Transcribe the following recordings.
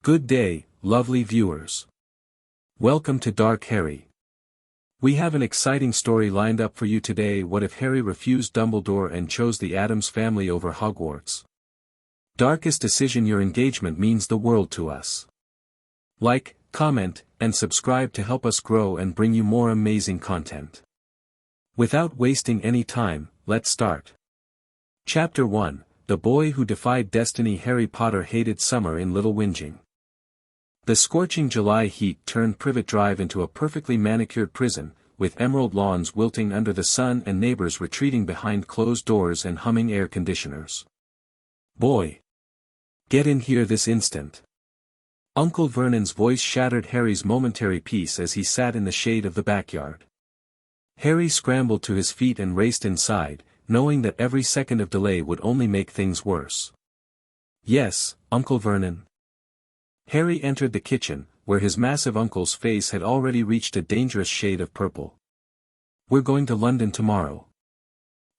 Good day, lovely viewers. Welcome to Dark Harry. We have an exciting story lined up for you today. What if Harry refused Dumbledore and chose the Addams family over Hogwarts? Darkest decision. Your engagement means the world to us. Like, comment, and subscribe to help us grow and bring you more amazing content. Without wasting any time, let's start. Chapter 1, The Boy Who Defied Destiny. Harry Potter hated summer in Little Whinging. The scorching July heat turned Privet Drive into a perfectly manicured prison, with emerald lawns wilting under the sun and neighbors retreating behind closed doors and humming air conditioners. "Boy! Get in here this instant!" Uncle Vernon's voice shattered Harry's momentary peace as he sat in the shade of the backyard. Harry scrambled to his feet and raced inside, knowing that every second of delay would only make things worse. "Yes, Uncle Vernon." Harry entered the kitchen, where his massive uncle's face had already reached a dangerous shade of purple. "We're going to London tomorrow.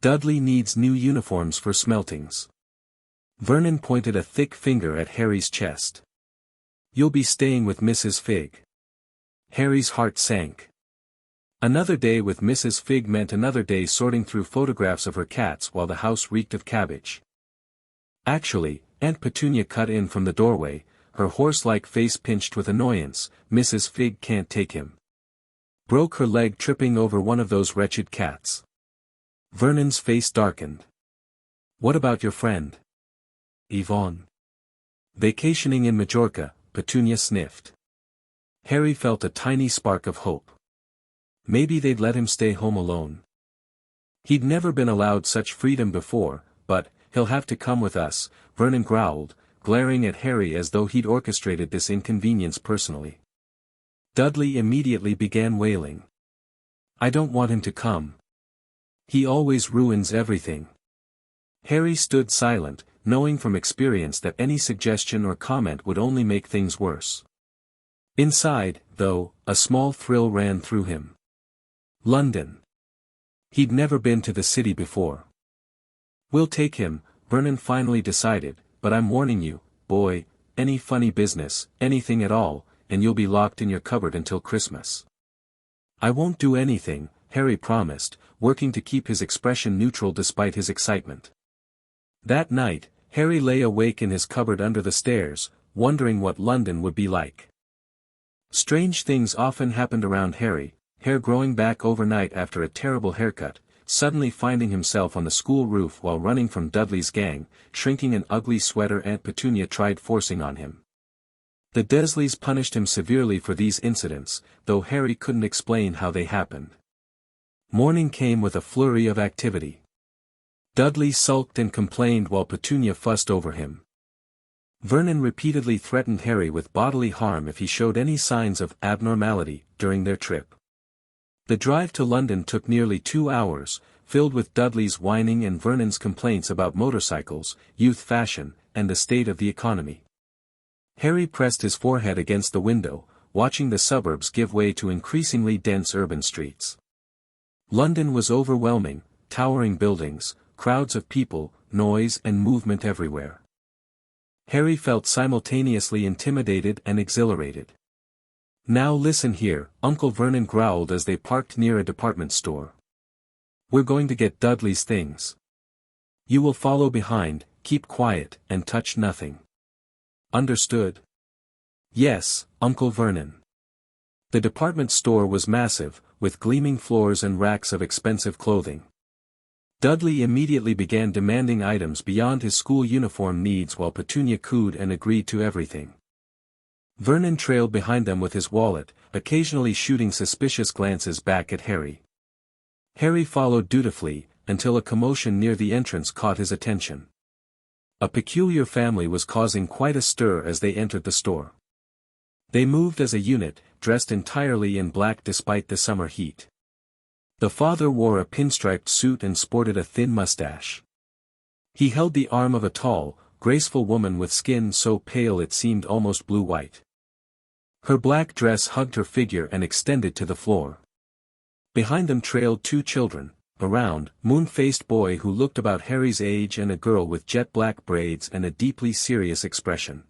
Dudley needs new uniforms for smeltings." Vernon pointed a thick finger at Harry's chest. "You'll be staying with Mrs. Fig." Harry's heart sank. Another day with Mrs. Fig meant another day sorting through photographs of her cats while the house reeked of cabbage. "Actually," Aunt Petunia cut in from the doorway, her horse-like face pinched with annoyance, "Mrs. Fig can't take him. Broke her leg tripping over one of those wretched cats." Vernon's face darkened. "What about your friend? Yvonne?" "Vacationing in Majorca," Petunia sniffed. Harry felt a tiny spark of hope. Maybe they'd let him stay home alone. He'd never been allowed such freedom before, but, "He'll have to come with us," Vernon growled, glaring at Harry as though he'd orchestrated this inconvenience personally. Dudley immediately began wailing. "I don't want him to come. He always ruins everything." Harry stood silent, knowing from experience that any suggestion or comment would only make things worse. Inside, though, a small thrill ran through him. London. He'd never been to the city before. "We'll take him," Vernon finally decided, "but I'm warning you, boy, any funny business, anything at all, and you'll be locked in your cupboard until Christmas." "I won't do anything," Harry promised, working to keep his expression neutral despite his excitement. That night, Harry lay awake in his cupboard under the stairs, wondering what London would be like. Strange things often happened around Harry, hair growing back overnight after a terrible haircut, suddenly finding himself on the school roof while running from Dudley's gang, shrinking an ugly sweater Aunt Petunia tried forcing on him. The Dursleys punished him severely for these incidents, though Harry couldn't explain how they happened. Morning came with a flurry of activity. Dudley sulked and complained while Petunia fussed over him. Vernon repeatedly threatened Harry with bodily harm if he showed any signs of abnormality during their trip. The drive to London took nearly 2 hours, filled with Dudley's whining and Vernon's complaints about motorcycles, youth fashion, and the state of the economy. Harry pressed his forehead against the window, watching the suburbs give way to increasingly dense urban streets. London was overwhelming, towering buildings, crowds of people, noise and movement everywhere. Harry felt simultaneously intimidated and exhilarated. "Now listen here," Uncle Vernon growled as they parked near a department store. "We're going to get Dudley's things. You will follow behind, keep quiet, and touch nothing. Understood?" "Yes, Uncle Vernon." The department store was massive, with gleaming floors and racks of expensive clothing. Dudley immediately began demanding items beyond his school uniform needs while Petunia cooed and agreed to everything. Vernon trailed behind them with his wallet, occasionally shooting suspicious glances back at Harry. Harry followed dutifully, until a commotion near the entrance caught his attention. A peculiar family was causing quite a stir as they entered the store. They moved as a unit, dressed entirely in black despite the summer heat. The father wore a pinstriped suit and sported a thin mustache. He held the arm of a tall, graceful woman with skin so pale it seemed almost blue-white. Her black dress hugged her figure and extended to the floor. Behind them trailed 2 children, a round, moon-faced boy who looked about Harry's age and a girl with jet-black braids and a deeply serious expression.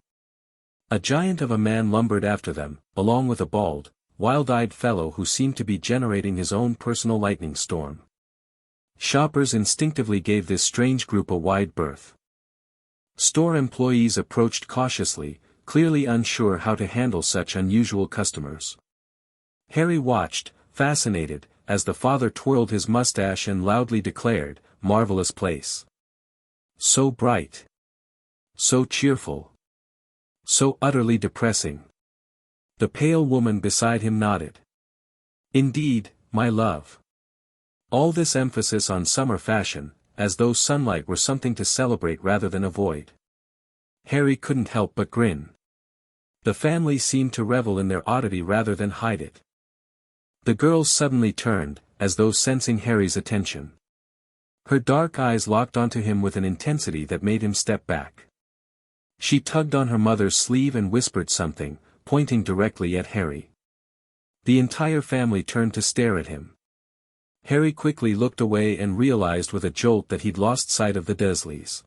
A giant of a man lumbered after them, along with a bald, wild-eyed fellow who seemed to be generating his own personal lightning storm. Shoppers instinctively gave this strange group a wide berth. Store employees approached cautiously, clearly unsure how to handle such unusual customers. Harry watched, fascinated, as the father twirled his mustache and loudly declared, "Marvelous place. So bright. So cheerful. So utterly depressing." The pale woman beside him nodded. "Indeed, my love." All this emphasis on summer fashion, as though sunlight were something to celebrate rather than avoid. Harry couldn't help but grin. The family seemed to revel in their oddity rather than hide it. The girl suddenly turned, as though sensing Harry's attention. Her dark eyes locked onto him with an intensity that made him step back. She tugged on her mother's sleeve and whispered something, pointing directly at Harry. The entire family turned to stare at him. Harry quickly looked away and realized with a jolt that he'd lost sight of the Dursleys.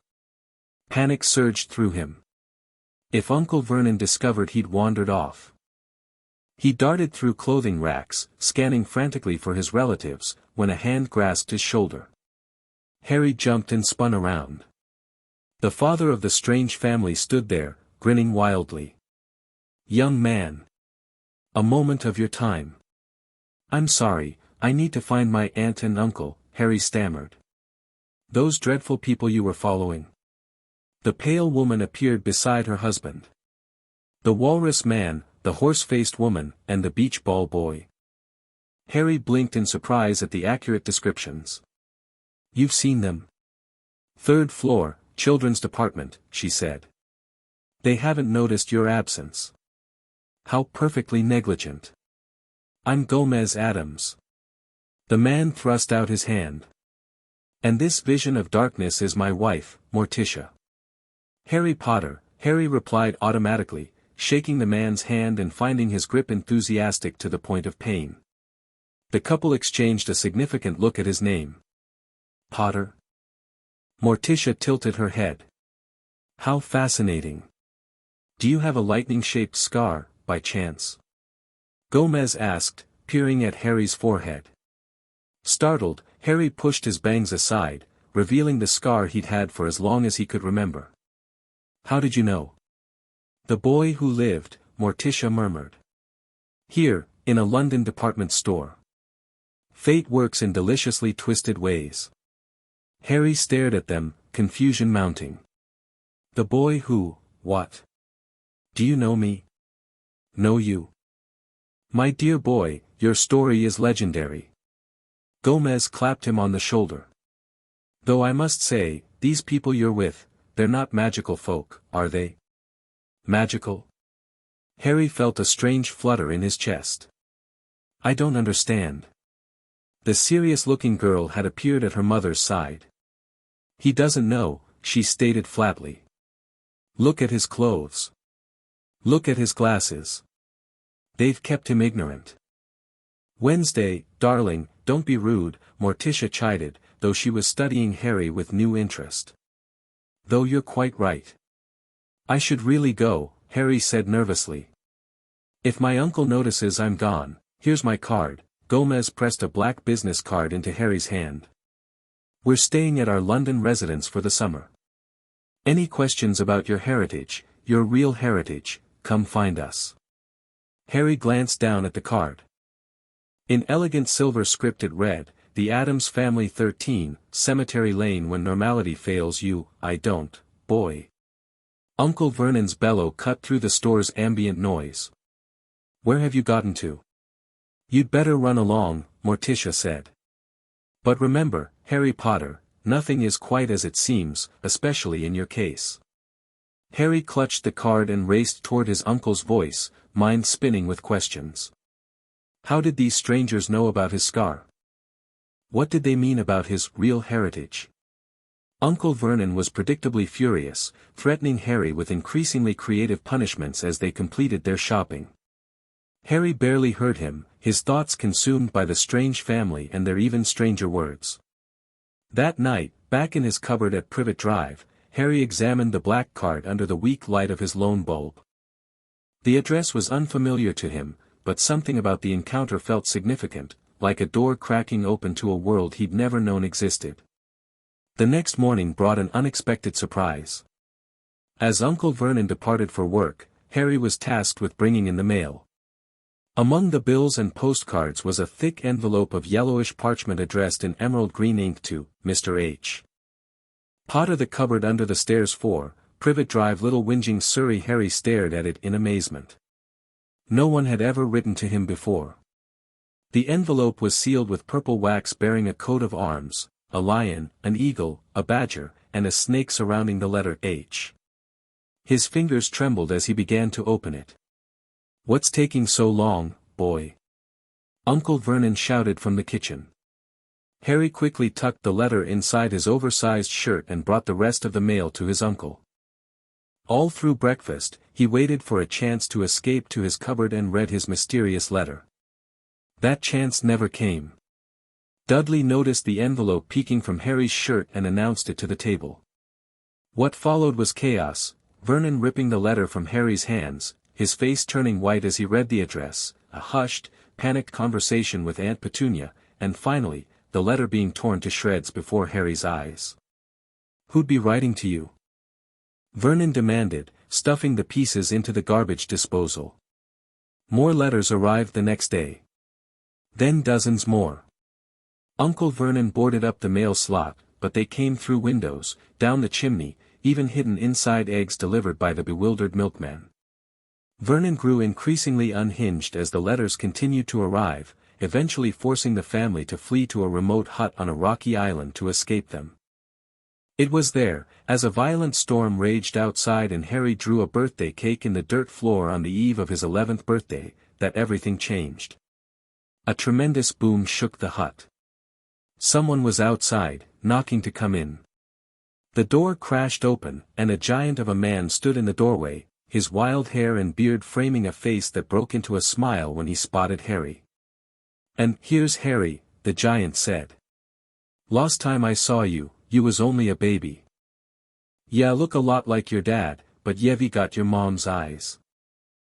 Panic surged through him. If Uncle Vernon discovered he'd wandered off. He darted through clothing racks, scanning frantically for his relatives, when a hand grasped his shoulder. Harry jumped and spun around. The father of the strange family stood there, grinning wildly. "Young man. A moment of your time." "I'm sorry, I need to find my aunt and uncle," Harry stammered. "Those dreadful people you were following." The pale woman appeared beside her husband. The walrus man, the horse-faced woman, and the beach ball boy. Harry blinked in surprise at the accurate descriptions. "You've seen them?" "Third floor, children's department," she said. "They haven't noticed your absence." "How perfectly negligent." "I'm Gomez Addams." The man thrust out his hand. "And this vision of darkness is my wife, Morticia." "Harry Potter," Harry replied automatically, shaking the man's hand and finding his grip enthusiastic to the point of pain. The couple exchanged a significant look at his name. "Potter?" Morticia tilted her head. "How fascinating. Do you have a lightning-shaped scar, by chance?" Gomez asked, peering at Harry's forehead. Startled, Harry pushed his bangs aside, revealing the scar he'd had for as long as he could remember. "How did you know?" "The boy who lived," Morticia murmured. "Here, in a London department store. Fate works in deliciously twisted ways." Harry stared at them, confusion mounting. "The boy who, what? Do you know me?" "Know you?" "My dear boy, your story is legendary." Gomez clapped him on the shoulder. "Though I must say, these people you're with, they're not magical folk, are they?" "Magical?" Harry felt a strange flutter in his chest. "I don't understand." The serious-looking girl had appeared at her mother's side. "He doesn't know," she stated flatly. "Look at his clothes. Look at his glasses. They've kept him ignorant." "Wednesday, darling, don't be rude," Morticia chided, though she was studying Harry with new interest. "Though you're quite right. I should really go," Harry said nervously. "If my uncle notices I'm gone, here's my card." Gomez pressed a black business card into Harry's hand. "We're staying at our London residence for the summer. Any questions about your heritage, your real heritage, come find us." Harry glanced down at the card. In elegant silver script it read, "The Addams Family 13, Cemetery Lane. When normality fails you, I don't, boy." Uncle Vernon's bellow cut through the store's ambient noise. "Where have you gotten to?" "You'd better run along," Morticia said. "But remember, Harry Potter, nothing is quite as it seems, especially in your case." Harry clutched the card and raced toward his uncle's voice, mind spinning with questions. How did these strangers know about his scar? What did they mean about his real heritage? Uncle Vernon was predictably furious, threatening Harry with increasingly creative punishments as they completed their shopping. Harry barely heard him, his thoughts consumed by the strange family and their even stranger words. That night, back in his cupboard at Privet Drive, Harry examined the black card under the weak light of his lone bulb. The address was unfamiliar to him, but something about the encounter felt significant, like a door cracking open to a world he'd never known existed. The next morning brought an unexpected surprise. As Uncle Vernon departed for work, Harry was tasked with bringing in the mail. Among the bills and postcards was a thick envelope of yellowish parchment addressed in emerald green ink to Mr. H. Potter, the cupboard under the stairs 4, Privet Drive, Little Whinging, Surrey. Harry stared at it in amazement. No one had ever written to him before. The envelope was sealed with purple wax bearing a coat of arms, a lion, an eagle, a badger, and a snake surrounding the letter H. His fingers trembled as he began to open it. "What's taking so long, boy?" Uncle Vernon shouted from the kitchen. Harry quickly tucked the letter inside his oversized shirt and brought the rest of the mail to his uncle. All through breakfast, he waited for a chance to escape to his cupboard and read his mysterious letter. That chance never came. Dudley noticed the envelope peeking from Harry's shirt and announced it to the table. What followed was chaos, Vernon ripping the letter from Harry's hands, his face turning white as he read the address, a hushed, panicked conversation with Aunt Petunia, and finally, the letter being torn to shreds before Harry's eyes. "Who'd be writing to you?" Vernon demanded, stuffing the pieces into the garbage disposal. More letters arrived the next day. Then dozens more. Uncle Vernon boarded up the mail slot, but they came through windows, down the chimney, even hidden inside eggs delivered by the bewildered milkman. Vernon grew increasingly unhinged as the letters continued to arrive, eventually forcing the family to flee to a remote hut on a rocky island to escape them. It was there, as a violent storm raged outside and Harry drew a birthday cake in the dirt floor on the eve of his 11th birthday, that everything changed. A tremendous boom shook the hut. Someone was outside, knocking to come in. The door crashed open, and a giant of a man stood in the doorway, his wild hair and beard framing a face that broke into a smile when he spotted Harry. "And here's Harry," the giant said. "Last time I saw you, you was only a baby. Yeah, look a lot like your dad, but you've got your mom's eyes."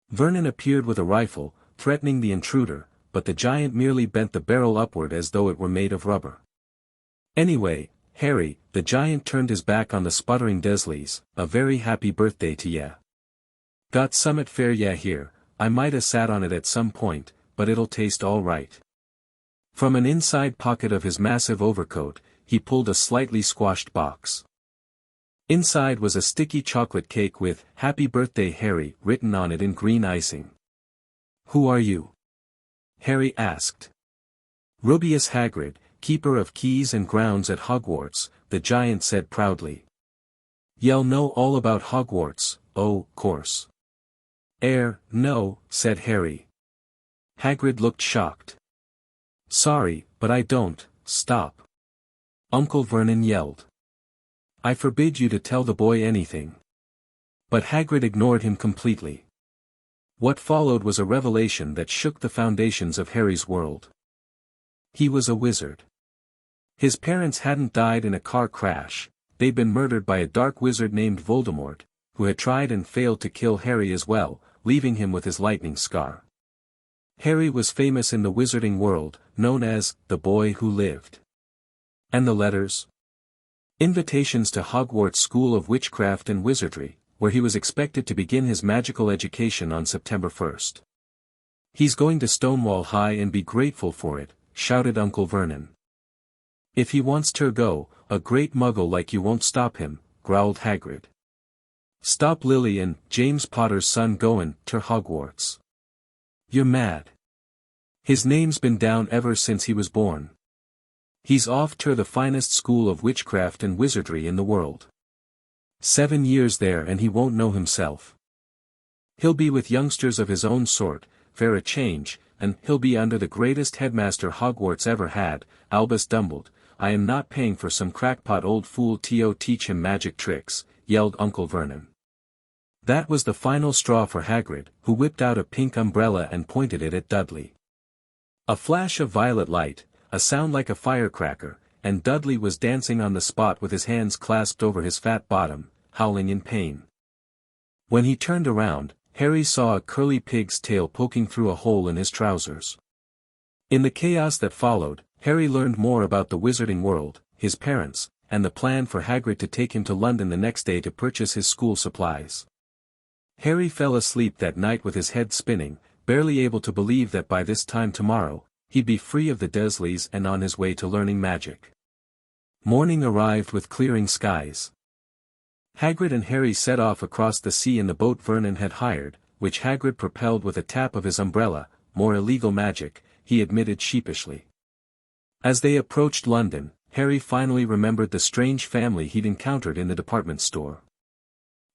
Vernon appeared with a rifle, threatening the intruder, but the giant merely bent the barrel upward as though it were made of rubber. "Anyway, Harry," the giant turned his back on the sputtering dursleys, "a very happy birthday to ya. Got summit fair ya here, I might 'a sat on it at some point, but it'll taste all right." From an inside pocket of his massive overcoat, he pulled a slightly squashed box. Inside was a sticky chocolate cake with "Happy Birthday Harry" written on it in green icing. "Who are you?" Harry asked. "Rubius Hagrid, keeper of keys and grounds at Hogwarts," the giant said proudly. "You'll know all about Hogwarts, oh, course." No," said Harry. Hagrid looked shocked. "Sorry, but I don't." "Stop!" Uncle Vernon yelled. "I forbid you to tell the boy anything." But Hagrid ignored him completely. What followed was a revelation that shook the foundations of Harry's world. He was a wizard. His parents hadn't died in a car crash, they'd been murdered by a dark wizard named Voldemort, who had tried and failed to kill Harry as well, leaving him with his lightning scar. Harry was famous in the wizarding world, known as the boy who lived. And the letters? Invitations to Hogwarts School of Witchcraft and Wizardry, where he was expected to begin his magical education on September 1st. "He's going to Stonewall High and be grateful for it," shouted Uncle Vernon. "If he wants ter go, a great muggle like you won't stop him," growled Hagrid. "Stop Lily and James Potter's son goin' ter Hogwarts. You're mad. His name's been down ever since he was born. He's off ter the finest school of witchcraft and wizardry in the world. 7 years there and he won't know himself. He'll be with youngsters of his own sort, fair a change, and he'll be under the greatest headmaster Hogwarts ever had, Albus Dumbledore. I am not paying for some crackpot old fool to teach him magic tricks," yelled Uncle Vernon. That was the final straw for Hagrid, who whipped out a pink umbrella and pointed it at Dudley. A flash of violet light, a sound like a firecracker, and Dudley was dancing on the spot with his hands clasped over his fat bottom, howling in pain. When he turned around, Harry saw a curly pig's tail poking through a hole in his trousers. In the chaos that followed, Harry learned more about the wizarding world, his parents, and the plan for Hagrid to take him to London the next day to purchase his school supplies. Harry fell asleep that night with his head spinning, barely able to believe that by this time tomorrow, he'd be free of the Dursleys and on his way to learning magic. Morning arrived with clearing skies. Hagrid and Harry set off across the sea in the boat Vernon had hired, which Hagrid propelled with a tap of his umbrella, more illegal magic, he admitted sheepishly. As they approached London, Harry finally remembered the strange family he'd encountered in the department store.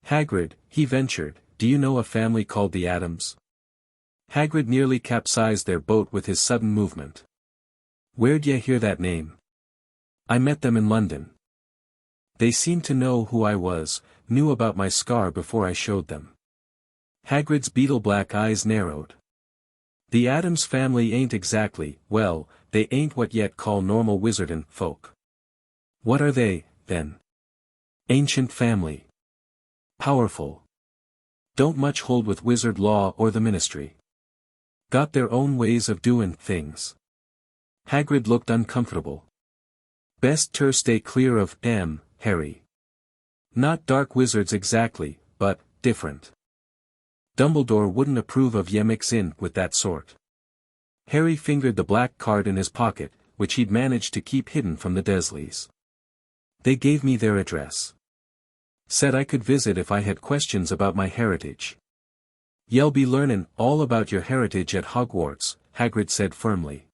"Hagrid," he ventured, "do you know a family called the Addams?" Hagrid nearly capsized their boat with his sudden movement. "Where'd ya hear that name?" "I met them in London. They seemed to know who I was, knew about my scar before I showed them." Hagrid's beetle-black eyes narrowed. "The Addams family ain't exactly, well, they ain't what yet call normal wizardin' folk." "What are they, then?" "Ancient family. Powerful. Don't much hold with wizard law or the ministry. Got their own ways of doin' things." Hagrid looked uncomfortable. "Best ter stay clear of them, Harry. Not dark wizards exactly, but different. Dumbledore wouldn't approve of ye mix-in with that sort." Harry fingered the black card in his pocket, which he'd managed to keep hidden from the Dursleys. "They gave me their address. Said I could visit if I had questions about my heritage." "Ye'll be learnin' all about your heritage at Hogwarts," Hagrid said firmly.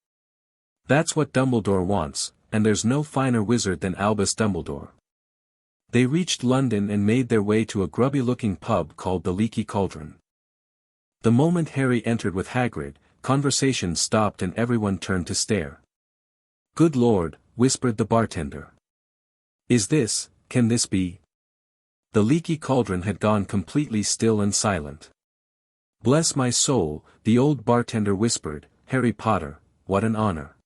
"That's what Dumbledore wants, and there's no finer wizard than Albus Dumbledore." They reached London and made their way to a grubby-looking pub called the Leaky Cauldron. The moment Harry entered with Hagrid, conversation stopped and everyone turned to stare. "Good Lord," whispered the bartender. Can this be?" The Leaky Cauldron had gone completely still and silent. "Bless my soul," the old bartender whispered, "Harry Potter, what an honor."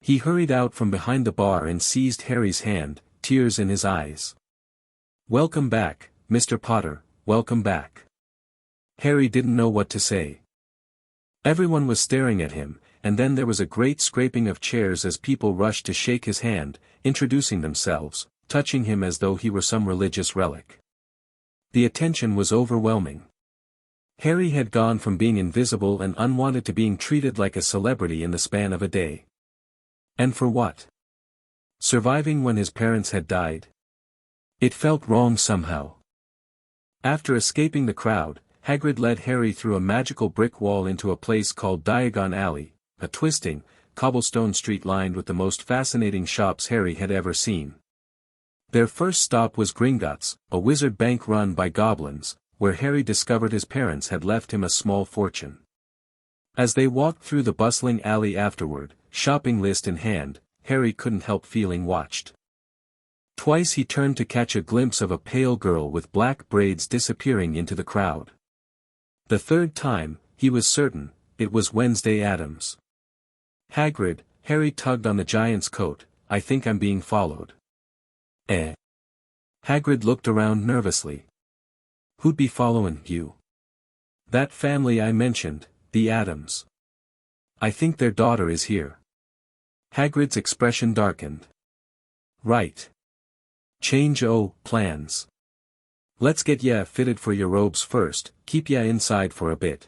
He hurried out from behind the bar and seized Harry's hand, tears in his eyes. "Welcome back, Mr. Potter, welcome back." Harry didn't know what to say. Everyone was staring at him, and then there was a great scraping of chairs as people rushed to shake his hand, introducing themselves, touching him as though he were some religious relic. The attention was overwhelming. Harry had gone from being invisible and unwanted to being treated like a celebrity in the span of a day. And for what? Surviving when his parents had died? It felt wrong somehow. After escaping the crowd, Hagrid led Harry through a magical brick wall into a place called Diagon Alley, a twisting, cobblestone street lined with the most fascinating shops Harry had ever seen. Their first stop was Gringotts, a wizard bank run by goblins, where Harry discovered his parents had left him a small fortune. As they walked through the bustling alley afterward, shopping list in hand, Harry couldn't help feeling watched. Twice he turned to catch a glimpse of a pale girl with black braids disappearing into the crowd. The third time, he was certain, it was Wednesday Addams. "Hagrid," Harry tugged on the giant's coat, "I think I'm being followed." "Eh?" Hagrid looked around nervously. "Who'd be following you?" "That family I mentioned, the Addams. I think their daughter is here." Hagrid's expression darkened. "Right. Change plans. Let's get ya fitted for your robes first, keep ya inside for a bit."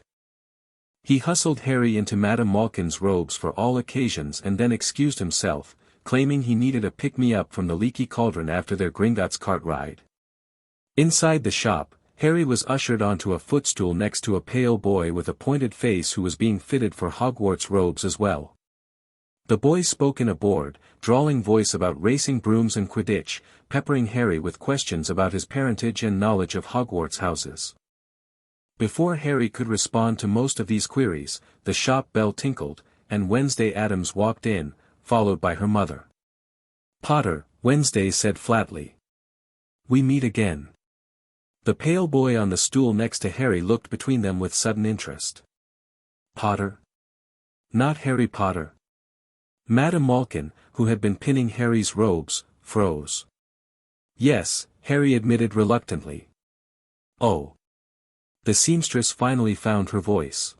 He hustled Harry into Madame Malkin's robes for all occasions and then excused himself, claiming he needed a pick-me-up from the Leaky Cauldron after their Gringotts cart ride. Inside the shop, Harry was ushered onto a footstool next to a pale boy with a pointed face who was being fitted for Hogwarts robes as well. The boy spoke in a bored, drawling voice about racing brooms and Quidditch, peppering Harry with questions about his parentage and knowledge of Hogwarts houses. Before Harry could respond to most of these queries, the shop bell tinkled, and Wednesday Addams walked in, followed by her mother. "Potter," Wednesday said flatly. "We meet again." The pale boy on the stool next to Harry looked between them with sudden interest. "Potter? Not Harry Potter?" Madame Malkin, who had been pinning Harry's robes, froze. "Yes," Harry admitted reluctantly. "Oh. The seamstress finally found her voice.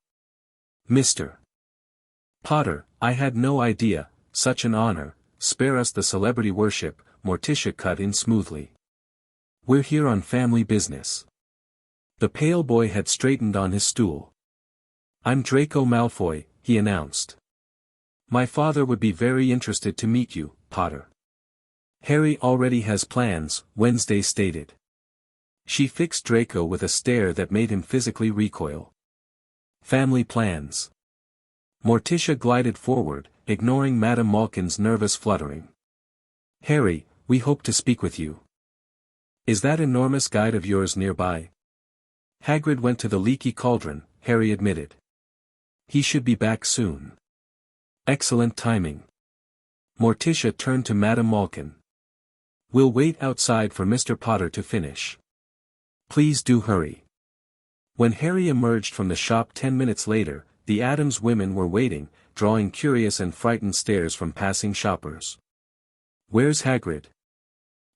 Mr. Potter, I had no idea, such an honor, spare us the celebrity worship, Morticia cut in smoothly. We're here on family business. The pale boy had straightened on his stool. I'm Draco Malfoy, he announced. My father would be very interested to meet you, Potter. Harry already has plans, Wednesday stated. She fixed Draco with a stare that made him physically recoil. Family plans. Morticia glided forward, ignoring Madame Malkin's nervous fluttering. Harry, we hope to speak with you. Is that enormous guide of yours nearby? Hagrid went to the leaky cauldron, Harry admitted. He should be back soon. Excellent timing. Morticia turned to Madame Malkin. We'll wait outside for Mr. Potter to finish. Please do hurry. When Harry emerged from the shop 10 minutes later, the Addams women were waiting, drawing curious and frightened stares from passing shoppers. Where's Hagrid?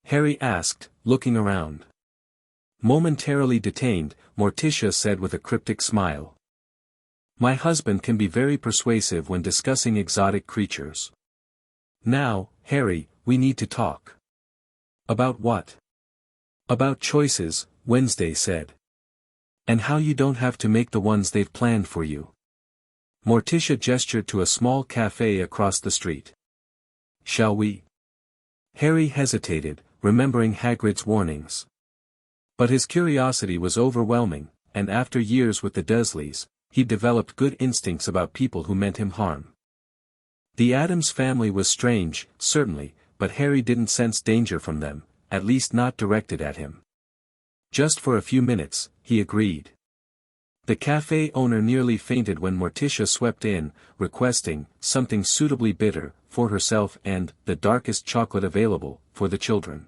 Harry asked, looking around. Momentarily detained, Morticia said with a cryptic smile. My husband can be very persuasive when discussing exotic creatures. Now, Harry, we need to talk. About what? About choices, Wednesday said. And how you don't have to make the ones they've planned for you. Morticia gestured to a small cafe across the street. Shall we? Harry hesitated, remembering Hagrid's warnings. But his curiosity was overwhelming, and after years with the Dursleys, he developed good instincts about people who meant him harm. The Addams family was strange, certainly, but Harry didn't sense danger from them, at least not directed at him. Just for a few minutes, he agreed. The cafe owner nearly fainted when Morticia swept in, requesting something suitably bitter for herself and the darkest chocolate available for the children.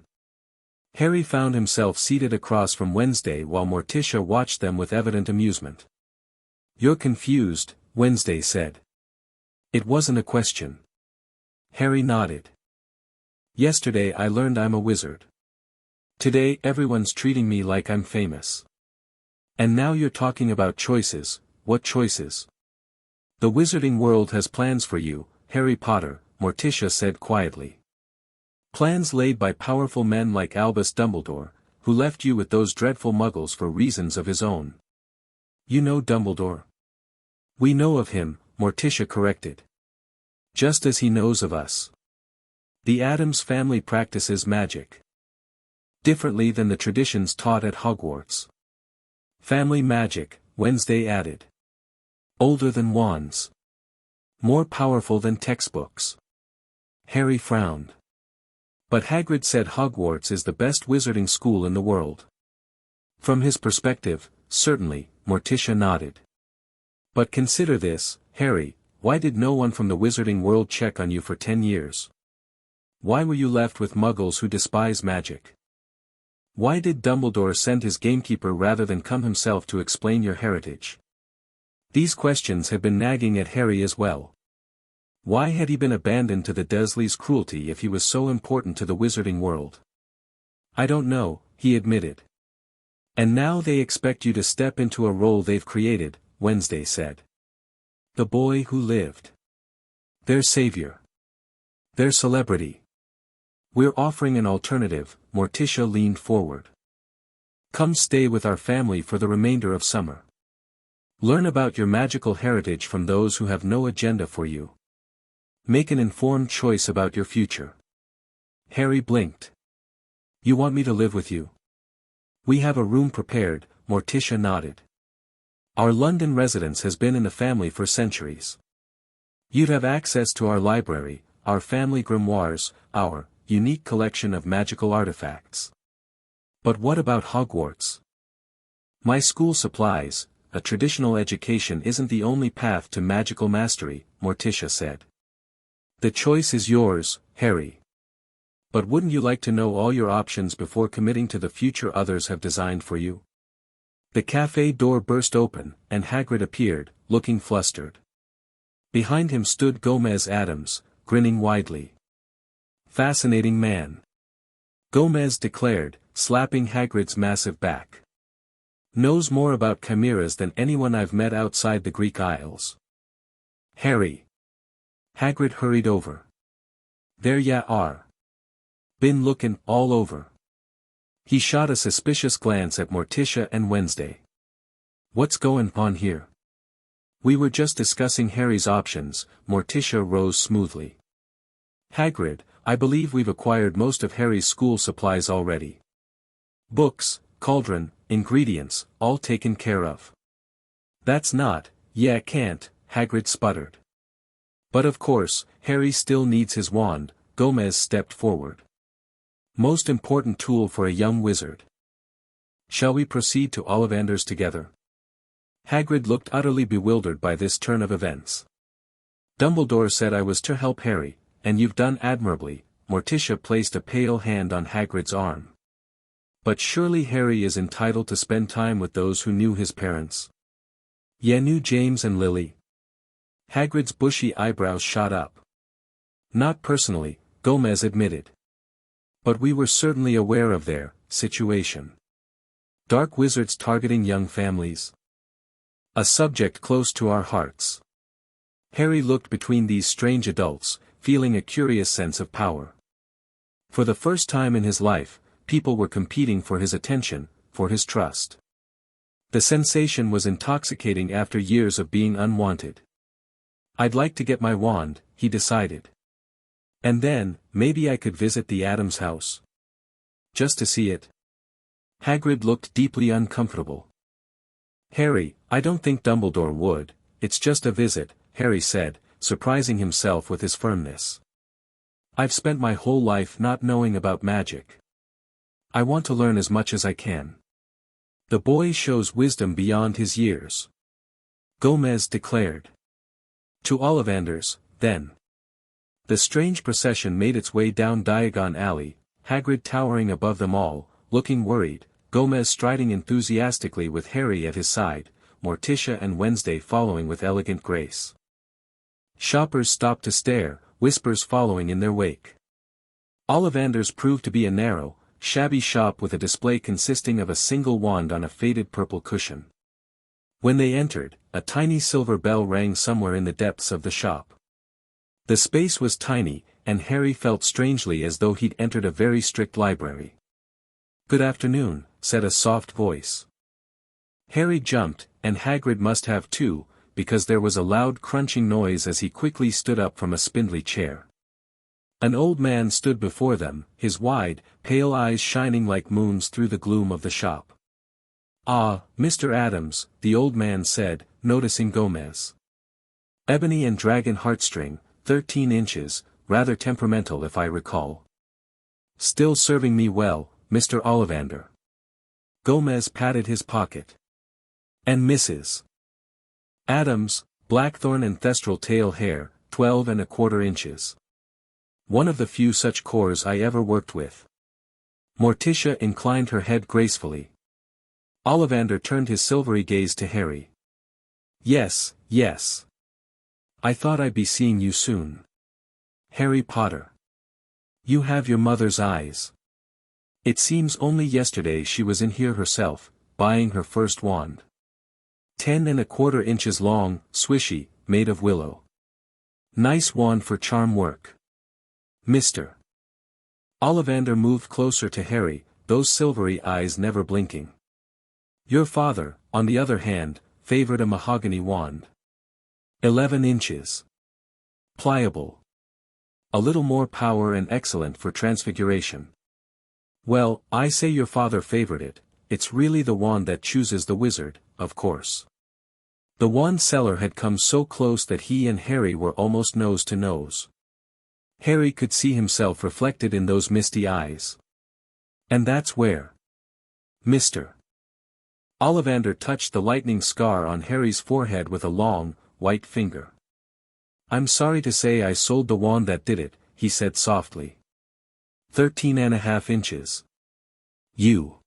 Harry found himself seated across from Wednesday while Morticia watched them with evident amusement. You're confused, Wednesday said. It wasn't a question. Harry nodded. Yesterday I learned I'm a wizard. Today everyone's treating me like I'm famous. And now you're talking about choices. What choices? The wizarding world has plans for you, Harry Potter, Morticia said quietly. Plans laid by powerful men like Albus Dumbledore, who left you with those dreadful muggles for reasons of his own. You know Dumbledore? We know of him, Morticia corrected. Just as he knows of us. The Addams family practices magic. Differently than the traditions taught at Hogwarts. Family magic, Wednesday added. Older than wands. More powerful than textbooks. Harry frowned. But Hagrid said Hogwarts is the best wizarding school in the world. From his perspective, certainly, Morticia nodded. But consider this, Harry, why did no one from the wizarding world check on you for 10 years? Why were you left with muggles who despise magic? Why did Dumbledore send his gamekeeper rather than come himself to explain your heritage? These questions had been nagging at Harry as well. Why had he been abandoned to the Dursleys' cruelty if he was so important to the wizarding world? I don't know, he admitted. And now they expect you to step into a role they've created, Wednesday said. The boy who lived. Their savior. Their celebrity. We're offering an alternative, Morticia leaned forward. Come stay with our family for the remainder of summer. Learn about your magical heritage from those who have no agenda for you. Make an informed choice about your future. Harry blinked. You want me to live with you? We have a room prepared, Morticia nodded. Our London residence has been in the family for centuries. You'd have access to our library, our family grimoires, our unique collection of magical artifacts. But what about Hogwarts? My school supplies, a traditional education isn't the only path to magical mastery, Morticia said. The choice is yours, Harry. But wouldn't you like to know all your options before committing to the future others have designed for you? The cafe door burst open, and Hagrid appeared, looking flustered. Behind him stood Gomez Addams, grinning widely. Fascinating man. Gomez declared, slapping Hagrid's massive back. Knows more about chimeras than anyone I've met outside the Greek Isles. Harry. Hagrid hurried over. There ya are. Been lookin' all over. He shot a suspicious glance at Morticia and Wednesday. What's goin' on here? We were just discussing Harry's options. Morticia rose smoothly. Hagrid, I believe we've acquired most of Harry's school supplies already. Books, cauldron, ingredients, all taken care of. That's not, can't, Hagrid sputtered. But of course, Harry still needs his wand. Gomez stepped forward. Most important tool for a young wizard. Shall we proceed to Ollivander's together? Hagrid looked utterly bewildered by this turn of events. Dumbledore said I was to help Harry, and you've done admirably. Morticia placed a pale hand on Hagrid's arm. But surely Harry is entitled to spend time with those who knew his parents. Ya knew James and Lily? Hagrid's bushy eyebrows shot up. Not personally, Gomez admitted. But we were certainly aware of their situation. Dark wizards targeting young families. A subject close to our hearts. Harry looked between these strange adults, feeling a curious sense of power. For the first time in his life, people were competing for his attention, for his trust. The sensation was intoxicating after years of being unwanted. I'd like to get my wand, he decided. And then, maybe I could visit the Addams house. Just to see it. Hagrid looked deeply uncomfortable. Harry, I don't think Dumbledore would. It's just a visit, Harry said, surprising himself with his firmness. I've spent my whole life not knowing about magic. I want to learn as much as I can. The boy shows wisdom beyond his years. Gomez declared. To Ollivander's, then. The strange procession made its way down Diagon Alley, Hagrid towering above them all, looking worried, Gomez striding enthusiastically with Harry at his side, Morticia and Wednesday following with elegant grace. Shoppers stopped to stare, whispers following in their wake. Ollivander's proved to be a narrow, shabby shop with a display consisting of a single wand on a faded purple cushion. When they entered, a tiny silver bell rang somewhere in the depths of the shop. The space was tiny, and Harry felt strangely as though he'd entered a very strict library. Good afternoon, said a soft voice. Harry jumped, and Hagrid must have too, because there was a loud crunching noise as he quickly stood up from a spindly chair. An old man stood before them, his wide, pale eyes shining like moons through the gloom of the shop. Ah, Mr. Addams, the old man said, noticing Gomez. Ebony and dragon heartstring, 13 inches, rather temperamental if I recall. Still serving me well, Mr. Ollivander. Gomez patted his pocket. And Mrs. Addams, blackthorn and thestral tail hair, 12 1/4 inches. One of the few such cores I ever worked with. Morticia inclined her head gracefully. Ollivander turned his silvery gaze to Harry. Yes, yes. I thought I'd be seeing you soon. Harry Potter. You have your mother's eyes. It seems only yesterday she was in here herself, buying her first wand. 10 1/4 inches long, swishy, made of willow. Nice wand for charm work. Mr. Ollivander moved closer to Harry, those silvery eyes never blinking. Your father, on the other hand, favored a mahogany wand. 11 inches. Pliable. A little more power and excellent for transfiguration. Well, I say your father favored it, it's really the wand that chooses the wizard, of course. The wand seller had come so close that he and Harry were almost nose to nose. Harry could see himself reflected in those misty eyes. And that's where. Mr. Ollivander touched the lightning scar on Harry's forehead with a long, white finger. I'm sorry to say I sold the wand that did it, he said softly. 13 1/2 inches. You.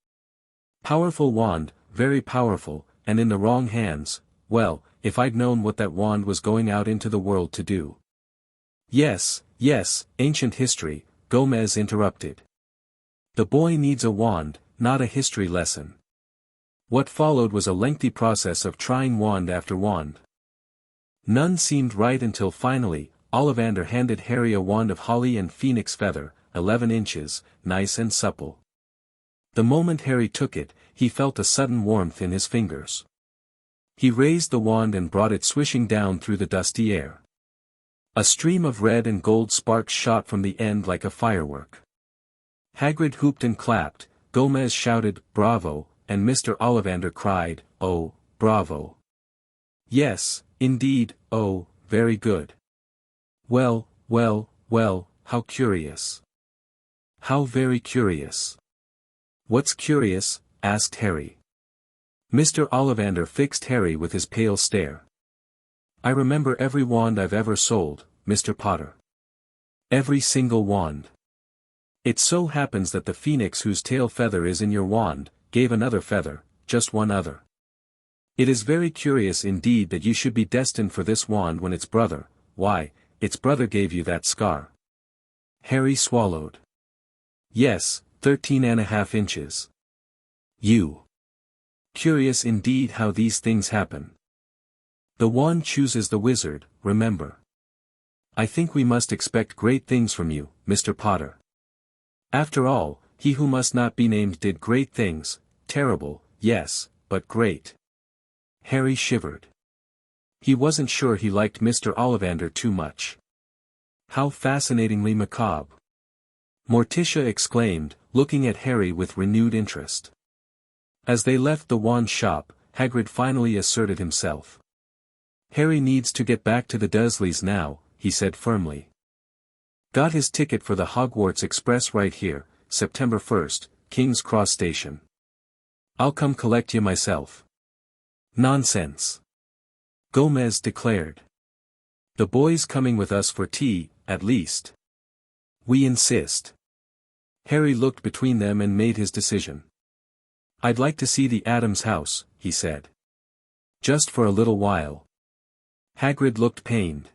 Powerful wand, very powerful, and in the wrong hands, well, if I'd known what that wand was going out into the world to do. Yes, yes, ancient history, Gomez interrupted. The boy needs a wand, not a history lesson. What followed was a lengthy process of trying wand after wand. None seemed right until finally, Ollivander handed Harry a wand of holly and phoenix feather, 11 inches, nice and supple. The moment Harry took it, he felt a sudden warmth in his fingers. He raised the wand and brought it swishing down through the dusty air. A stream of red and gold sparks shot from the end like a firework. Hagrid hooped and clapped, Gomez shouted, "Bravo," and Mr. Ollivander cried, "Oh, bravo." Yes, indeed, oh, very good. Well, well, well, how curious. How very curious. What's curious? Asked Harry. Mr. Ollivander fixed Harry with his pale stare. I remember every wand I've ever sold, Mr. Potter. Every single wand. It so happens that the phoenix whose tail feather is in your wand, gave another feather, just one other. It is very curious indeed that you should be destined for this wand when its brother, why, its brother gave you that scar. Harry swallowed. Yes, 13.5 inches. You. Curious indeed how these things happen. The wand chooses the wizard, remember. I think we must expect great things from you, Mr. Potter. After all, he who must not be named did great things, terrible, yes, but great. Harry shivered. He wasn't sure he liked Mr. Ollivander too much. How fascinatingly macabre. Morticia exclaimed, looking at Harry with renewed interest. As they left the wand shop, Hagrid finally asserted himself. Harry needs to get back to the Dursleys now, he said firmly. Got his ticket for the Hogwarts Express right here, September 1st, King's Cross Station. I'll come collect you myself. Nonsense. Gomez declared. The boy's coming with us for tea, at least. We insist. Harry looked between them and made his decision. I'd like to see the Addams house, he said. Just for a little while. Hagrid looked pained.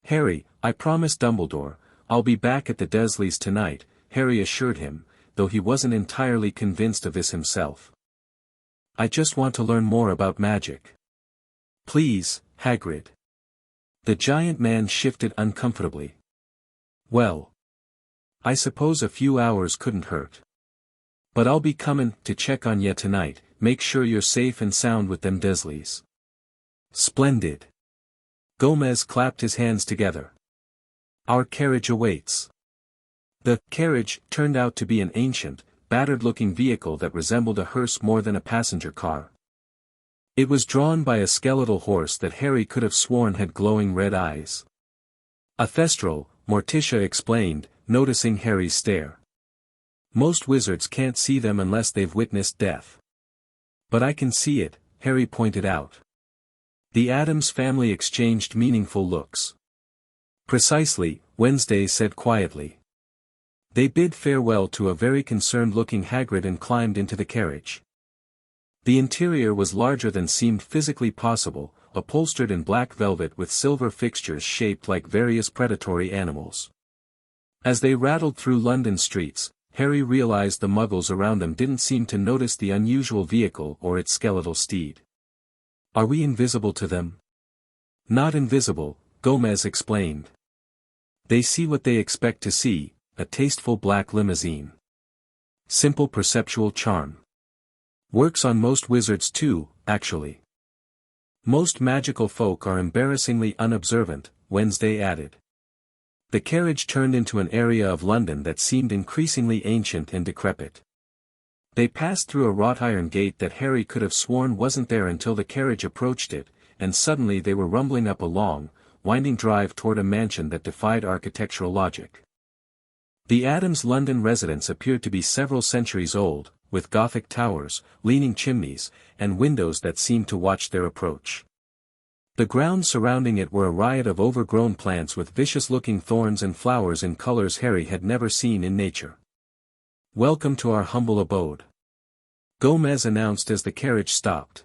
Harry, I promised Dumbledore, I'll be back at the Dursleys tonight, Harry assured him, though he wasn't entirely convinced of this himself. I just want to learn more about magic. Please, Hagrid. The giant man shifted uncomfortably. Well. I suppose a few hours couldn't hurt. But I'll be comin' to check on ya tonight, make sure you're safe and sound with them Dursleys. Splendid. Gomez clapped his hands together. Our carriage awaits. The carriage turned out to be an ancient, battered-looking vehicle that resembled a hearse more than a passenger car. It was drawn by a skeletal horse that Harry could have sworn had glowing red eyes. A thestral, Morticia explained, noticing Harry's stare. Most wizards can't see them unless they've witnessed death. But I can see it, Harry pointed out. The Addams family exchanged meaningful looks. Precisely, Wednesday said quietly. They bid farewell to a very concerned-looking Hagrid and climbed into the carriage. The interior was larger than seemed physically possible, upholstered in black velvet with silver fixtures shaped like various predatory animals. As they rattled through London streets, Harry realized the muggles around them didn't seem to notice the unusual vehicle or its skeletal steed. Are we invisible to them? Not invisible, Gomez explained. They see what they expect to see, a tasteful black limousine. Simple perceptual charm. Works on most wizards too, actually. Most magical folk are embarrassingly unobservant, Wednesday added. The carriage turned into an area of London that seemed increasingly ancient and decrepit. They passed through a wrought iron gate that Harry could have sworn wasn't there until the carriage approached it, and suddenly they were rumbling up a long, winding drive toward a mansion that defied architectural logic. The Addams London residence appeared to be several centuries old, with Gothic towers, leaning chimneys, and windows that seemed to watch their approach. The grounds surrounding it were a riot of overgrown plants with vicious-looking thorns and flowers in colors Harry had never seen in nature. Welcome to our humble abode, Gomez announced as the carriage stopped.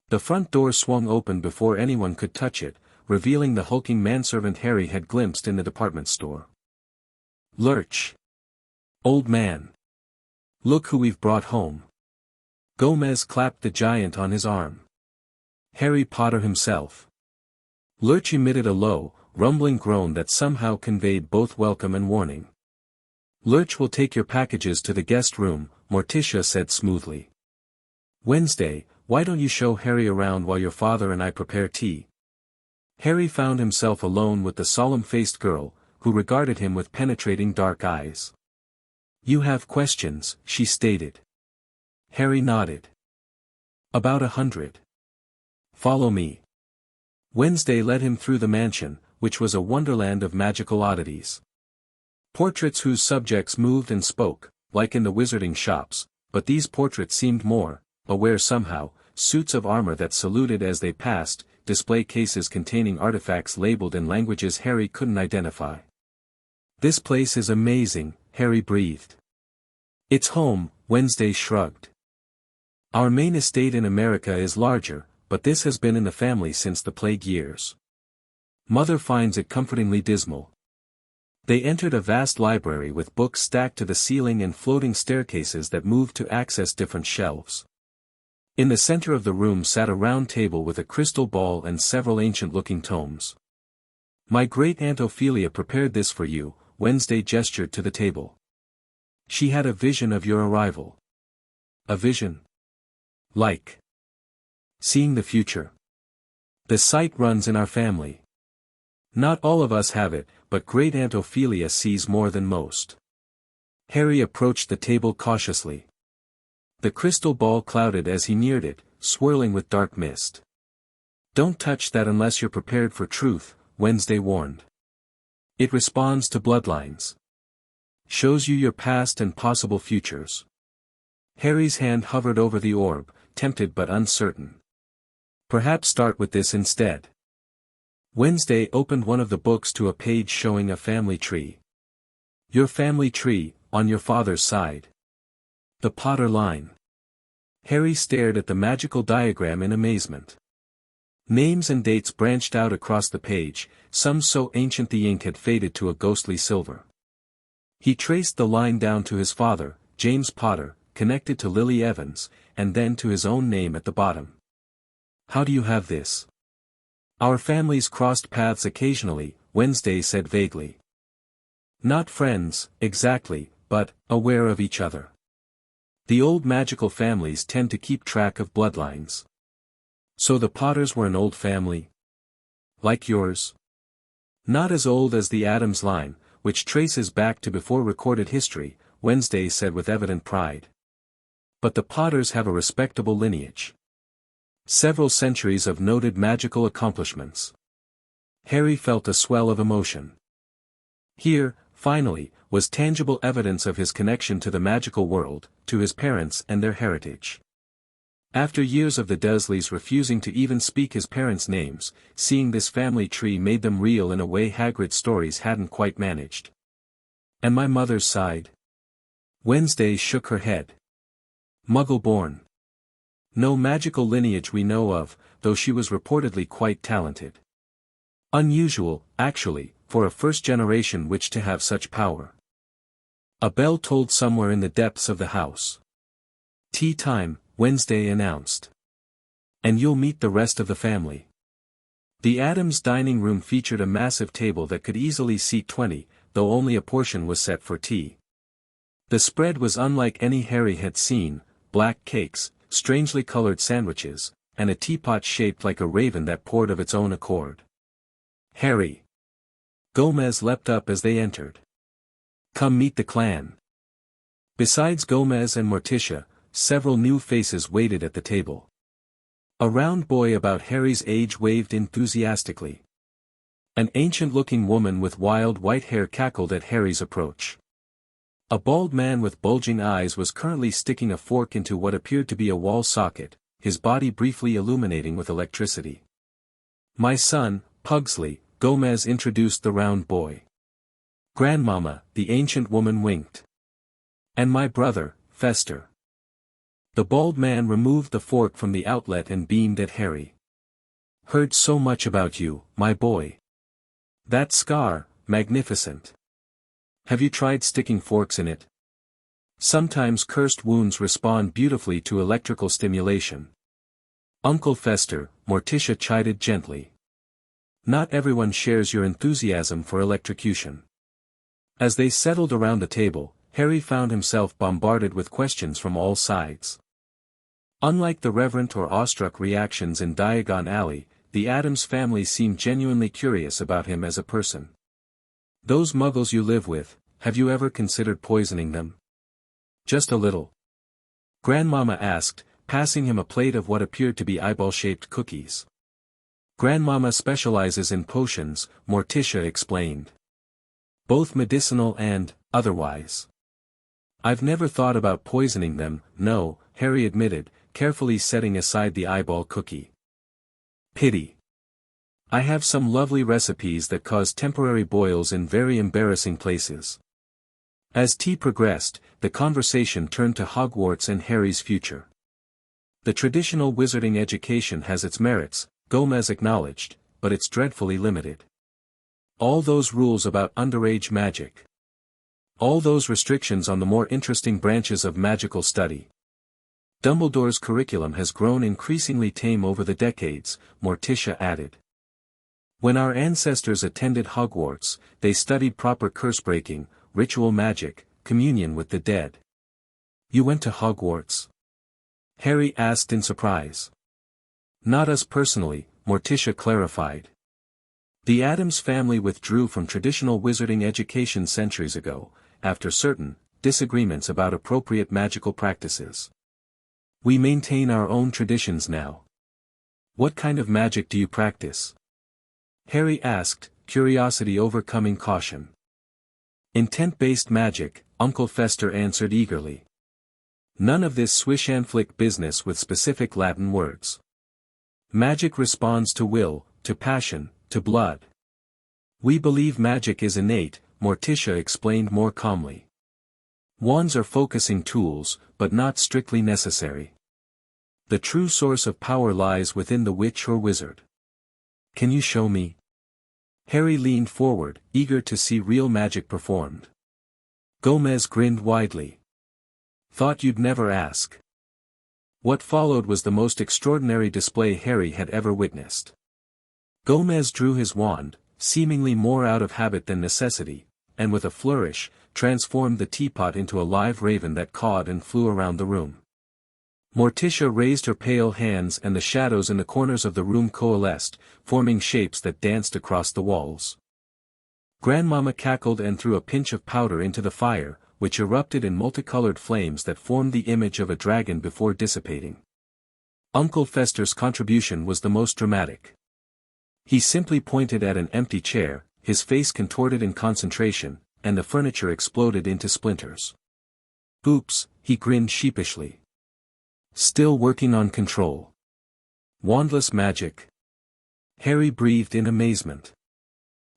The front door swung open before anyone could touch it, revealing the hulking manservant Harry had glimpsed in the department store. Lurch. Old man. Look who we've brought home. Gomez clapped the giant on his arm. Harry Potter himself. Lurch emitted a low, rumbling groan that somehow conveyed both welcome and warning. Lurch will take your packages to the guest room, Morticia said smoothly. Wednesday, why don't you show Harry around while your father and I prepare tea? Harry found himself alone with the solemn-faced girl, who regarded him with penetrating dark eyes. You have questions, she stated. Harry nodded. About 100. Follow me. Wednesday led him through the mansion, which was a wonderland of magical oddities. Portraits whose subjects moved and spoke, like in the wizarding shops, but these portraits seemed more, aware somehow, suits of armor that saluted as they passed, display cases containing artifacts labeled in languages Harry couldn't identify. This place is amazing, Harry breathed. It's home, Wednesday shrugged. Our main estate in America is larger, but this has been in the family since the plague years. Mother finds it comfortingly dismal. They entered a vast library with books stacked to the ceiling and floating staircases that moved to access different shelves. In the center of the room sat a round table with a crystal ball and several ancient-looking tomes. My great-aunt Ophelia prepared this for you, Wednesday gestured to the table. She had a vision of your arrival. A vision? Like seeing the future. The sight runs in our family. Not all of us have it, but great-aunt Ophelia sees more than most. Harry approached the table cautiously. The crystal ball clouded as he neared it, swirling with dark mist. Don't touch that unless you're prepared for truth, Wednesday warned. It responds to bloodlines. Shows you your past and possible futures. Harry's hand hovered over the orb, tempted but uncertain. Perhaps start with this instead. Wednesday opened one of the books to a page showing a family tree. Your family tree, on your father's side. The Potter line. Harry stared at the magical diagram in amazement. Names and dates branched out across the page, some so ancient the ink had faded to a ghostly silver. He traced the line down to his father, James Potter, connected to Lily Evans, and then to his own name at the bottom. How do you have this? Our families crossed paths occasionally, Wednesday said vaguely. Not friends, exactly, but aware of each other. The old magical families tend to keep track of bloodlines. So the Potters were an old family? Like yours? Not as old as the Addams line, which traces back to before recorded history, Wednesday said with evident pride. But the Potters have a respectable lineage. Several centuries of noted magical accomplishments. Harry felt a swell of emotion. Here, finally, was tangible evidence of his connection to the magical world, to his parents and their heritage. After years of the Dursleys refusing to even speak his parents' names, seeing this family tree made them real in a way Hagrid's stories hadn't quite managed. And my mother's side? Wednesday shook her head. Muggle-born. No magical lineage we know of, though she was reportedly quite talented. Unusual, actually, for a first-generation witch to have such power. A bell tolled somewhere in the depths of the house. Tea time, Wednesday announced. And you'll meet the rest of the family. The Addams dining room featured a massive table that could easily seat 20, though only a portion was set for tea. The spread was unlike any Harry had seen, black cakes, strangely colored sandwiches, and a teapot shaped like a raven that poured of its own accord. Harry. Gomez leapt up as they entered. Come meet the clan. Besides Gomez and Morticia, several new faces waited at the table. A round boy about Harry's age waved enthusiastically. An ancient-looking woman with wild white hair cackled at Harry's approach. A bald man with bulging eyes was currently sticking a fork into what appeared to be a wall socket, his body briefly illuminating with electricity. My son, Pugsley, Gomez introduced the round boy. Grandmama, the ancient woman winked. And my brother, Fester. The bald man removed the fork from the outlet and beamed at Harry. Heard so much about you, my boy. That scar, magnificent. Have you tried sticking forks in it? Sometimes cursed wounds respond beautifully to electrical stimulation. Uncle Fester, Morticia chided gently. Not everyone shares your enthusiasm for electrocution. As they settled around the table, Harry found himself bombarded with questions from all sides. Unlike the reverent or awestruck reactions in Diagon Alley, the Addams family seemed genuinely curious about him as a person. Those muggles you live with, have you ever considered poisoning them? Just a little. Grandmama asked, passing him a plate of what appeared to be eyeball-shaped cookies. Grandmama specializes in potions, Morticia explained. Both medicinal and, otherwise. I've never thought about poisoning them, no, Harry admitted, carefully setting aside the eyeball cookie. Pity. I have some lovely recipes that cause temporary boils in very embarrassing places. As tea progressed, the conversation turned to Hogwarts and Harry's future. The traditional wizarding education has its merits, Gomez acknowledged, but it's dreadfully limited. All those rules about underage magic. All those restrictions on the more interesting branches of magical study. Dumbledore's curriculum has grown increasingly tame over the decades, Morticia added. When our ancestors attended Hogwarts, they studied proper curse-breaking, ritual magic, communion with the dead. You went to Hogwarts? Harry asked in surprise. Not us personally, Morticia clarified. The Addams family withdrew from traditional wizarding education centuries ago, after certain disagreements about appropriate magical practices. We maintain our own traditions now. What kind of magic do you practice? Harry asked, curiosity overcoming caution. Intent-based magic, Uncle Fester answered eagerly. None of this swish-and-flick business with specific Latin words. Magic responds to will, to passion, to blood. We believe magic is innate, Morticia explained more calmly. Wands are focusing tools, but not strictly necessary. The true source of power lies within the witch or wizard. Can you show me? Harry leaned forward, eager to see real magic performed. Gomez grinned widely. Thought you'd never ask. What followed was the most extraordinary display Harry had ever witnessed. Gomez drew his wand, seemingly more out of habit than necessity, and with a flourish, transformed the teapot into a live raven that cawed and flew around the room. Morticia raised her pale hands and the shadows in the corners of the room coalesced, forming shapes that danced across the walls. Grandmama cackled and threw a pinch of powder into the fire, which erupted in multicolored flames that formed the image of a dragon before dissipating. Uncle Fester's contribution was the most dramatic. He simply pointed at an empty chair, his face contorted in concentration, and the furniture exploded into splinters. Oops, he grinned sheepishly. Still working on control. Wandless magic. Harry breathed in amazement.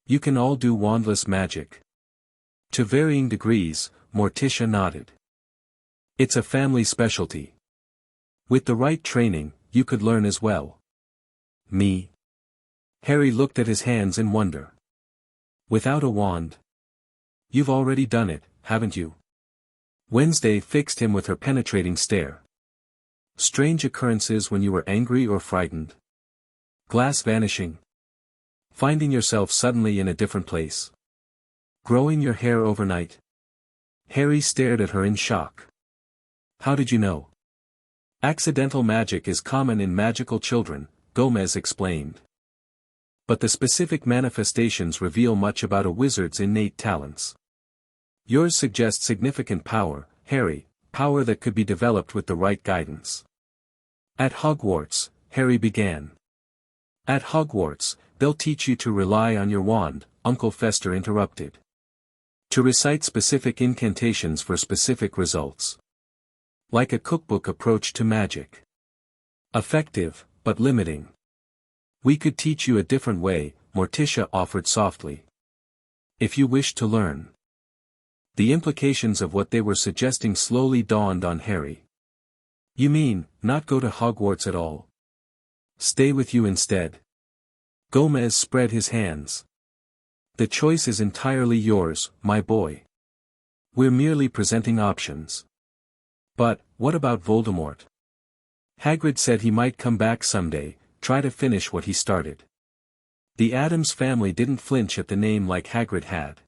You can all do wandless magic. To varying degrees, Morticia nodded. It's a family specialty. With the right training, you could learn as well. Me? Harry looked at his hands in wonder. Without a wand? You've already done it, haven't you? Wednesday fixed him with her penetrating stare. Strange occurrences when you were angry or frightened. Glass vanishing. Finding yourself suddenly in a different place. Growing your hair overnight. Harry stared at her in shock. How did you know? Accidental magic is common in magical children, Gomez explained. But the specific manifestations reveal much about a wizard's innate talents. Yours suggests significant power, Harry, power that could be developed with the right guidance. At Hogwarts, Harry began. At Hogwarts, they'll teach you to rely on your wand, Uncle Fester interrupted. To recite specific incantations for specific results. Like a cookbook approach to magic. Effective, but limiting. We could teach you a different way, Morticia offered softly. If you wish to learn. The implications of what they were suggesting slowly dawned on Harry. You mean, not go to Hogwarts at all? Stay with you instead? Gomez spread his hands. The choice is entirely yours, my boy. We're merely presenting options. But, what about Voldemort? Hagrid said he might come back someday, try to finish what he started. The Addams family didn't flinch at the name like Hagrid had.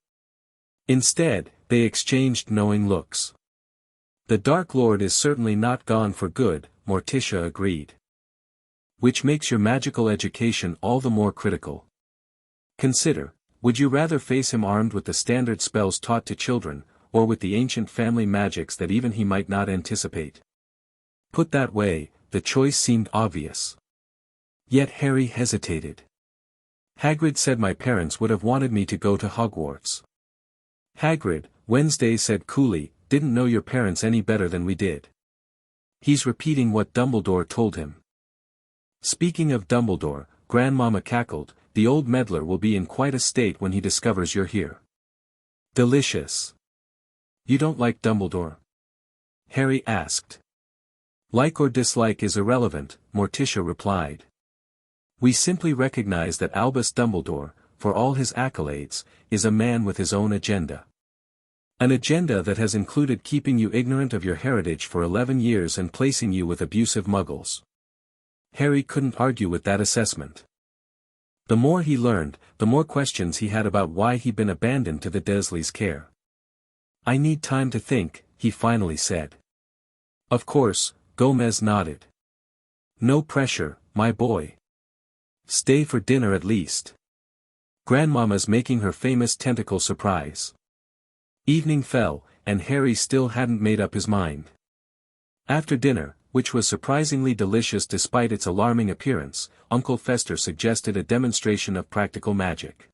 Instead, they exchanged knowing looks. The Dark Lord is certainly not gone for good, Morticia agreed. Which makes your magical education all the more critical. Consider, would you rather face him armed with the standard spells taught to children, or with the ancient family magics that even he might not anticipate? Put that way, the choice seemed obvious. Yet Harry hesitated. Hagrid said my parents would have wanted me to go to Hogwarts. Hagrid, Wednesday said coolly, didn't know your parents any better than we did. He's repeating what Dumbledore told him. Speaking of Dumbledore, Grandmama cackled, the old meddler will be in quite a state when he discovers you're here. Delicious. You don't like Dumbledore? Harry asked. Like or dislike is irrelevant, Morticia replied. We simply recognize that Albus Dumbledore, for all his accolades, is a man with his own agenda. An agenda that has included keeping you ignorant of your heritage for 11 years and placing you with abusive muggles. Harry couldn't argue with that assessment. The more he learned, the more questions he had about why he'd been abandoned to the Dursleys' care. I need time to think, he finally said. Of course, Gomez nodded. No pressure, my boy. Stay for dinner at least. Grandmama's making her famous tentacle surprise. Evening fell, and Harry still hadn't made up his mind. After dinner, which was surprisingly delicious despite its alarming appearance, Uncle Fester suggested a demonstration of practical magic.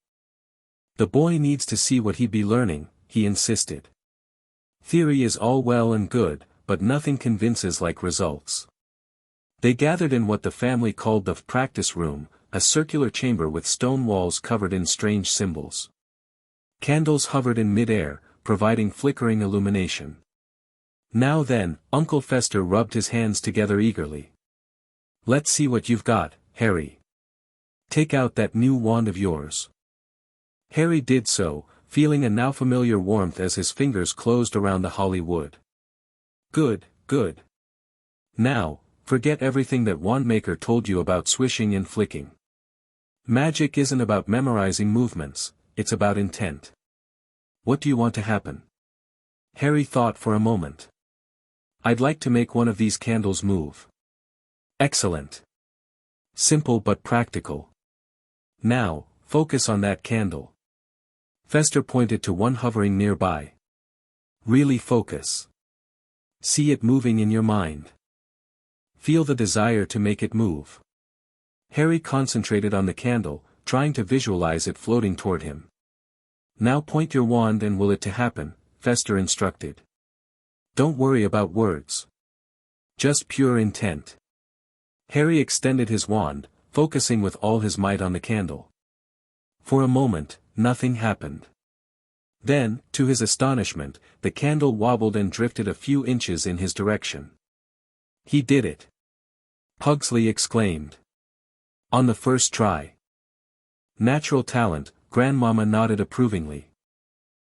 The boy needs to see what he'd be learning, he insisted. Theory is all well and good, but nothing convinces like results. They gathered in what the family called the practice room, a circular chamber with stone walls covered in strange symbols. Candles hovered in mid-air, providing flickering illumination. Now then, Uncle Fester rubbed his hands together eagerly. Let's see what you've got, Harry. Take out that new wand of yours. Harry did so, feeling a now familiar warmth as his fingers closed around the holly wood. Good, good. Now, forget everything that Wandmaker told you about swishing and flicking. Magic isn't about memorizing movements, it's about intent. What do you want to happen? Harry thought for a moment. I'd like to make one of these candles move. Excellent. Simple but practical. Now, focus on that candle. Fester pointed to one hovering nearby. Really focus. See it moving in your mind. Feel the desire to make it move. Harry concentrated on the candle, trying to visualize it floating toward him. Now point your wand and will it to happen, Fester instructed. Don't worry about words. Just pure intent. Harry extended his wand, focusing with all his might on the candle. For a moment, nothing happened. Then, to his astonishment, the candle wobbled and drifted a few inches in his direction. He did it! Pugsley exclaimed. On the first try. Natural talent, Grandmama nodded approvingly.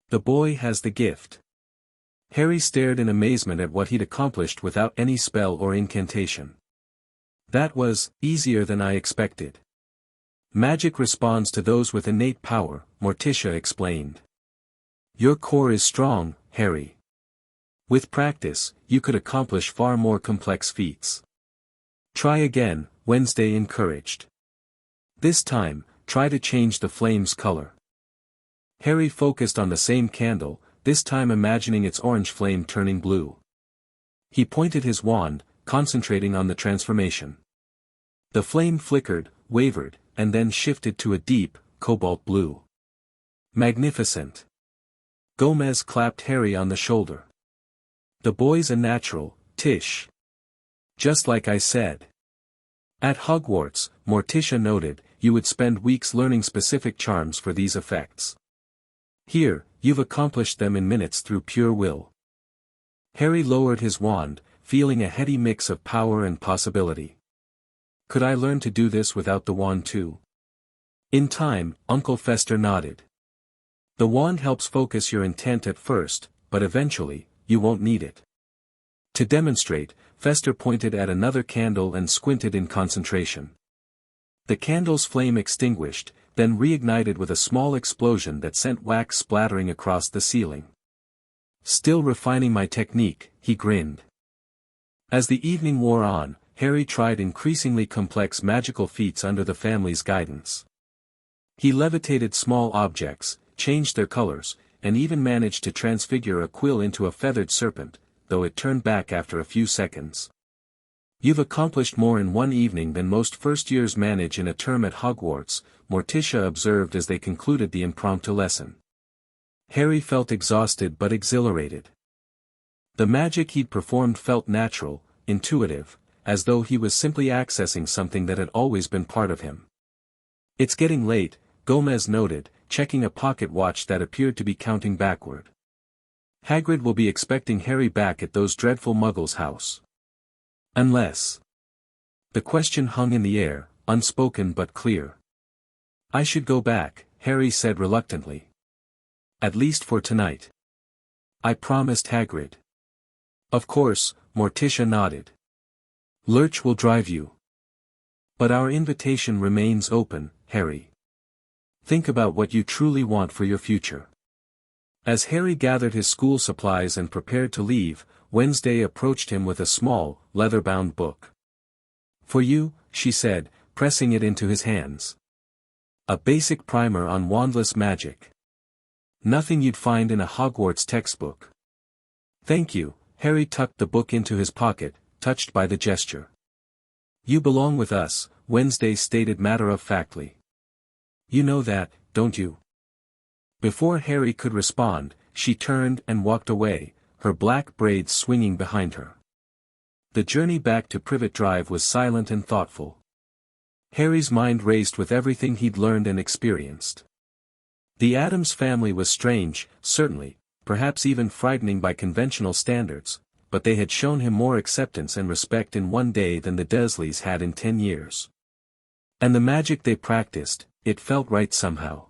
The boy has the gift. Harry stared in amazement at what he'd accomplished without any spell or incantation. That was easier than I expected. Magic responds to those with innate power, Morticia explained. Your core is strong, Harry. With practice, you could accomplish far more complex feats. Try again, Wednesday encouraged. This time, try to change the flame's color. Harry focused on the same candle, this time imagining its orange flame turning blue. He pointed his wand, concentrating on the transformation. The flame flickered, wavered, and then shifted to a deep, cobalt blue. Magnificent! Gomez clapped Harry on the shoulder. The boy's a natural, Tish. Just like I said. At Hogwarts, Morticia noted, you would spend weeks learning specific charms for these effects. Here, you've accomplished them in minutes through pure will. Harry lowered his wand, feeling a heady mix of power and possibility. Could I learn to do this without the wand too? In time, Uncle Fester nodded. The wand helps focus your intent at first, but eventually, you won't need it. To demonstrate, Fester pointed at another candle and squinted in concentration. The candle's flame extinguished, then reignited with a small explosion that sent wax splattering across the ceiling. Still refining my technique, he grinned. As the evening wore on, Harry tried increasingly complex magical feats under the family's guidance. He levitated small objects, changed their colors, and even managed to transfigure a quill into a feathered serpent, though it turned back after a few seconds. "You've accomplished more in one evening than most first-years manage in a term at Hogwarts," Morticia observed as they concluded the impromptu lesson. Harry felt exhausted but exhilarated. The magic he'd performed felt natural, intuitive, as though he was simply accessing something that had always been part of him. "It's getting late," Gomez noted, checking a pocket watch that appeared to be counting backward. "Hagrid will be expecting Harry back at those dreadful Muggles' house. Unless..." The question hung in the air, unspoken but clear. "I should go back," Harry said reluctantly. "At least for tonight. I promised Hagrid." "Of course," Morticia nodded. "Lurch will drive you. But our invitation remains open, Harry. Think about what you truly want for your future." As Harry gathered his school supplies and prepared to leave, Wednesday approached him with a small, leather-bound book. "For you," she said, pressing it into his hands. "A basic primer on wandless magic. Nothing you'd find in a Hogwarts textbook." "Thank you," Harry tucked the book into his pocket, touched by the gesture. "You belong with us," Wednesday stated matter-of-factly. "You know that, don't you?" Before Harry could respond, she turned and walked away, her black braids swinging behind her. The journey back to Privet Drive was silent and thoughtful. Harry's mind raced with everything he'd learned and experienced. The Addams family was strange, certainly, perhaps even frightening by conventional standards, but they had shown him more acceptance and respect in one day than the Dursleys had in 10 years. And the magic they practiced, it felt right somehow.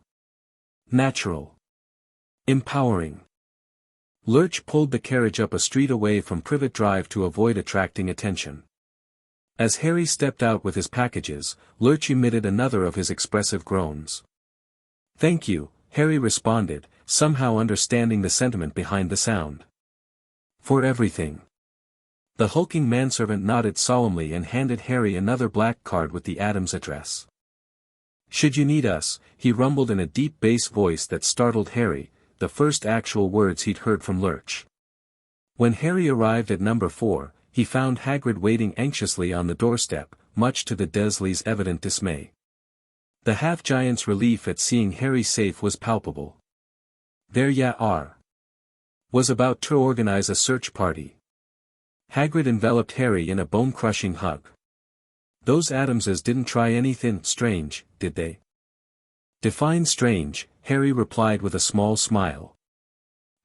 Natural. Empowering. Lurch pulled the carriage up a street away from Privet Drive to avoid attracting attention. As Harry stepped out with his packages, Lurch emitted another of his expressive groans. "Thank you," Harry responded, somehow understanding the sentiment behind the sound. "For everything." The hulking manservant nodded solemnly and handed Harry another black card with the Addams address. "Should you need us," he rumbled in a deep bass voice that startled Harry, the first actual words he'd heard from Lurch. When Harry arrived at number 4, he found Hagrid waiting anxiously on the doorstep, much to the Dursleys' evident dismay. The half-giant's relief at seeing Harry safe was palpable. "There ya are." Was about to organize a search party. Hagrid enveloped Harry in a bone-crushing hug. "Those Addamses didn't try anything strange, did they?" "Define strange," Harry replied with a small smile.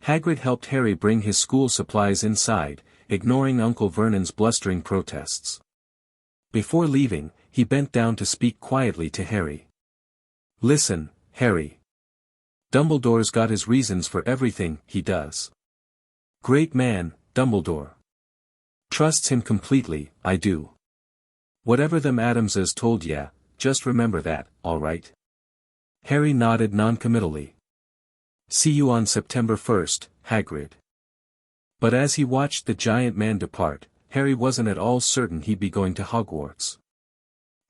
Hagrid helped Harry bring his school supplies inside, ignoring Uncle Vernon's blustering protests. Before leaving, he bent down to speak quietly to Harry. "Listen, Harry. Dumbledore's got his reasons for everything he does. Great man, Dumbledore. Trusts him completely, I do. Whatever them Addamses told ya, just remember that, all right?" Harry nodded noncommittally. "See you on September 1st, Hagrid." But as he watched the giant man depart, Harry wasn't at all certain he'd be going to Hogwarts.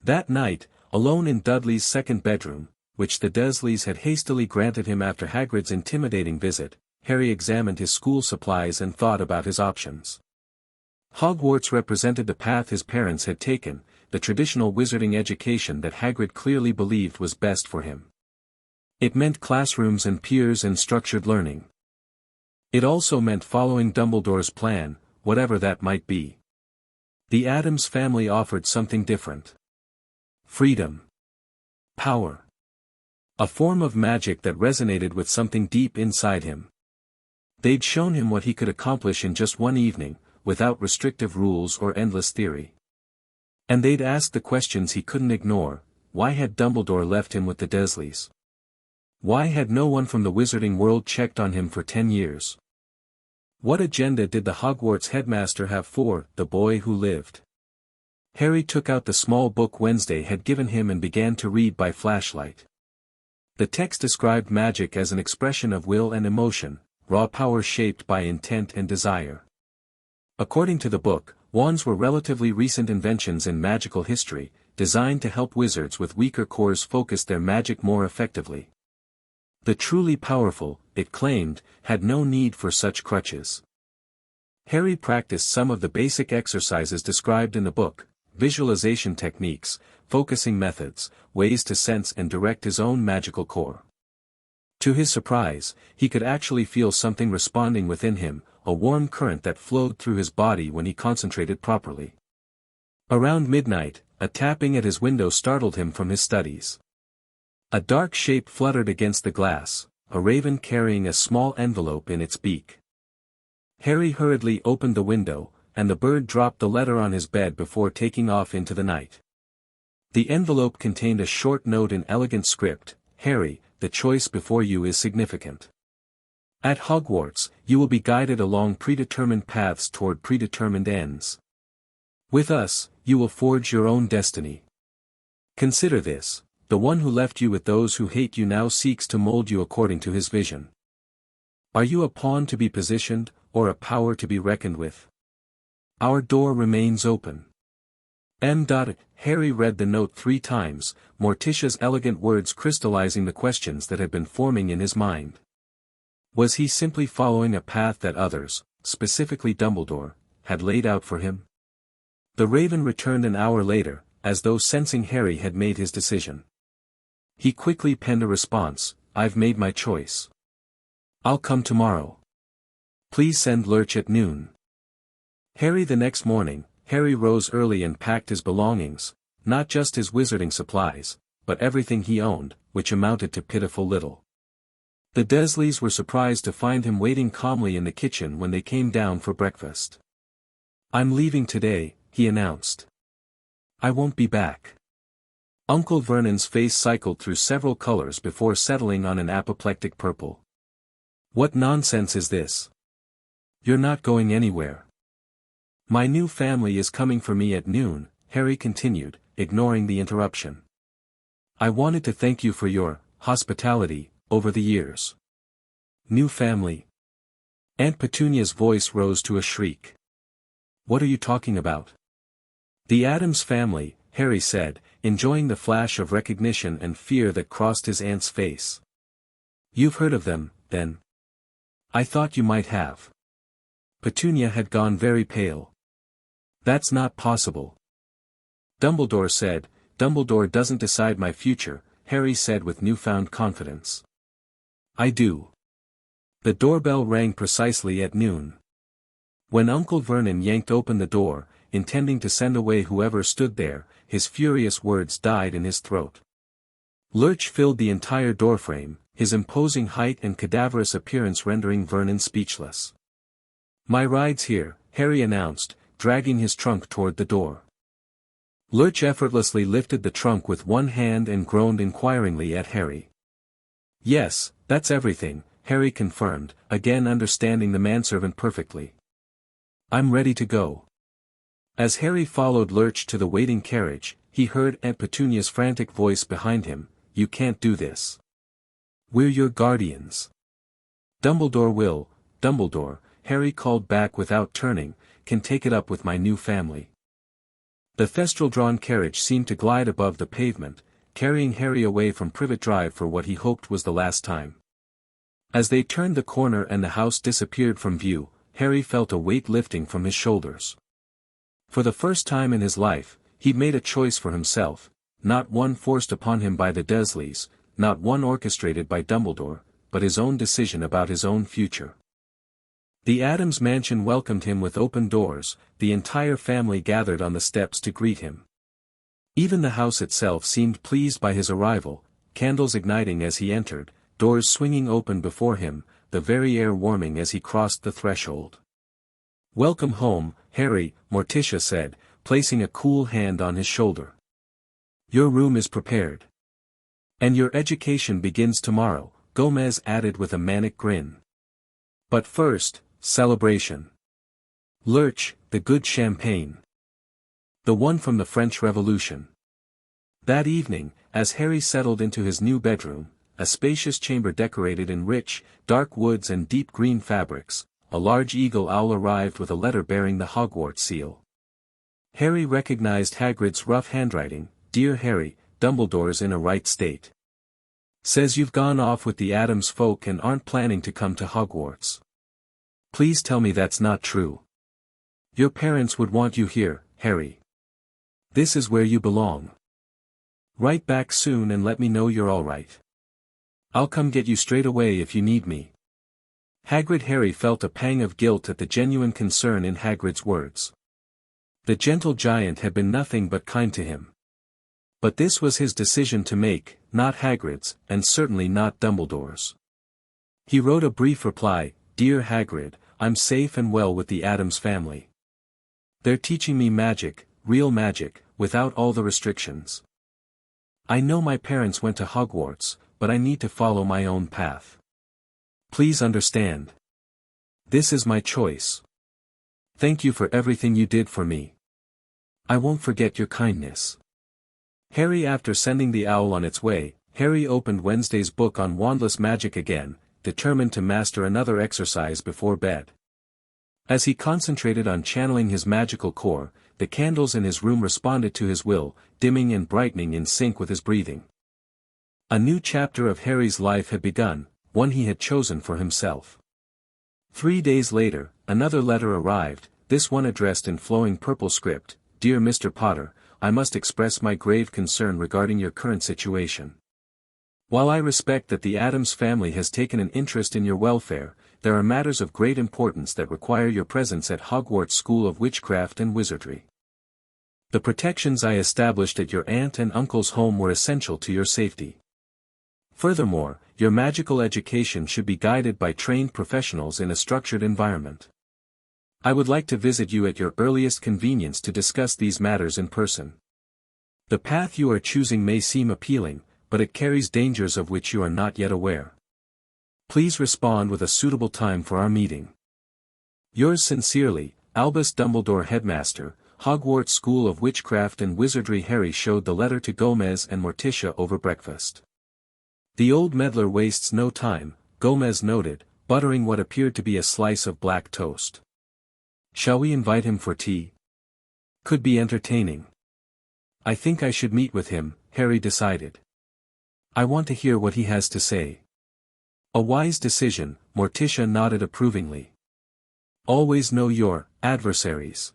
That night, alone in Dudley's second bedroom, which the Dursleys had hastily granted him after Hagrid's intimidating visit, Harry examined his school supplies and thought about his options. Hogwarts represented the path his parents had taken, the traditional wizarding education that Hagrid clearly believed was best for him. It meant classrooms and peers and structured learning. It also meant following Dumbledore's plan, whatever that might be. The Addams family offered something different. Freedom. Power. A form of magic that resonated with something deep inside him. They'd shown him what he could accomplish in just one evening, without restrictive rules or endless theory. And they'd asked the questions he couldn't ignore: why had Dumbledore left him with the Dursleys? Why had no one from the wizarding world checked on him for 10 years? What agenda did the Hogwarts headmaster have for the boy who lived? Harry took out the small book Wednesday had given him and began to read by flashlight. The text described magic as an expression of will and emotion, raw power shaped by intent and desire. According to the book, wands were relatively recent inventions in magical history, designed to help wizards with weaker cores focus their magic more effectively. The truly powerful, it claimed, had no need for such crutches. Harry practiced some of the basic exercises described in the book: visualization techniques, focusing methods, ways to sense and direct his own magical core. To his surprise, he could actually feel something responding within him, a warm current that flowed through his body when he concentrated properly. Around midnight, a tapping at his window startled him from his studies. A dark shape fluttered against the glass, a raven carrying a small envelope in its beak. Harry hurriedly opened the window, and the bird dropped the letter on his bed before taking off into the night. The envelope contained a short note in elegant script: "Harry, the choice before you is significant. At Hogwarts, you will be guided along predetermined paths toward predetermined ends. With us, you will forge your own destiny. Consider this: the one who left you with those who hate you now seeks to mold you according to his vision. Are you a pawn to be positioned, or a power to be reckoned with? Our door remains open." Harry read the note 3 times, Morticia's elegant words crystallizing the questions that had been forming in his mind. Was he simply following a path that others, specifically Dumbledore, had laid out for him? The raven returned an hour later, as though sensing Harry had made his decision. He quickly penned a response: "I've made my choice. I'll come tomorrow. Please send Lurch at noon." Harry the next morning, Harry rose early and packed his belongings, not just his wizarding supplies, but everything he owned, which amounted to pitiful little. The Dursleys were surprised to find him waiting calmly in the kitchen when they came down for breakfast. "I'm leaving today," he announced. "I won't be back." Uncle Vernon's face cycled through several colors before settling on an apoplectic purple. "What nonsense is this? You're not going anywhere." "My new family is coming for me at noon," Harry continued, ignoring the interruption. "I wanted to thank you for your hospitality over the years." "New family?" Aunt Petunia's voice rose to a shriek. "What are you talking about?" "The Addams family," Harry said, enjoying the flash of recognition and fear that crossed his aunt's face. "You've heard of them, then?" "I thought you might have." Petunia had gone very pale. "That's not possible." "Dumbledore said." "Dumbledore doesn't decide my future," Harry said with newfound confidence. "I do." The doorbell rang precisely at noon. When Uncle Vernon yanked open the door, intending to send away whoever stood there, his furious words died in his throat. Lurch filled the entire doorframe, his imposing height and cadaverous appearance rendering Vernon speechless. "My ride's here," Harry announced, dragging his trunk toward the door. Lurch effortlessly lifted the trunk with one hand and groaned inquiringly at Harry. "Yes, that's everything," Harry confirmed, again understanding the manservant perfectly. "I'm ready to go." As Harry followed Lurch to the waiting carriage, he heard Aunt Petunia's frantic voice behind him: "You can't do this. We're your guardians." "Dumbledore will." "Dumbledore," Harry called back without turning, "can take it up with my new family." The thestral-drawn carriage seemed to glide above the pavement, carrying Harry away from Privet Drive for what he hoped was the last time. As they turned the corner and the house disappeared from view, Harry felt a weight lifting from his shoulders. For the first time in his life, he'd made a choice for himself, not one forced upon him by the Dursleys, not one orchestrated by Dumbledore, but his own decision about his own future. The Addams mansion welcomed him with open doors, the entire family gathered on the steps to greet him. Even the house itself seemed pleased by his arrival, candles igniting as he entered, doors swinging open before him, the very air warming as he crossed the threshold. "Welcome home, Harry," Morticia said, placing a cool hand on his shoulder. "Your room is prepared. And your education begins tomorrow," Gomez added with a manic grin. "But first, celebration. Lurch, the good champagne. The one from the French Revolution. That evening, as Harry settled into his new bedroom, a spacious chamber decorated in rich, dark woods and deep green fabrics, a large eagle owl arrived with a letter bearing the Hogwarts seal. Harry recognized Hagrid's rough handwriting. "Dear Harry, Dumbledore's in a right state. Says you've gone off with the Addams folk and aren't planning to come to Hogwarts. Please tell me that's not true. Your parents would want you here, Harry. This is where you belong. Write back soon and let me know you're alright. I'll come get you straight away if you need me." Hagrid. Harry felt a pang of guilt at the genuine concern in Hagrid's words. The gentle giant had been nothing but kind to him. But this was his decision to make, not Hagrid's, and certainly not Dumbledore's. He wrote a brief reply. "Dear Hagrid, I'm safe and well with the Addams family. They're teaching me magic, real magic, without all the restrictions. I know my parents went to Hogwarts, but I need to follow my own path. Please understand. This is my choice. Thank you for everything you did for me. I won't forget your kindness." Harry. After sending the owl on its way, Harry opened Wednesday's book on wandless magic again, determined to master another exercise before bed. As he concentrated on channeling his magical core, the candles in his room responded to his will, dimming and brightening in sync with his breathing. A new chapter of Harry's life had begun, one he had chosen for himself. 3 days later, another letter arrived, this one addressed in flowing purple script. "Dear Mr. Potter, I must express my grave concern regarding your current situation. While I respect that the Addams family has taken an interest in your welfare, there are matters of great importance that require your presence at Hogwarts School of Witchcraft and Wizardry. The protections I established at your aunt and uncle's home were essential to your safety. Furthermore, your magical education should be guided by trained professionals in a structured environment. I would like to visit you at your earliest convenience to discuss these matters in person. The path you are choosing may seem appealing, but it carries dangers of which you are not yet aware. Please respond with a suitable time for our meeting. Yours sincerely, Albus Dumbledore, Headmaster, Hogwarts School of Witchcraft and Wizardry." Harry showed the letter to Gomez and Morticia over breakfast. "The old meddler wastes no time," Gomez noted, buttering what appeared to be a slice of black toast. "Shall we invite him for tea? Could be entertaining." "I think I should meet with him," Harry decided. "I want to hear what he has to say." "A wise decision," Morticia nodded approvingly. "Always know your adversaries."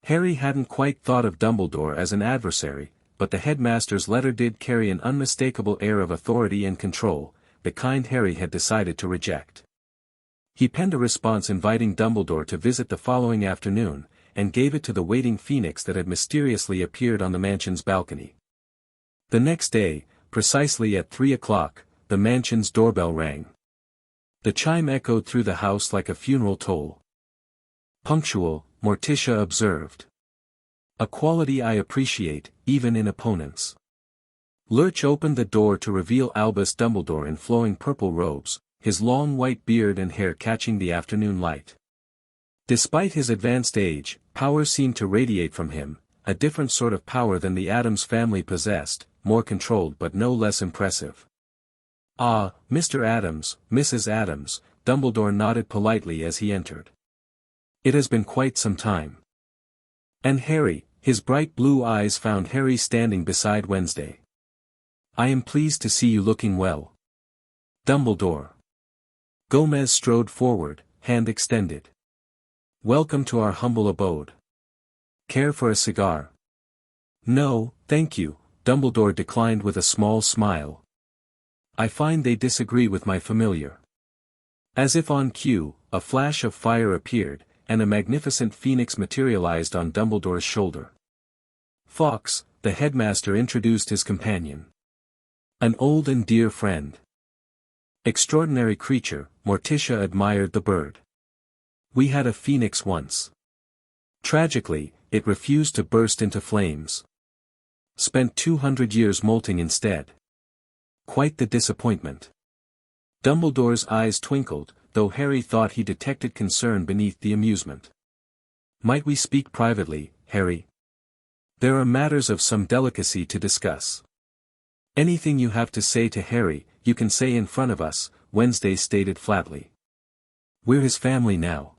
Harry hadn't quite thought of Dumbledore as an adversary, but the headmaster's letter did carry an unmistakable air of authority and control, the kind Harry had decided to reject. He penned a response inviting Dumbledore to visit the following afternoon, and gave it to the waiting phoenix that had mysteriously appeared on the mansion's balcony. The next day, precisely at 3 o'clock, the mansion's doorbell rang. The chime echoed through the house like a funeral toll. "Punctual," Morticia observed. "A quality I appreciate, even in opponents." Lurch opened the door to reveal Albus Dumbledore in flowing purple robes, his long white beard and hair catching the afternoon light. Despite his advanced age, power seemed to radiate from him, a different sort of power than the Addams family possessed, more controlled but no less impressive. "Ah, Mr. Addams, Mrs. Addams," Dumbledore nodded politely as he entered. "It has been quite some time." And Harry, his bright blue eyes found Harry standing beside Wednesday. "I am pleased to see you looking well, Dumbledore." Gomez strode forward, hand extended. "Welcome to our humble abode. Care for a cigar?" "No, thank you," Dumbledore declined with a small smile. "I find they disagree with my familiar." As if on cue, a flash of fire appeared, and a magnificent phoenix materialized on Dumbledore's shoulder. "Fawkes," the headmaster introduced his companion. "An old and dear friend." "Extraordinary creature," Morticia admired the bird. "We had a phoenix once. Tragically, it refused to burst into flames. Spent 200 years molting instead. Quite the disappointment." Dumbledore's eyes twinkled, though Harry thought he detected concern beneath the amusement. "Might we speak privately, Harry? There are matters of some delicacy to discuss." "Anything you have to say to Harry, you can say in front of us," Wednesday stated flatly. "We're his family now."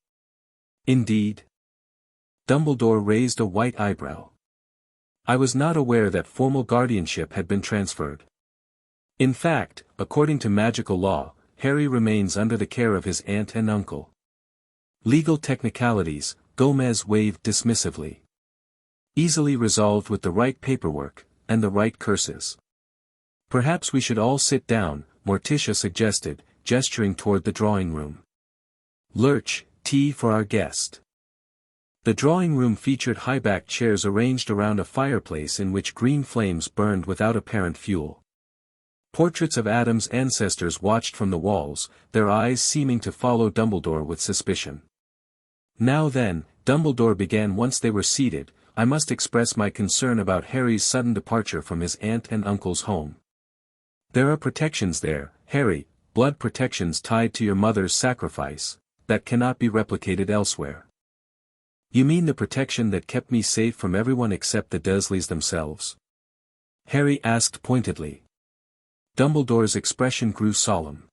"Indeed?" Dumbledore raised a white eyebrow. "I was not aware that formal guardianship had been transferred. In fact, according to magical law, Harry remains under the care of his aunt and uncle." "Legal technicalities," Gomez waved dismissively. "Easily resolved with the right paperwork, and the right curses." "Perhaps we should all sit down," Morticia suggested, gesturing toward the drawing room. "Lurch, tea for our guest." The drawing room featured high-backed chairs arranged around a fireplace in which green flames burned without apparent fuel. Portraits of Addams' ancestors watched from the walls, their eyes seeming to follow Dumbledore with suspicion. "Now then," Dumbledore began once they were seated, "I must express my concern about Harry's sudden departure from his aunt and uncle's home. There are protections there, Harry, blood protections tied to your mother's sacrifice, that cannot be replicated elsewhere." "You mean the protection that kept me safe from everyone except the Dursleys themselves?" Harry asked pointedly. Dumbledore's expression grew solemn.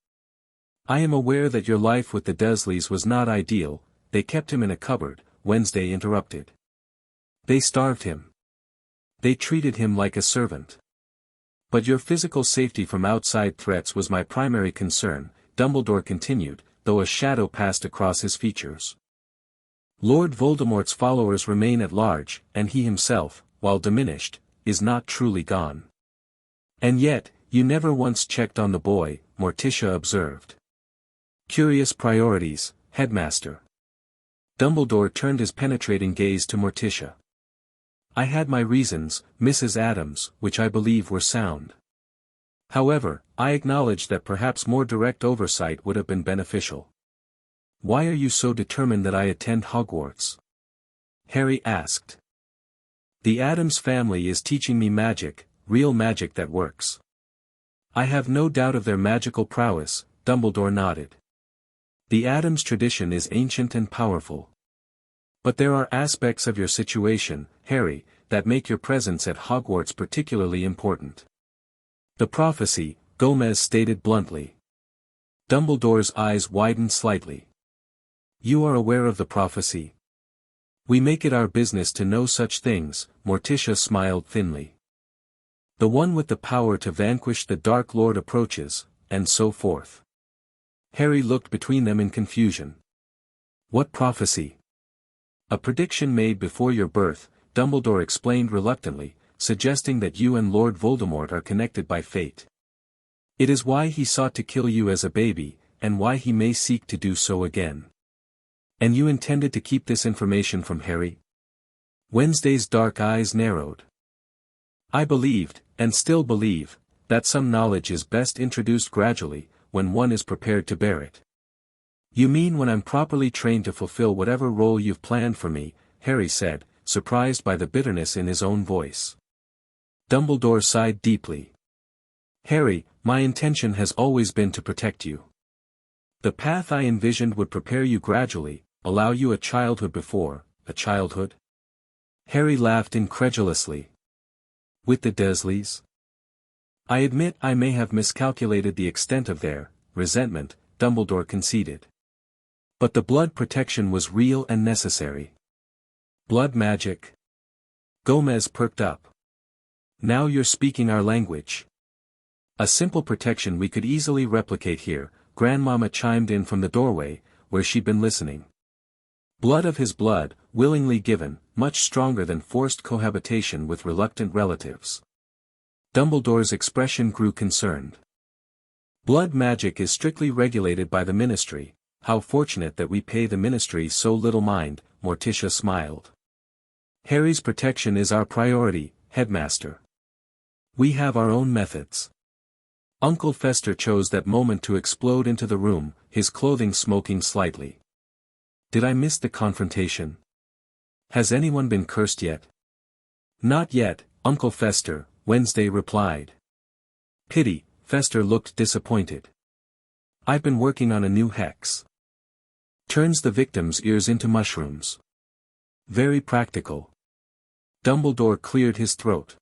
"I am aware that your life with the Dursleys was not ideal. They kept him in a cupboard," Wednesday interrupted. "They starved him. They treated him like a servant. But your physical safety from outside threats was my primary concern," Dumbledore continued, though a shadow passed across his features. "Lord Voldemort's followers remain at large, and he himself, while diminished, is not truly gone." "And yet, you never once checked on the boy," Morticia observed. "Curious priorities, headmaster." Dumbledore turned his penetrating gaze to Morticia. "I had my reasons, Mrs. Addams, which I believe were sound. However, I acknowledge that perhaps more direct oversight would have been beneficial." "Why are you so determined that I attend Hogwarts?" Harry asked. "The Addams family is teaching me magic, real magic that works." "I have no doubt of their magical prowess," Dumbledore nodded. "The Addams tradition is ancient and powerful. But there are aspects of your situation, Harry, that make your presence at Hogwarts particularly important." "The prophecy," Gomez stated bluntly. Dumbledore's eyes widened slightly. "You are aware of the prophecy?" "We make it our business to know such things," Morticia smiled thinly. "The one with the power to vanquish the Dark Lord approaches," and so forth. Harry looked between them in confusion. "What prophecy?" "A prediction made before your birth," Dumbledore explained reluctantly, "suggesting that you and Lord Voldemort are connected by fate. It is why he sought to kill you as a baby, and why he may seek to do so again." "And you intended to keep this information from Harry?" Wednesday's dark eyes narrowed. "I believed, and still believe, that some knowledge is best introduced gradually, when one is prepared to bear it." "You mean when I'm properly trained to fulfill whatever role you've planned for me," Harry said, surprised by the bitterness in his own voice. Dumbledore sighed deeply. "Harry, my intention has always been to protect you. The path I envisioned would prepare you gradually, allow you a childhood before, a childhood?" Harry laughed incredulously. "With the Dursleys?" "I admit I may have miscalculated the extent of their resentment," Dumbledore conceded. "But the blood protection was real and necessary." "Blood magic?" Gomez perked up. "Now you're speaking our language." "A simple protection we could easily replicate here," Grandmama chimed in from the doorway, where she'd been listening. "Blood of his blood, willingly given, much stronger than forced cohabitation with reluctant relatives." Dumbledore's expression grew concerned. "Blood magic is strictly regulated by the Ministry. How fortunate that we pay the Ministry so little mind," Morticia smiled. "Harry's protection is our priority, Headmaster. We have our own methods." Uncle Fester chose that moment to explode into the room, his clothing smoking slightly. "Did I miss the confrontation? Has anyone been cursed yet?" "Not yet, Uncle Fester," Wednesday replied. "Pity," Fester looked disappointed. "I've been working on a new hex. Turns the victim's ears into mushrooms. Very practical. Dumbledore cleared his throat.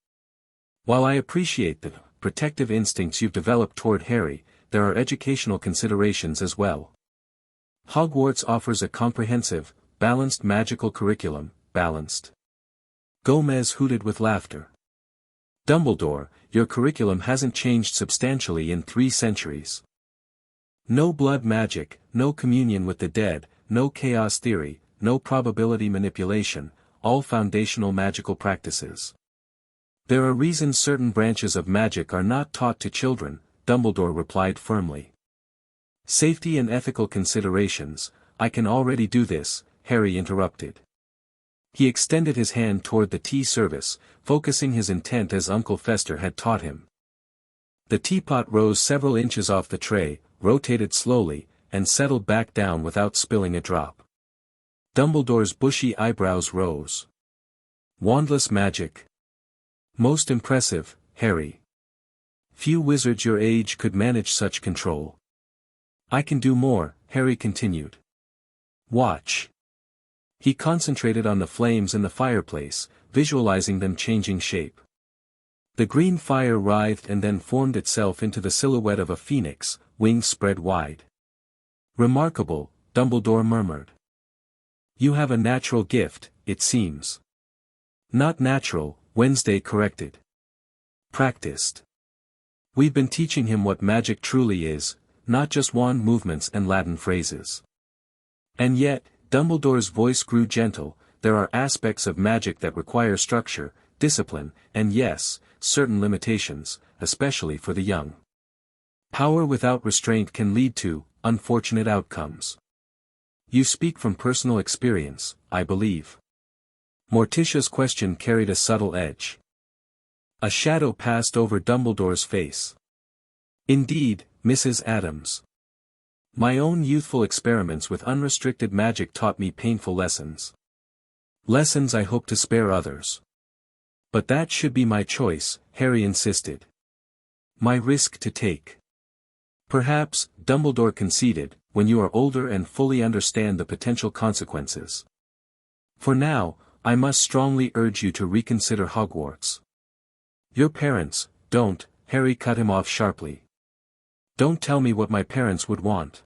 While I appreciate the protective instincts you've developed toward Harry, there are educational considerations as well. Hogwarts offers a comprehensive, balanced magical curriculum. Balanced? Gomez hooted with laughter. Dumbledore, your curriculum hasn't changed substantially in 3 centuries. No blood magic, no communion with the dead, no chaos theory, no probability manipulation, all foundational magical practices. There are reasons certain branches of magic are not taught to children, Dumbledore replied firmly. Safety and ethical considerations. I can already do this, Harry interrupted. He extended his hand toward the tea service, focusing his intent as Uncle Fester had taught him. The teapot rose several inches off the tray, rotated slowly, and settled back down without spilling a drop. Dumbledore's bushy eyebrows rose. Wandless magic. Most impressive, Harry. Few wizards your age could manage such control. I can do more, Harry continued. Watch. He concentrated on the flames in the fireplace, visualizing them changing shape. The green fire writhed and then formed itself into the silhouette of a phoenix, wings spread wide. Remarkable, Dumbledore murmured. You have a natural gift, it seems. Not natural, Wednesday corrected. Practiced. We've been teaching him what magic truly is, not just wand movements and Latin phrases. And yet, Dumbledore's voice grew gentle, there are aspects of magic that require structure, discipline, and yes, certain limitations, especially for the young. Power without restraint can lead to unfortunate outcomes. You speak from personal experience, I believe. Morticia's question carried a subtle edge. A shadow passed over Dumbledore's face. Indeed, Mrs. Addams. My own youthful experiments with unrestricted magic taught me painful lessons. Lessons I hope to spare others. But that should be my choice, Harry insisted. My risk to take. Perhaps, Dumbledore conceded, when you are older and fully understand the potential consequences. For now, I must strongly urge you to reconsider Hogwarts. Your parents, don't, Harry cut him off sharply. Don't tell me what my parents would want.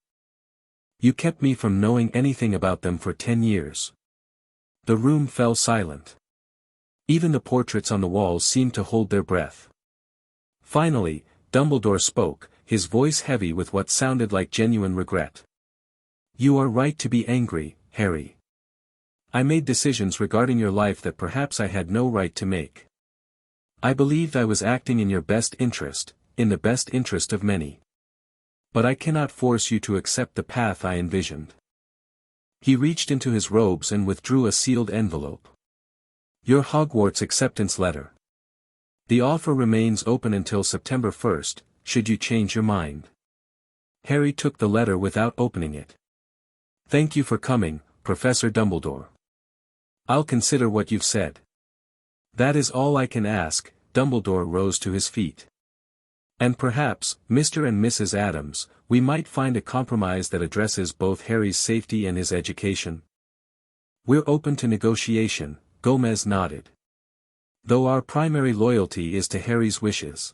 You kept me from knowing anything about them for 10 years. The room fell silent. Even the portraits on the walls seemed to hold their breath. Finally, Dumbledore spoke, his voice heavy with what sounded like genuine regret. You are right to be angry, Harry. I made decisions regarding your life that perhaps I had no right to make. I believed I was acting in your best interest, in the best interest of many. But I cannot force you to accept the path I envisioned. He reached into his robes and withdrew a sealed envelope. Your Hogwarts acceptance letter. The offer remains open until September 1st, should you change your mind. Harry took the letter without opening it. Thank you for coming, Professor Dumbledore. I'll consider what you've said. That is all I can ask. Dumbledore rose to his feet. And perhaps, Mr. and Mrs. Addams, we might find a compromise that addresses both Harry's safety and his education. We're open to negotiation, Gomez nodded. Though our primary loyalty is to Harry's wishes.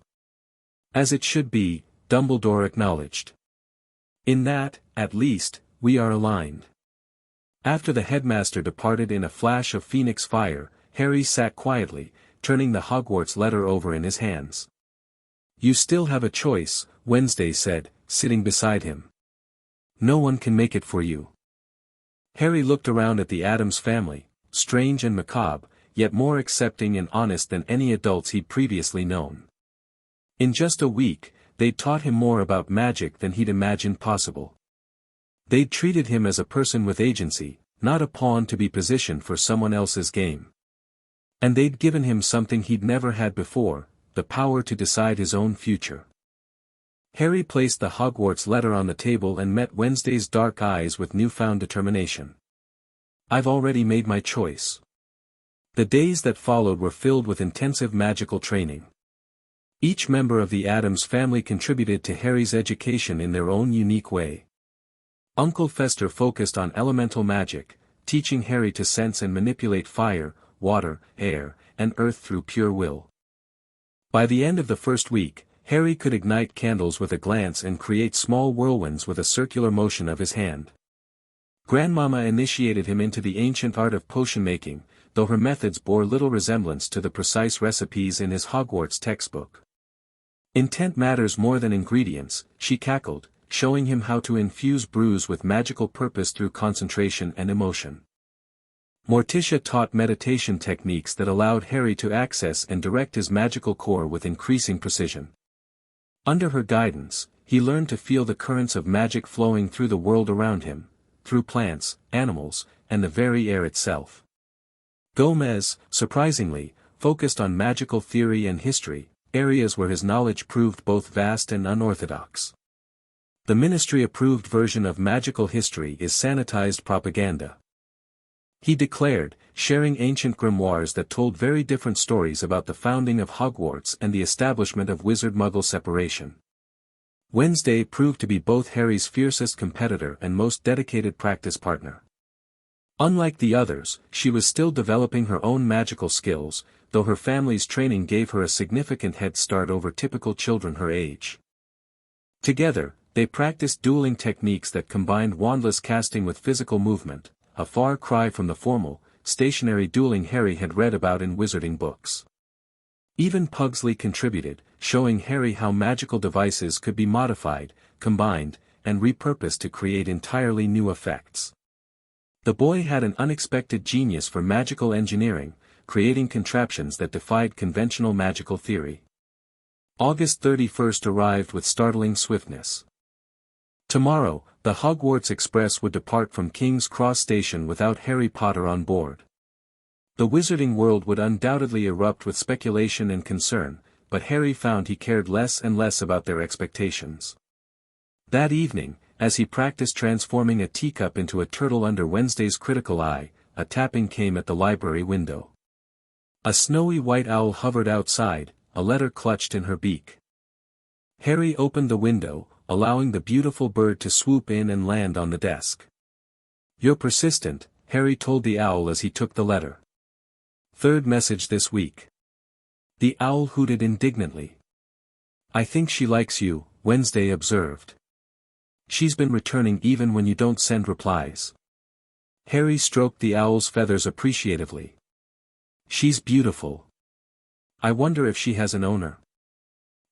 As it should be, Dumbledore acknowledged. In that, at least, we are aligned. After the headmaster departed in a flash of phoenix fire, Harry sat quietly, turning the Hogwarts letter over in his hands. You still have a choice, Wednesday said, sitting beside him. No one can make it for you. Harry looked around at the Addams family, strange and macabre, yet more accepting and honest than any adults he'd previously known. In just a week, they'd taught him more about magic than he'd imagined possible. They'd treated him as a person with agency, not a pawn to be positioned for someone else's game. And they'd given him something he'd never had before, the power to decide his own future. Harry placed the Hogwarts letter on the table and met Wednesday's dark eyes with newfound determination. I've already made my choice. The days that followed were filled with intensive magical training. Each member of the Addams family contributed to Harry's education in their own unique way. Uncle Fester focused on elemental magic, teaching Harry to sense and manipulate fire, water, air, and earth through pure will. By the end of the first week, Harry could ignite candles with a glance and create small whirlwinds with a circular motion of his hand. Grandmama initiated him into the ancient art of potion making, though her methods bore little resemblance to the precise recipes in his Hogwarts textbook. "Intent matters more than ingredients," she cackled, showing him how to infuse brews with magical purpose through concentration and emotion. Morticia taught meditation techniques that allowed Harry to access and direct his magical core with increasing precision. Under her guidance, he learned to feel the currents of magic flowing through the world around him, through plants, animals, and the very air itself. Gomez, surprisingly, focused on magical theory and history, areas where his knowledge proved both vast and unorthodox. The ministry-approved version of magical history is sanitized propaganda, he declared, sharing ancient grimoires that told very different stories about the founding of Hogwarts and the establishment of wizard-muggle separation. Wednesday proved to be both Harry's fiercest competitor and most dedicated practice partner. Unlike the others, she was still developing her own magical skills, though her family's training gave her a significant head start over typical children her age. Together, they practiced dueling techniques that combined wandless casting with physical movement, a far cry from the formal, stationary dueling Harry had read about in wizarding books. Even Pugsley contributed, showing Harry how magical devices could be modified, combined, and repurposed to create entirely new effects. The boy had an unexpected genius for magical engineering, creating contraptions that defied conventional magical theory. August 31st arrived with startling swiftness. Tomorrow, the Hogwarts Express would depart from King's Cross Station without Harry Potter on board. The wizarding world would undoubtedly erupt with speculation and concern, but Harry found he cared less and less about their expectations. That evening, as he practiced transforming a teacup into a turtle under Wednesday's critical eye, a tapping came at the library window. A snowy white owl hovered outside, a letter clutched in her beak. Harry opened the window, allowing the beautiful bird to swoop in and land on the desk. "You're persistent," Harry told the owl as he took the letter. "Third message this week." The owl hooted indignantly. "I think she likes you," Wednesday observed. "She's been returning even when you don't send replies." Harry stroked the owl's feathers appreciatively. "She's beautiful. I wonder if she has an owner."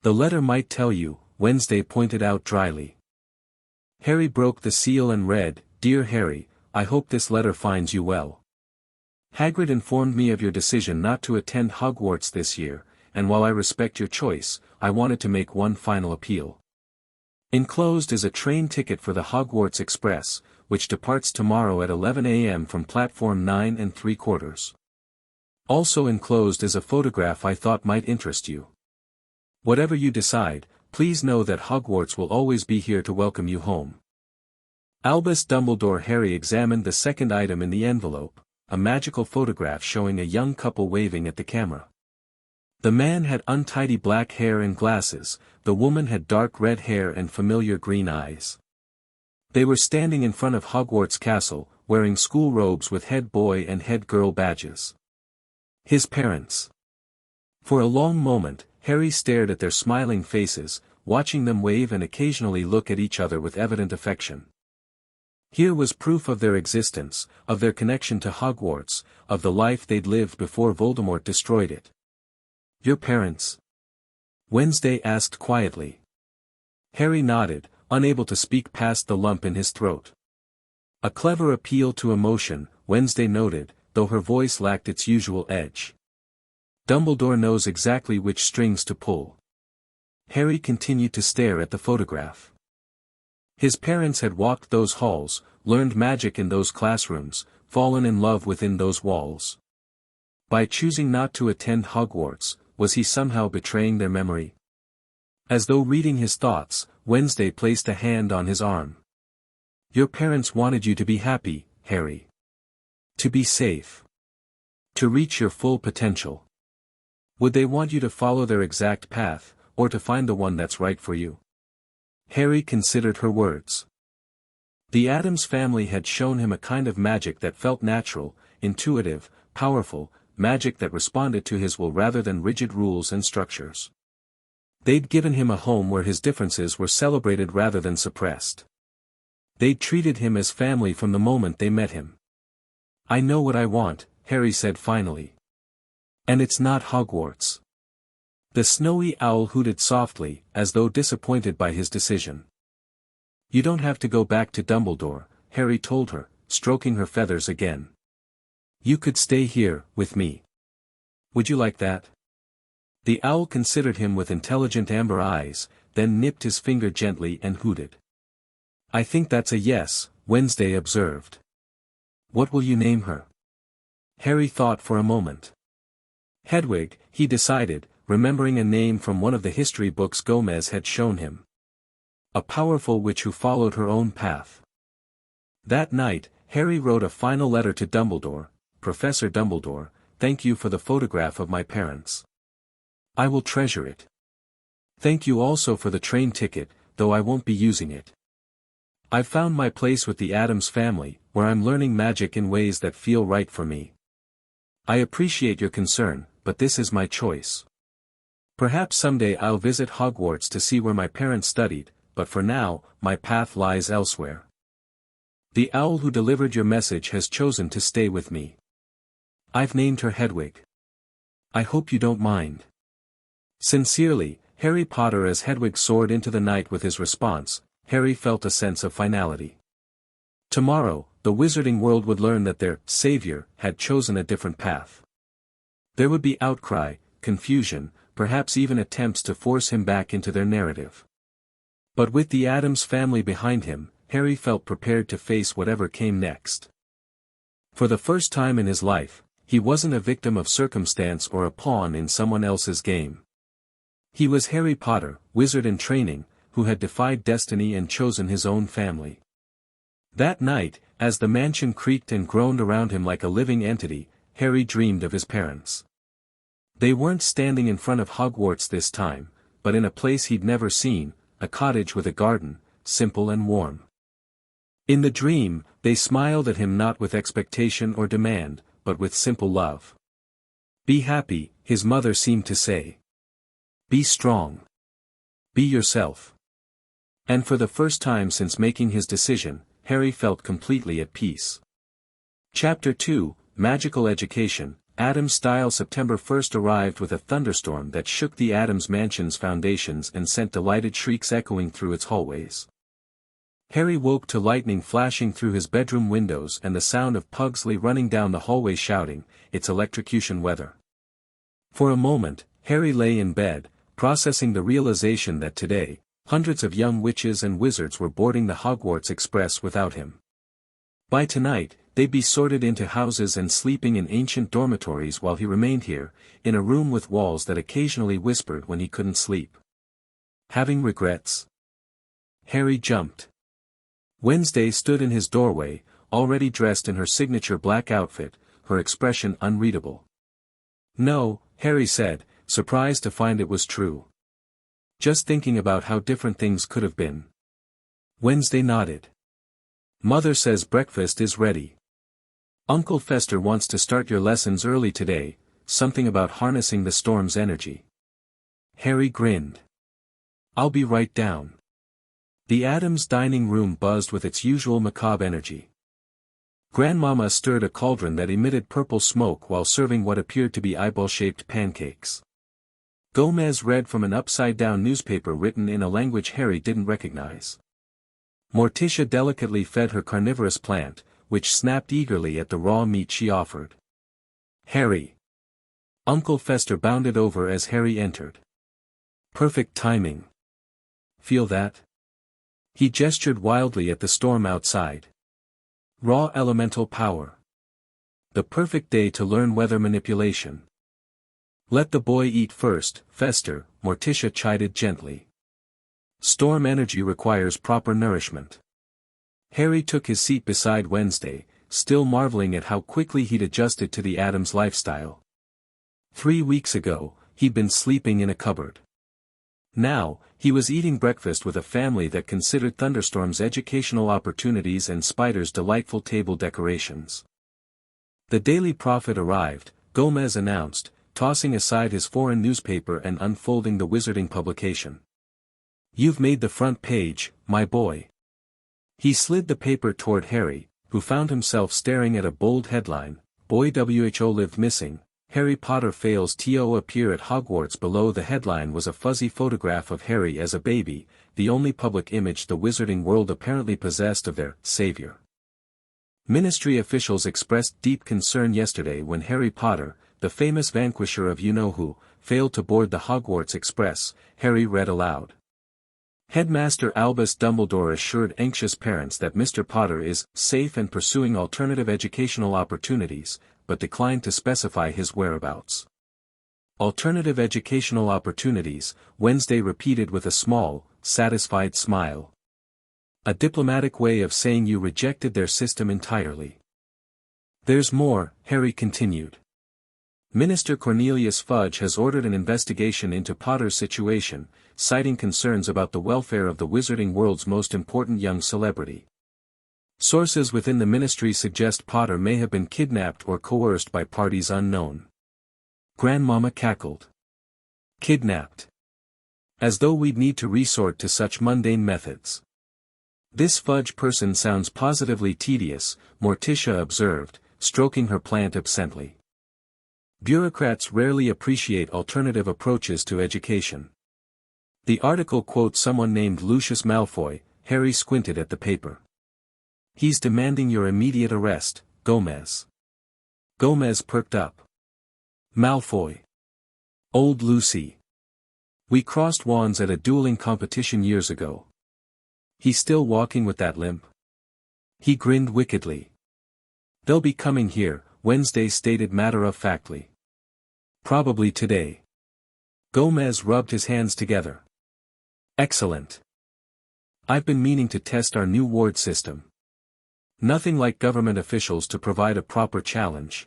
"The letter might tell you," Wednesday pointed out dryly. Harry broke the seal and read, "Dear Harry, I hope this letter finds you well. Hagrid informed me of your decision not to attend Hogwarts this year, and while I respect your choice, I wanted to make one final appeal. Enclosed is a train ticket for the Hogwarts Express, which departs tomorrow at 11 a.m. from platform 9 3/4. Also enclosed is a photograph I thought might interest you. Whatever you decide, please know that Hogwarts will always be here to welcome you home. Albus Dumbledore." Harry examined the second item in the envelope, a magical photograph showing a young couple waving at the camera. The man had untidy black hair and glasses, the woman had dark red hair and familiar green eyes. They were standing in front of Hogwarts Castle, wearing school robes with head boy and head girl badges. His parents. For a long moment, Harry stared at their smiling faces, watching them wave and occasionally look at each other with evident affection. Here was proof of their existence, of their connection to Hogwarts, of the life they'd lived before Voldemort destroyed it. "Your parents?" Wednesday asked quietly. Harry nodded, unable to speak past the lump in his throat. "A clever appeal to emotion," Wednesday noted, though her voice lacked its usual edge. "Dumbledore knows exactly which strings to pull." Harry continued to stare at the photograph. His parents had walked those halls, learned magic in those classrooms, fallen in love within those walls. By choosing not to attend Hogwarts, was he somehow betraying their memory? As though reading his thoughts, Wednesday placed a hand on his arm. "Your parents wanted you to be happy, Harry. To be safe. To reach your full potential. Would they want you to follow their exact path, or to find the one that's right for you?" Harry considered her words. The Addams family had shown him a kind of magic that felt natural, intuitive, powerful, magic that responded to his will rather than rigid rules and structures. They'd given him a home where his differences were celebrated rather than suppressed. They'd treated him as family from the moment they met him. "I know what I want," Harry said finally. "And it's not Hogwarts." The snowy owl hooted softly, as though disappointed by his decision. "You don't have to go back to Dumbledore," Harry told her, stroking her feathers again. "You could stay here, with me. Would you like that?" The owl considered him with intelligent amber eyes, then nipped his finger gently and hooted. "I think that's a yes," Wednesday observed. "What will you name her?" Harry thought for a moment. Hedwig, he decided, remembering a name from one of the history books Gomez had shown him. A powerful witch who followed her own path. That night, Harry wrote a final letter to Dumbledore. "Professor Dumbledore, thank you for the photograph of my parents. I will treasure it. Thank you also for the train ticket, though I won't be using it. I've found my place with the Addams family, where I'm learning magic in ways that feel right for me. I appreciate your concern, but this is my choice. Perhaps someday I'll visit Hogwarts to see where my parents studied, but for now, my path lies elsewhere. The owl who delivered your message has chosen to stay with me. I've named her Hedwig. I hope you don't mind." Sincerely, Harry Potter. As Hedwig soared into the night with his response, Harry felt a sense of finality. Tomorrow, the wizarding world would learn that their savior had chosen a different path. There would be outcry, confusion, perhaps even attempts to force him back into their narrative. But with the Addams family behind him, Harry felt prepared to face whatever came next. For the first time in his life, he wasn't a victim of circumstance or a pawn in someone else's game. He was Harry Potter, wizard in training, who had defied destiny and chosen his own family. That night, as the mansion creaked and groaned around him like a living entity, Harry dreamed of his parents. They weren't standing in front of Hogwarts this time, but in a place he'd never seen, a cottage with a garden, simple and warm. In the dream, they smiled at him not with expectation or demand, but with simple love. "Be happy," his mother seemed to say. "Be strong. Be yourself." And for the first time since making his decision, Harry felt completely at peace. Chapter 2, Magical Education. Addams style. September 1st arrived with a thunderstorm that shook the Addams mansion's foundations and sent delighted shrieks echoing through its hallways. Harry woke to lightning flashing through his bedroom windows and the sound of Pugsley running down the hallway shouting, "It's electrocution weather." For a moment, Harry lay in bed, processing the realization that today, hundreds of young witches and wizards were boarding the Hogwarts Express without him. By tonight, they'd be sorted into houses and sleeping in ancient dormitories while he remained here, in a room with walls that occasionally whispered when he couldn't sleep. Having regrets? Harry jumped. Wednesday stood in his doorway, already dressed in her signature black outfit, her expression unreadable. "No," Harry said, surprised to find it was true. "Just thinking about how different things could have been." Wednesday nodded. "Mother says breakfast is ready. Uncle Fester wants to start your lessons early today, something about harnessing the storm's energy." Harry grinned. "I'll be right down." The Addams dining room buzzed with its usual macabre energy. Grandmama stirred a cauldron that emitted purple smoke while serving what appeared to be eyeball-shaped pancakes. Gomez read from an upside-down newspaper written in a language Harry didn't recognize. Morticia delicately fed her carnivorous plant, which snapped eagerly at the raw meat she offered. "Harry!" Uncle Fester bounded over as Harry entered. "Perfect timing. Feel that?" He gestured wildly at the storm outside. "Raw elemental power. The perfect day to learn weather manipulation." "Let the boy eat first, Fester," Morticia chided gently. "Storm energy requires proper nourishment." Harry took his seat beside Wednesday, still marveling at how quickly he'd adjusted to the Addams lifestyle. 3 weeks ago, he'd been sleeping in a cupboard. Now, he was eating breakfast with a family that considered thunderstorms educational opportunities and spiders delightful table decorations. The Daily Prophet arrived, Gomez announced, tossing aside his foreign newspaper and unfolding the wizarding publication. "You've made the front page, my boy." He slid the paper toward Harry, who found himself staring at a bold headline, "Boy WHO lived missing, Harry Potter fails to appear at Hogwarts." Below the headline was a fuzzy photograph of Harry as a baby, the only public image the wizarding world apparently possessed of their savior. Ministry officials expressed deep concern yesterday when Harry Potter, the famous vanquisher of you-know-who, failed to board the Hogwarts Express, Harry read aloud. Headmaster Albus Dumbledore assured anxious parents that Mr. Potter is safe and pursuing alternative educational opportunities, but declined to specify his whereabouts. Alternative educational opportunities, Wednesday repeated with a small, satisfied smile. A diplomatic way of saying you rejected their system entirely. "There's more," Harry continued. "Minister Cornelius Fudge has ordered an investigation into Potter's situation, citing concerns about the welfare of the wizarding world's most important young celebrity. Sources within the ministry suggest Potter may have been kidnapped or coerced by parties unknown." Grandmama cackled. "Kidnapped. As though we'd need to resort to such mundane methods. This Fudge person sounds positively tedious," Morticia observed, stroking her plant absently. "Bureaucrats rarely appreciate alternative approaches to education." The article quotes someone named Lucius Malfoy. Harry squinted at the paper. "He's demanding your immediate arrest, Gomez." Gomez perked up. "Malfoy. Old Lucy. We crossed wands at a dueling competition years ago. He's still walking with that limp?" He grinned wickedly. "They'll be coming here," Wednesday stated matter-of-factly. "Probably today." Gomez rubbed his hands together. "Excellent. I've been meaning to test our new ward system. Nothing like government officials to provide a proper challenge."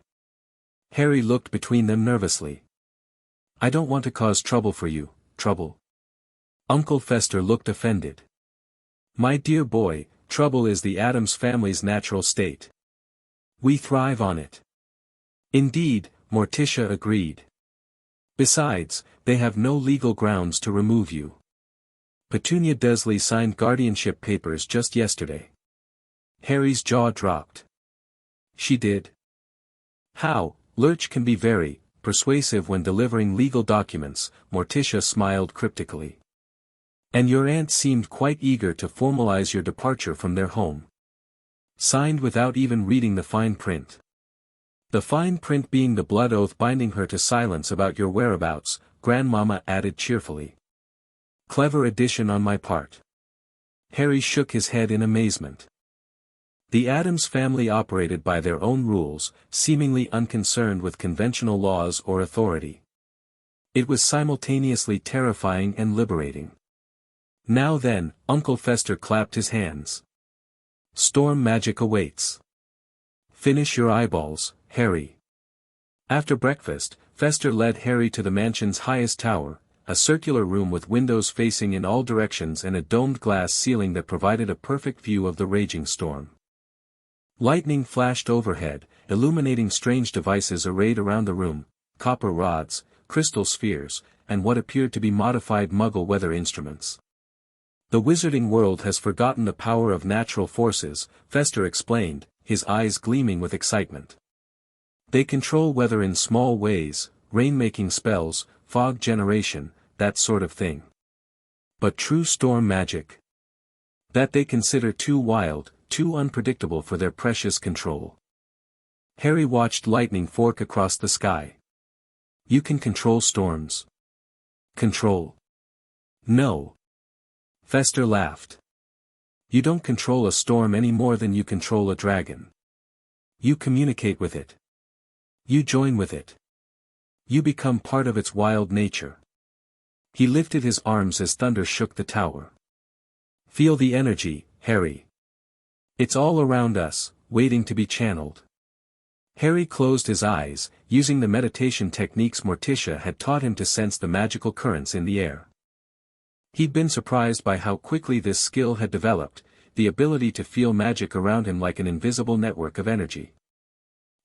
Harry looked between them nervously. "I don't want to cause trouble for you." "Trouble?" Uncle Fester looked offended. "My dear boy, trouble is the Addams family's natural state. We thrive on it." "Indeed," Morticia agreed. "Besides, they have no legal grounds to remove you. Petunia Dursley signed guardianship papers just yesterday." Harry's jaw dropped. "She did? How?" Lurch can be very persuasive when delivering legal documents, Morticia smiled cryptically. "And your aunt seemed quite eager to formalize your departure from their home. Signed without even reading the fine print. The fine print being the blood oath binding her to silence about your whereabouts," Grandmama added cheerfully. "Clever addition on my part." Harry shook his head in amazement. The Addams family operated by their own rules, seemingly unconcerned with conventional laws or authority. It was simultaneously terrifying and liberating. "Now then," Uncle Fester clapped his hands. "Storm magic awaits. Finish your eyeballs, Harry." After breakfast, Fester led Harry to the mansion's highest tower, a circular room with windows facing in all directions and a domed glass ceiling that provided a perfect view of the raging storm. Lightning flashed overhead, illuminating strange devices arrayed around the room, copper rods, crystal spheres, and what appeared to be modified Muggle weather instruments. "The wizarding world has forgotten the power of natural forces," Fester explained, his eyes gleaming with excitement. "They control weather in small ways, rain-making spells, fog generation, that sort of thing. But true storm magic? That they consider too wild, too unpredictable for their precious control." Harry watched lightning fork across the sky. "You can control storms." "Control? No." Fester laughed. "You don't control a storm any more than you control a dragon. You communicate with it. You join with it. You become part of its wild nature." He lifted his arms as thunder shook the tower. "Feel the energy, Harry. It's all around us, waiting to be channeled." Harry closed his eyes, using the meditation techniques Morticia had taught him to sense the magical currents in the air. He'd been surprised by how quickly this skill had developed, the ability to feel magic around him like an invisible network of energy.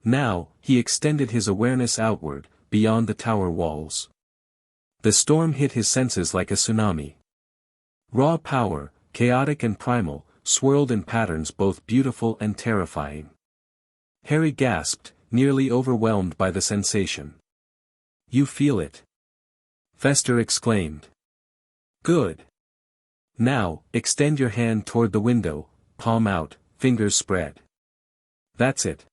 Now, he extended his awareness outward, beyond the tower walls. The storm hit his senses like a tsunami. Raw power, chaotic and primal, swirled in patterns both beautiful and terrifying. Harry gasped, nearly overwhelmed by the sensation. "You feel it?" Fester exclaimed. "Good. Now, extend your hand toward the window, palm out, fingers spread. That's it.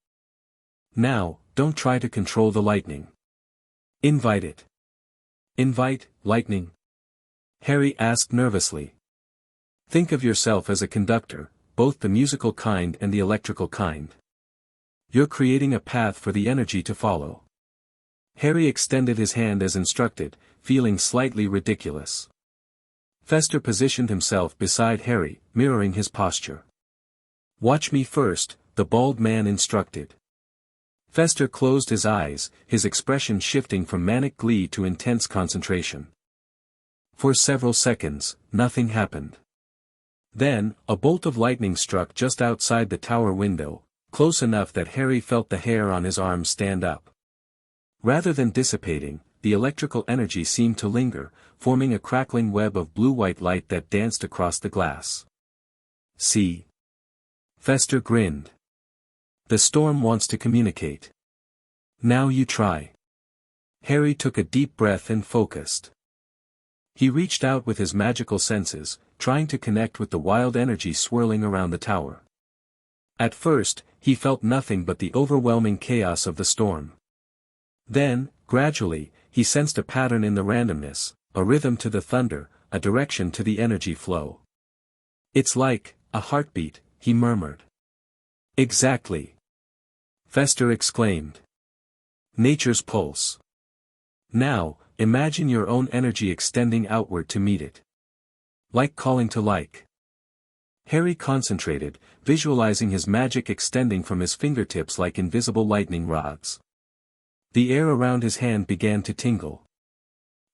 Now, don't try to control the lightning. Invite it." "Invite, lightning?" Harry asked nervously. "Think of yourself as a conductor, both the musical kind and the electrical kind. You're creating a path for the energy to follow." Harry extended his hand as instructed, feeling slightly ridiculous. Fester positioned himself beside Harry, mirroring his posture. "Watch me first," the bald man instructed. Fester closed his eyes, his expression shifting from manic glee to intense concentration. For several seconds, nothing happened. Then, a bolt of lightning struck just outside the tower window, close enough that Harry felt the hair on his arm stand up. Rather than dissipating, the electrical energy seemed to linger, forming a crackling web of blue-white light that danced across the glass. "See?" Fester grinned. "The storm wants to communicate. Now you try." Harry took a deep breath and focused. He reached out with his magical senses, trying to connect with the wild energy swirling around the tower. At first, he felt nothing but the overwhelming chaos of the storm. Then, gradually, he sensed a pattern in the randomness, a rhythm to the thunder, a direction to the energy flow. "It's like a heartbeat," he murmured. "Exactly," Fester exclaimed. "Nature's pulse. Now, imagine your own energy extending outward to meet it. Like calling to like." Harry concentrated, visualizing his magic extending from his fingertips like invisible lightning rods. The air around his hand began to tingle.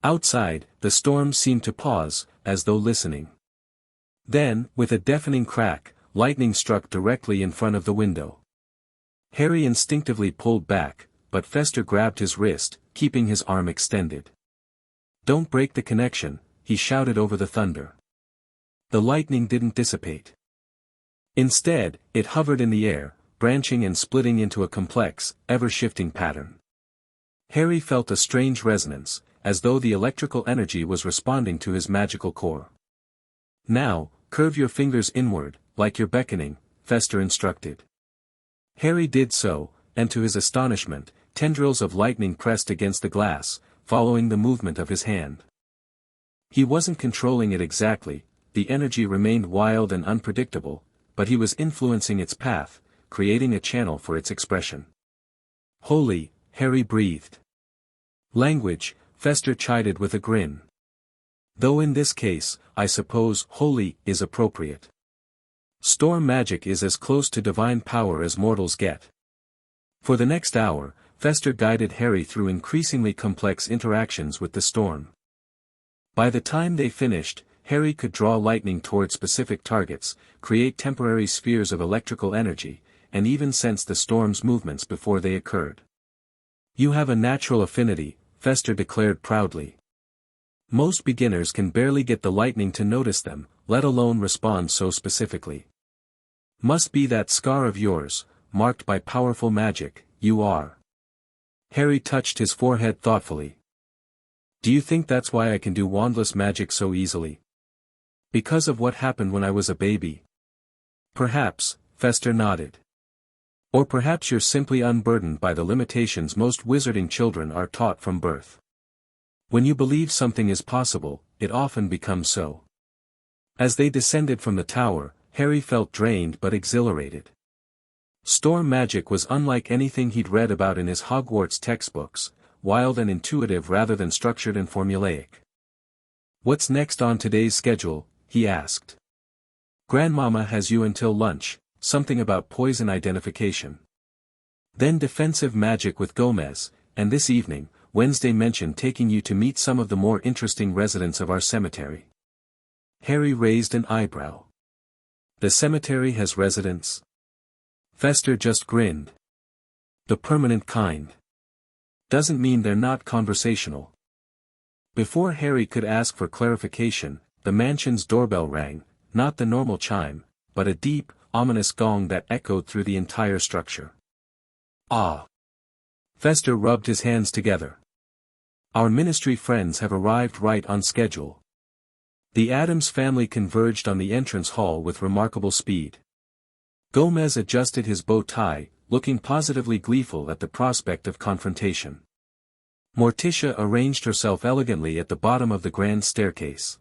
Outside, the storm seemed to pause, as though listening. Then, with a deafening crack, lightning struck directly in front of the window. Harry instinctively pulled back, but Fester grabbed his wrist, keeping his arm extended. "Don't break the connection," he shouted over the thunder. The lightning didn't dissipate. Instead, it hovered in the air, branching and splitting into a complex, ever-shifting pattern. Harry felt a strange resonance, as though the electrical energy was responding to his magical core. "Now, curve your fingers inward, like you're beckoning," Fester instructed. Harry did so, and to his astonishment, tendrils of lightning pressed against the glass, following the movement of his hand. He wasn't controlling it exactly, the energy remained wild and unpredictable, but he was influencing its path, creating a channel for its expression. "Holy," Harry breathed. "Language," Fester chided with a grin. "Though in this case, I suppose holy is appropriate. Storm magic is as close to divine power as mortals get." For the next hour, Fester guided Harry through increasingly complex interactions with the storm. By the time they finished, Harry could draw lightning toward specific targets, create temporary spheres of electrical energy, and even sense the storm's movements before they occurred. "You have a natural affinity," Fester declared proudly. "Most beginners can barely get the lightning to notice them, let alone respond so specifically. Must be that scar of yours, marked by powerful magic, you are." Harry touched his forehead thoughtfully. "Do you think that's why I can do wandless magic so easily? Because of what happened when I was a baby?" "Perhaps," Fester nodded. "Or perhaps you're simply unburdened by the limitations most wizarding children are taught from birth. When you believe something is possible, it often becomes so." As they descended from the tower, Harry felt drained but exhilarated. Storm magic was unlike anything he'd read about in his Hogwarts textbooks, wild and intuitive rather than structured and formulaic. "What's next on today's schedule?" he asked. "Grandmama has you until lunch, something about poison identification. Then defensive magic with Gomez, and this evening, Wednesday mentioned taking you to meet some of the more interesting residents of our cemetery." Harry raised an eyebrow. The cemetery has residents? Fester just grinned. The permanent kind. Doesn't mean they're not conversational. Before Harry could ask for clarification, the mansion's doorbell rang, not the normal chime, but a deep, ominous gong that echoed through the entire structure. Ah! Fester rubbed his hands together. Our ministry friends have arrived right on schedule. The Addams family converged on the entrance hall with remarkable speed. Gomez adjusted his bow tie, looking positively gleeful at the prospect of confrontation. Morticia arranged herself elegantly at the bottom of the grand staircase.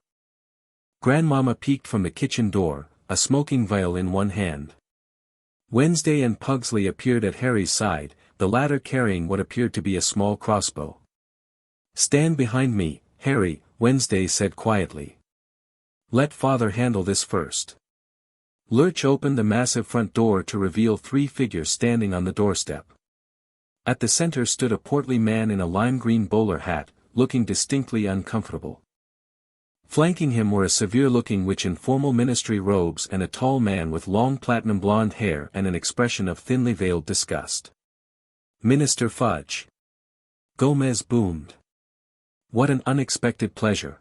Grandmama peeked from the kitchen door, a smoking vial in one hand. Wednesday and Pugsley appeared at Harry's side, the latter carrying what appeared to be a small crossbow. "Stand behind me, Harry," Wednesday said quietly. "Let father handle this first." Lurch opened the massive front door to reveal three figures standing on the doorstep. At the center stood a portly man in a lime-green bowler hat, looking distinctly uncomfortable. Flanking him were a severe-looking witch in formal ministry robes and a tall man with long platinum blonde hair and an expression of thinly veiled disgust. "Minister Fudge." Gomez boomed. "What an unexpected pleasure.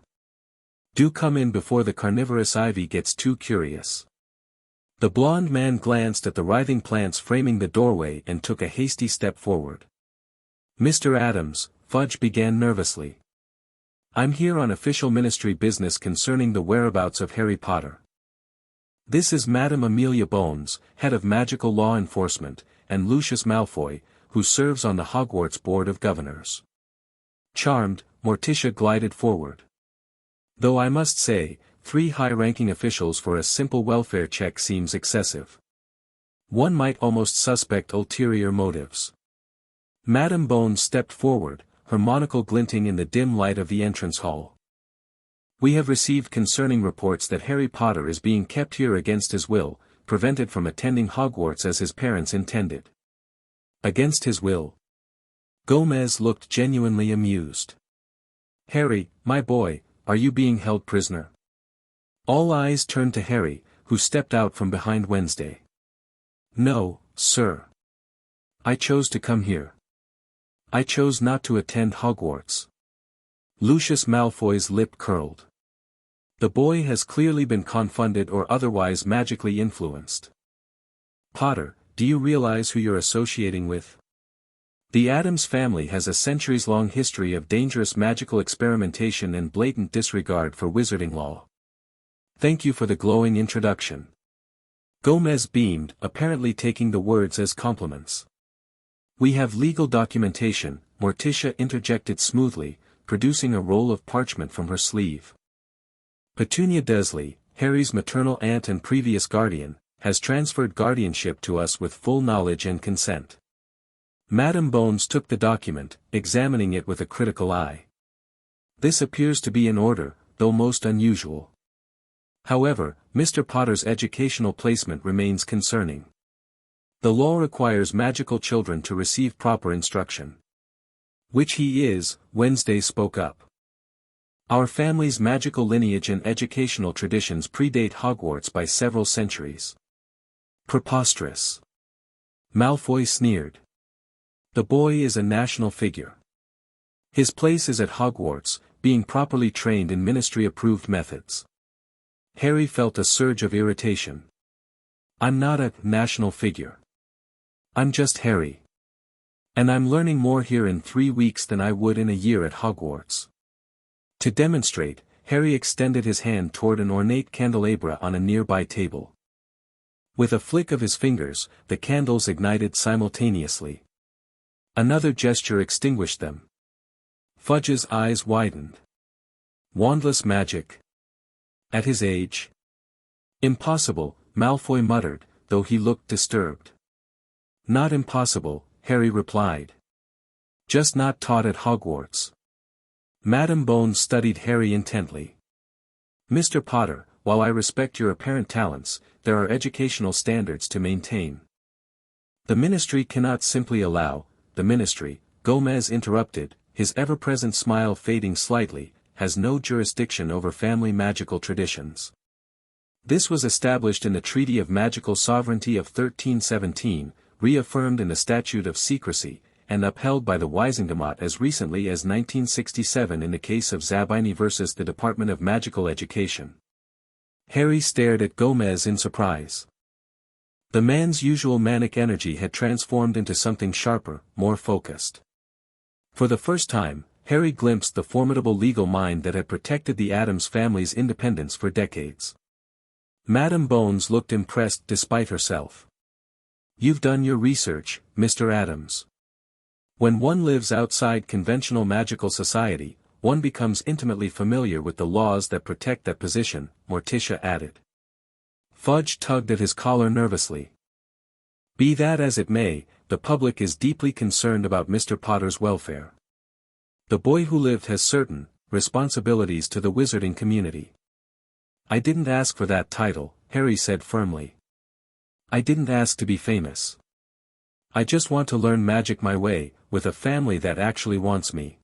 Do come in before the carnivorous ivy gets too curious." The blond man glanced at the writhing plants framing the doorway and took a hasty step forward. "Mr. Addams," Fudge began nervously. "I'm here on official ministry business concerning the whereabouts of Harry Potter. This is Madame Amelia Bones, head of magical law enforcement, and Lucius Malfoy, who serves on the Hogwarts Board of Governors." Charmed, Morticia glided forward. "Though I must say, 3 high-ranking officials for a simple welfare check seems excessive. One might almost suspect ulterior motives." Madame Bones stepped forward, her monocle glinting in the dim light of the entrance hall. "We have received concerning reports that Harry Potter is being kept here against his will, prevented from attending Hogwarts as his parents intended." "Against his will?" Gomez looked genuinely amused. "Harry, my boy, are you being held prisoner?" All eyes turned to Harry, who stepped out from behind Wednesday. "No, sir. I chose to come here. I chose not to attend Hogwarts." Lucius Malfoy's lip curled. The boy has clearly been confounded or otherwise magically influenced. "Potter, do you realize who you're associating with? The Addams family has a centuries-long history of dangerous magical experimentation and blatant disregard for wizarding law. Thank you for the glowing introduction." Gomez beamed, apparently taking the words as compliments. "We have legal documentation," Morticia interjected smoothly, producing a roll of parchment from her sleeve. "Petunia Dursley, Harry's maternal aunt and previous guardian, has transferred guardianship to us with full knowledge and consent." Madame Bones took the document, examining it with a critical eye. "This appears to be in order, though most unusual. However, Mr. Potter's educational placement remains concerning. The law requires magical children to receive proper instruction." "Which he is," Wednesday spoke up. "Our family's magical lineage and educational traditions predate Hogwarts by several centuries." "Preposterous." Malfoy sneered. "The boy is a national figure. His place is at Hogwarts, being properly trained in ministry-approved methods." Harry felt a surge of irritation. "I'm not a national figure. I'm just Harry. And I'm learning more here in 3 weeks than I would in a year at Hogwarts." To demonstrate, Harry extended his hand toward an ornate candelabra on a nearby table. With a flick of his fingers, the candles ignited simultaneously. Another gesture extinguished them. Fudge's eyes widened. Wandless magic. At his age? "Impossible," Malfoy muttered, though he looked disturbed. "Not impossible," Harry replied. "Just not taught at Hogwarts." Madame Bones studied Harry intently. "Mr. Potter, while I respect your apparent talents, there are educational standards to maintain. The ministry cannot simply allow." "The ministry," Gomez interrupted, his ever-present smile fading slightly, has no jurisdiction over family magical traditions. This was established in the Treaty of Magical Sovereignty of 1317, reaffirmed in the Statute of Secrecy, and upheld by the Wisingamat as recently as 1967 in the case of Zabini versus the Department of Magical Education. Harry stared at Gomez in surprise. The man's usual manic energy had transformed into something sharper, more focused. For the first time, Harry glimpsed the formidable legal mind that had protected the Addams family's independence for decades. Madame Bones looked impressed despite herself. "You've done your research, Mr. Addams. When one lives outside conventional magical society, one becomes intimately familiar with the laws that protect that position," Morticia added. Fudge tugged at his collar nervously. "Be that as it may, the public is deeply concerned about Mr. Potter's welfare. The boy who lived has certain responsibilities to the wizarding community." "I didn't ask for that title," Harry said firmly. "I didn't ask to be famous. I just want to learn magic my way, with a family that actually wants me."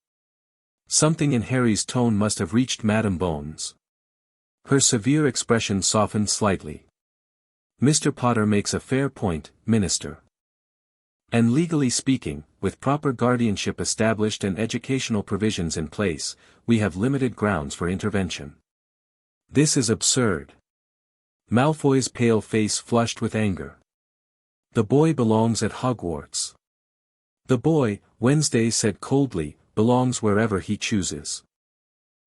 Something in Harry's tone must have reached Madame Bones. Her severe expression softened slightly. "Mr. Potter makes a fair point, Minister. And legally speaking, with proper guardianship established and educational provisions in place, we have limited grounds for intervention." "This is absurd." Malfoy's pale face flushed with anger. "The boy belongs at Hogwarts. The boy," Wednesday said coldly, "belongs wherever he chooses.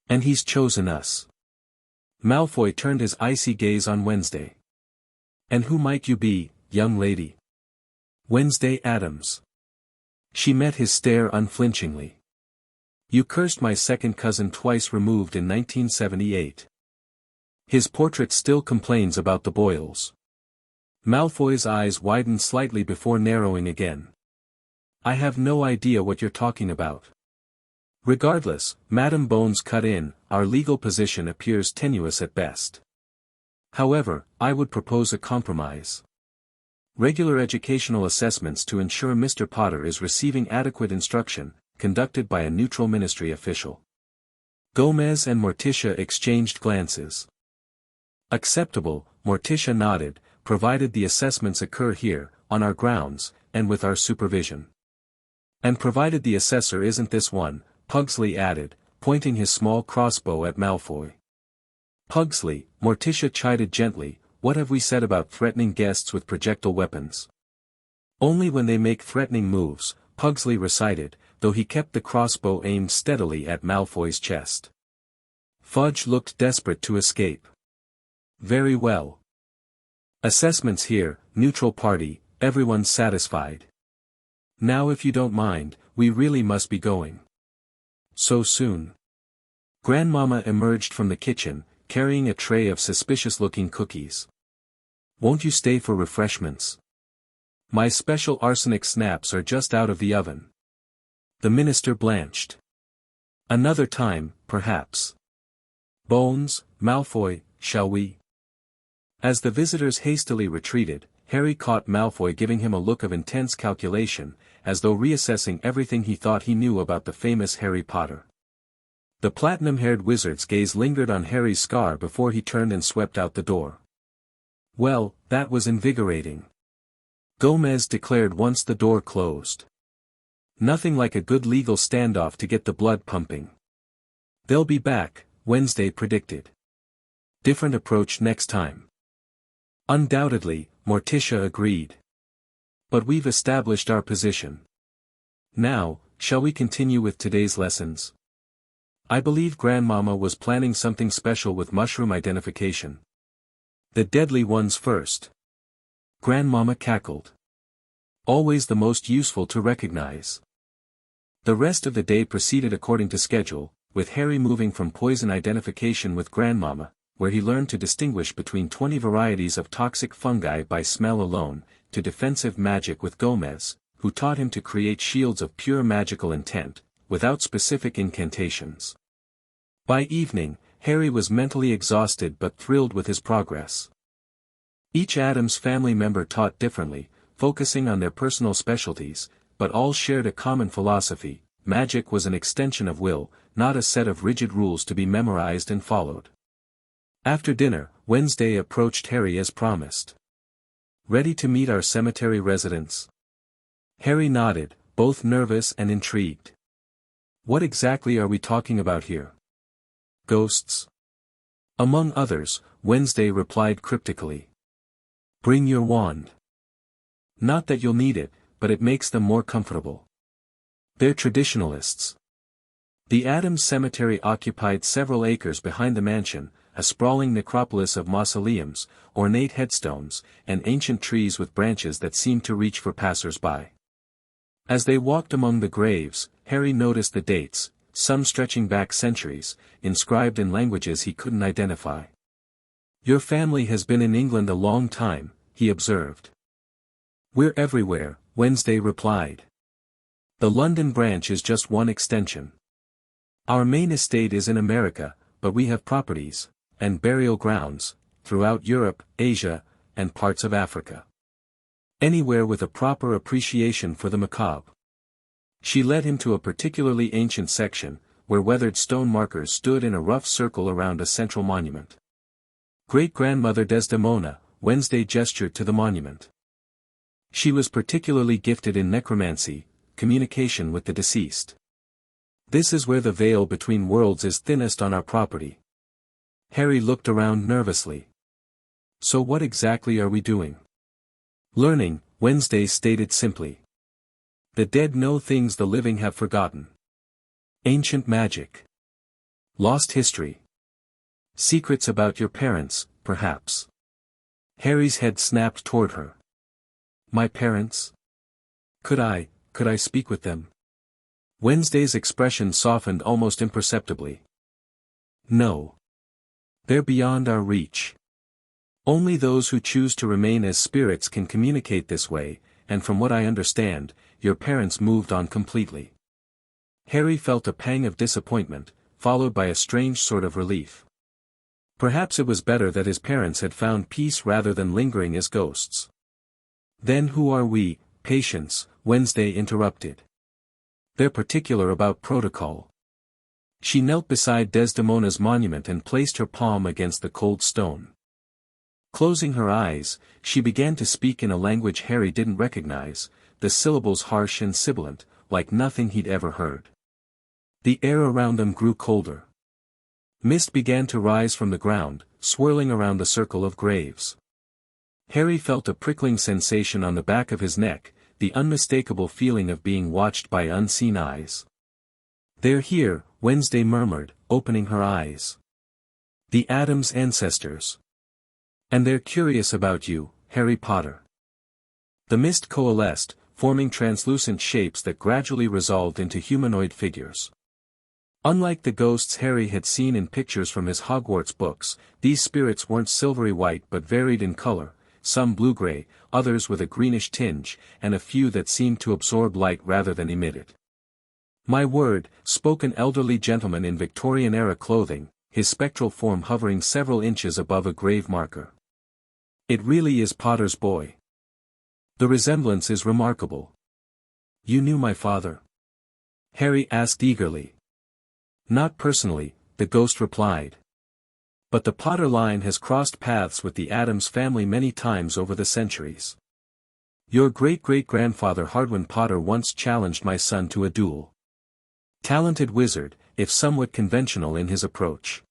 And he's chosen us." Malfoy turned his icy gaze on Wednesday. "And who might you be, young lady?" "Wednesday Addams." She met his stare unflinchingly. "You cursed my second cousin twice removed in 1978. His portrait still complains about the boils." Malfoy's eyes widened slightly before narrowing again. "I have no idea what you're talking about." "Regardless," Madame Bones cut in, "our legal position appears tenuous at best. However, I would propose a compromise. Regular educational assessments to ensure Mr. Potter is receiving adequate instruction, conducted by a neutral ministry official." Gomez and Morticia exchanged glances. "Acceptable," Morticia nodded, "provided the assessments occur here, on our grounds, and with our supervision." "And provided the assessor isn't this one," Pugsley added, pointing his small crossbow at Malfoy. "Pugsley," Morticia chided gently, "what have we said about threatening guests with projectile weapons?" "Only when they make threatening moves," Pugsley recited, though he kept the crossbow aimed steadily at Malfoy's chest. Fudge looked desperate to escape. "Very well. Assessments here, neutral party, everyone's satisfied. Now if you don't mind, we really must be going." "So soon?" Grandmama emerged from the kitchen, carrying a tray of suspicious-looking cookies. "Won't you stay for refreshments? My special arsenic snaps are just out of the oven." The minister blanched. "Another time, perhaps. Bones, Malfoy, shall we?" As the visitors hastily retreated, Harry caught Malfoy giving him a look of intense calculation, as though reassessing everything he thought he knew about the famous Harry Potter. The platinum-haired wizard's gaze lingered on Harry's scar before he turned and swept out the door. "Well, that was invigorating," Gomez declared once the door closed. "Nothing like a good legal standoff to get the blood pumping." "They'll be back," Wednesday predicted. "Different approach next time." "Undoubtedly," Morticia agreed. "But we've established our position. Now, shall we continue with today's lessons? I believe Grandmama was planning something special with mushroom identification." "The deadly ones first." Grandmama cackled. "Always the most useful to recognize." The rest of the day proceeded according to schedule, with Harry moving from poison identification with Grandmama, where he learned to distinguish between 20 varieties of toxic fungi by smell alone, to defensive magic with Gomez, who taught him to create shields of pure magical intent, without specific incantations. By evening, Harry was mentally exhausted but thrilled with his progress. Each Addams family member taught differently, focusing on their personal specialties, but all shared a common philosophy: magic was an extension of will, not a set of rigid rules to be memorized and followed. After dinner, Wednesday approached Harry as promised. "Ready to meet our cemetery residents?" Harry nodded, both nervous and intrigued. "What exactly are we talking about here?" "Ghosts." "Among others," Wednesday replied cryptically. "Bring your wand." "Not that you'll need it, but it makes them more comfortable. They're traditionalists." The Addams cemetery occupied several acres behind the mansion, a sprawling necropolis of mausoleums, ornate headstones, and ancient trees with branches that seemed to reach for passers-by. As they walked among the graves, Harry noticed the dates, some stretching back centuries, inscribed in languages he couldn't identify. "Your family has been in England a long time," he observed. "We're everywhere," Wednesday replied. "The London branch is just one extension. Our main estate is in America, but we have properties, and burial grounds, throughout Europe, Asia, and parts of Africa. Anywhere with a proper appreciation for the macabre." She led him to a particularly ancient section, where weathered stone markers stood in a rough circle around a central monument. Great-grandmother Desdemona, Wednesday gestured to the monument. She was particularly gifted in necromancy, communication with the deceased. This is where the veil between worlds is thinnest on our property. Harry looked around nervously. "So what exactly are we doing?" "Learning," Wednesday stated simply. "The dead know things the living have forgotten. Ancient magic. Lost history. Secrets about your parents, perhaps." Harry's head snapped toward her. "My parents? Could I speak with them?" Wednesday's expression softened almost imperceptibly. "No. They're beyond our reach. Only those who choose to remain as spirits can communicate this way, and from what I understand, your parents moved on completely." Harry felt a pang of disappointment, followed by a strange sort of relief. Perhaps it was better that his parents had found peace rather than lingering as ghosts. "Then who are we?" "Patience," Wednesday interrupted. "They're particular about protocol." She knelt beside Desdemona's monument and placed her palm against the cold stone. Closing her eyes, she began to speak in a language Harry didn't recognize, the syllables harsh and sibilant, like nothing he'd ever heard. The air around them grew colder. Mist began to rise from the ground, swirling around the circle of graves. Harry felt a prickling sensation on the back of his neck, the unmistakable feeling of being watched by unseen eyes. "They're here," Wednesday murmured, opening her eyes. "The Addams ancestors. And they're curious about you, Harry Potter." The mist coalesced, forming translucent shapes that gradually resolved into humanoid figures. Unlike the ghosts Harry had seen in pictures from his Hogwarts books, these spirits weren't silvery white but varied in color, some blue-gray, others with a greenish tinge, and a few that seemed to absorb light rather than emit it. "My word," spoke an elderly gentleman in Victorian-era clothing, his spectral form hovering several inches above a grave marker. "It really is Potter's boy. The resemblance is remarkable." "You knew my father?" Harry asked eagerly. "Not personally," the ghost replied. "But the Potter line has crossed paths with the Addams family many times over the centuries. Your great-great-grandfather Hardwin Potter once challenged my son to a duel. Talented wizard, if somewhat conventional in his approach."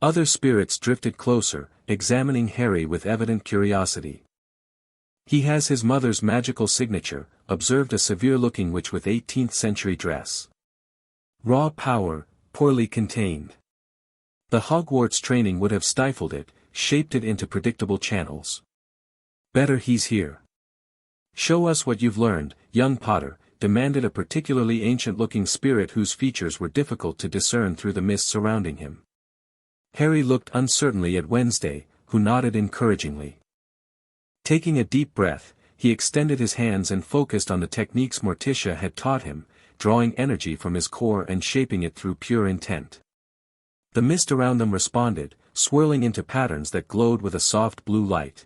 Other spirits drifted closer, examining Harry with evident curiosity. "He has his mother's magical signature," observed a severe-looking witch with 18th-century dress. "Raw power, poorly contained. The Hogwarts training would have stifled it, shaped it into predictable channels. Better he's here." "Show us what you've learned, young Potter," demanded a particularly ancient-looking spirit whose features were difficult to discern through the mist surrounding him. Harry looked uncertainly at Wednesday, who nodded encouragingly. Taking a deep breath, he extended his hands and focused on the techniques Morticia had taught him, drawing energy from his core and shaping it through pure intent. The mist around them responded, swirling into patterns that glowed with a soft blue light.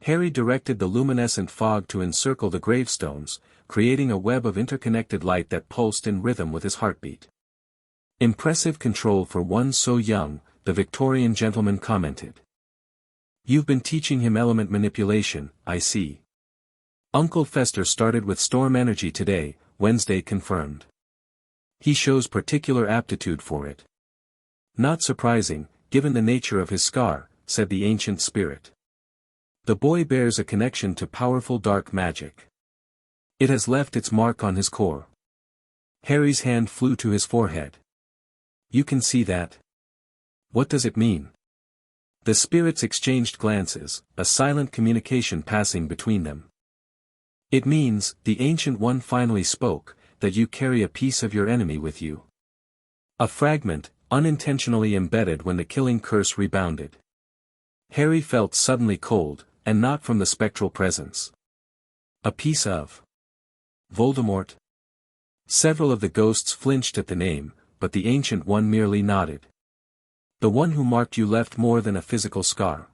Harry directed the luminescent fog to encircle the gravestones, creating a web of interconnected light that pulsed in rhythm with his heartbeat. "Impressive control for one so young," the Victorian gentleman commented. "You've been teaching him element manipulation, I see." "Uncle Fester started with storm energy today," Wednesday confirmed. "He shows particular aptitude for it." "Not surprising, given the nature of his scar," said the ancient spirit. "The boy bears a connection to powerful dark magic. It has left its mark on his core." Harry's hand flew to his forehead. "You can see that? What does it mean?" The spirits exchanged glances, a silent communication passing between them. "It means," the Ancient One finally spoke, "that you carry a piece of your enemy with you. A fragment, unintentionally embedded when the killing curse rebounded." Harry felt suddenly cold, and not from the spectral presence. "A piece of Voldemort?" Several of the ghosts flinched at the name, but the Ancient One merely nodded. "The one who marked you left more than a physical scar.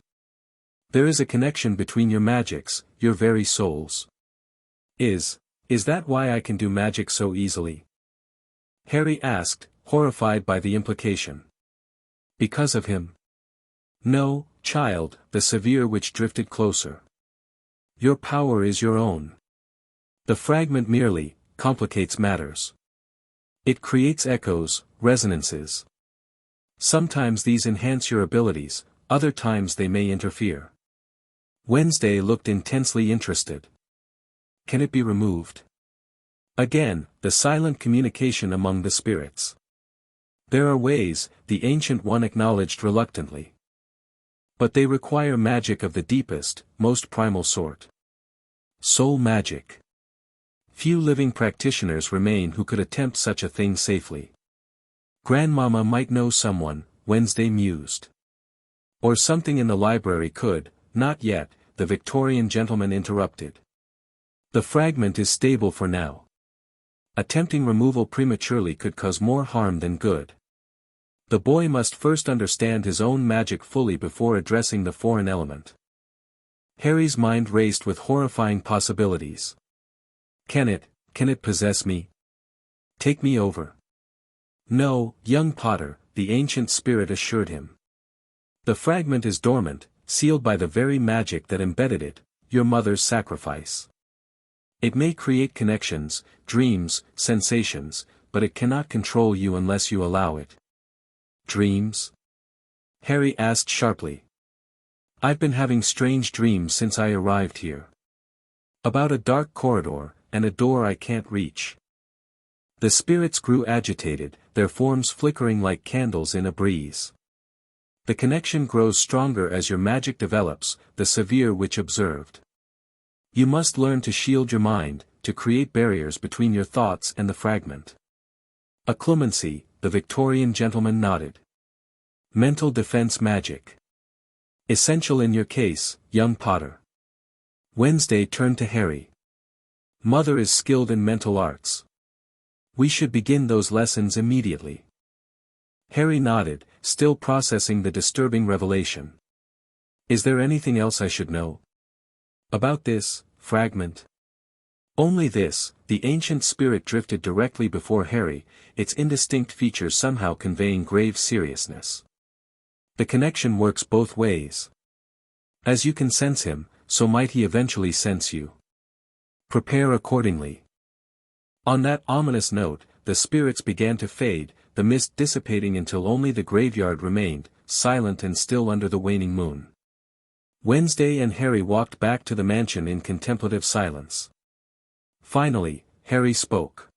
There is a connection between your magics, your very souls." Is that why I can do magic so easily?" Harry asked, horrified by the implication. "Because of him?" "No, child," the severe witch drifted closer. "Your power is your own. The fragment merely complicates matters. It creates echoes, resonances. Sometimes these enhance your abilities, other times they may interfere." Wednesday looked intensely interested. "Can it be removed?" Again, the silent communication among the spirits. "There are ways," the Ancient One acknowledged reluctantly. "But they require magic of the deepest, most primal sort. Soul magic. Few living practitioners remain who could attempt such a thing safely." "Grandmama might know someone," Wednesday mused. "Or something in the library could." "Not yet," the Victorian gentleman interrupted. "The fragment is stable for now. Attempting removal prematurely could cause more harm than good. The boy must first understand his own magic fully before addressing the foreign element." Harry's mind raced with horrifying possibilities. Can it possess me? Take me over?" "No, young Potter," the ancient spirit assured him. "The fragment is dormant, sealed by the very magic that embedded it, your mother's sacrifice. It may create connections, dreams, sensations, but it cannot control you unless you allow it." "Dreams?" Harry asked sharply. "I've been having strange dreams since I arrived here. About a dark corridor, and a door I can't reach." The spirits grew agitated, their forms flickering like candles in a breeze. "The connection grows stronger as your magic develops," the severe witch observed. "You must learn to shield your mind, to create barriers between your thoughts and the fragment." "Occlumency," the Victorian gentleman nodded. "Mental defense magic. Essential in your case, young Potter." Wednesday turned to Harry. "Mother is skilled in mental arts. We should begin those lessons immediately." Harry nodded, still processing the disturbing revelation. "Is there anything else I should know about this fragment?" "Only this," the ancient spirit drifted directly before Harry, its indistinct features somehow conveying grave seriousness. "The connection works both ways. As you can sense him, so might he eventually sense you. Prepare accordingly." On that ominous note, the spirits began to fade, the mist dissipating until only the graveyard remained, silent and still under the waning moon. Wednesday and Harry walked back to the mansion in contemplative silence. Finally, Harry spoke.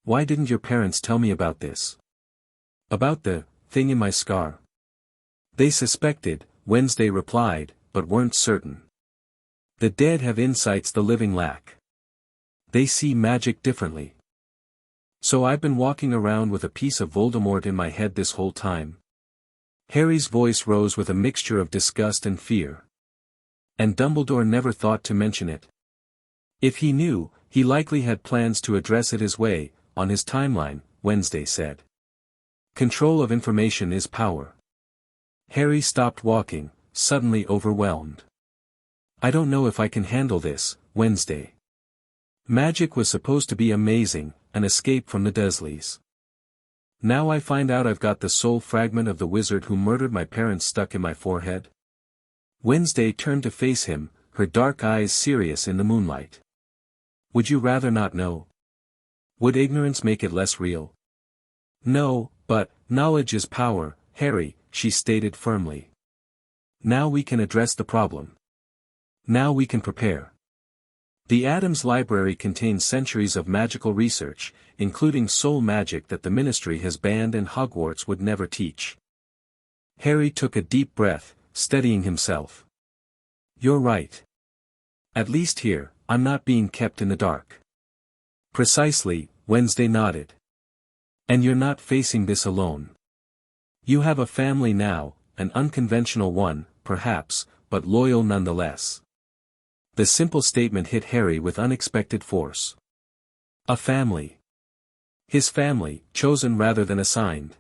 "Why didn't your parents tell me about this? About the thing in my scar?" "They suspected," Wednesday replied, "but weren't certain. The dead have insights the living lack. They see magic differently. So I've been walking around with a piece of Voldemort in my head this whole time." Harry's voice rose with a mixture of disgust and fear. "And Dumbledore never thought to mention it?" "If he knew, he likely had plans to address it his way, on his timeline," Wednesday said. "Control of information is power." Harry stopped walking, suddenly overwhelmed. I don't know if I can handle this, Wednesday. Magic was supposed to be amazing, an escape from the dursleys. Now I find out I've got the soul fragment of the wizard who murdered my parents stuck in my forehead. Wednesday turned to face him, her dark eyes serious in the moonlight. Would you rather not know? Would ignorance make it less real? No, but, knowledge is power, Harry, she stated firmly. Now we can address the problem. Now we can prepare. The Addams library contains centuries of magical research, including soul magic that the ministry has banned and Hogwarts would never teach. Harry took a deep breath, steadying himself. You're right. At least here, I'm not being kept in the dark. Precisely, Wednesday nodded. And you're not facing this alone. You have a family now, an unconventional one, perhaps, but loyal nonetheless. The simple statement hit Harry with unexpected force. A family. His family, chosen rather than assigned.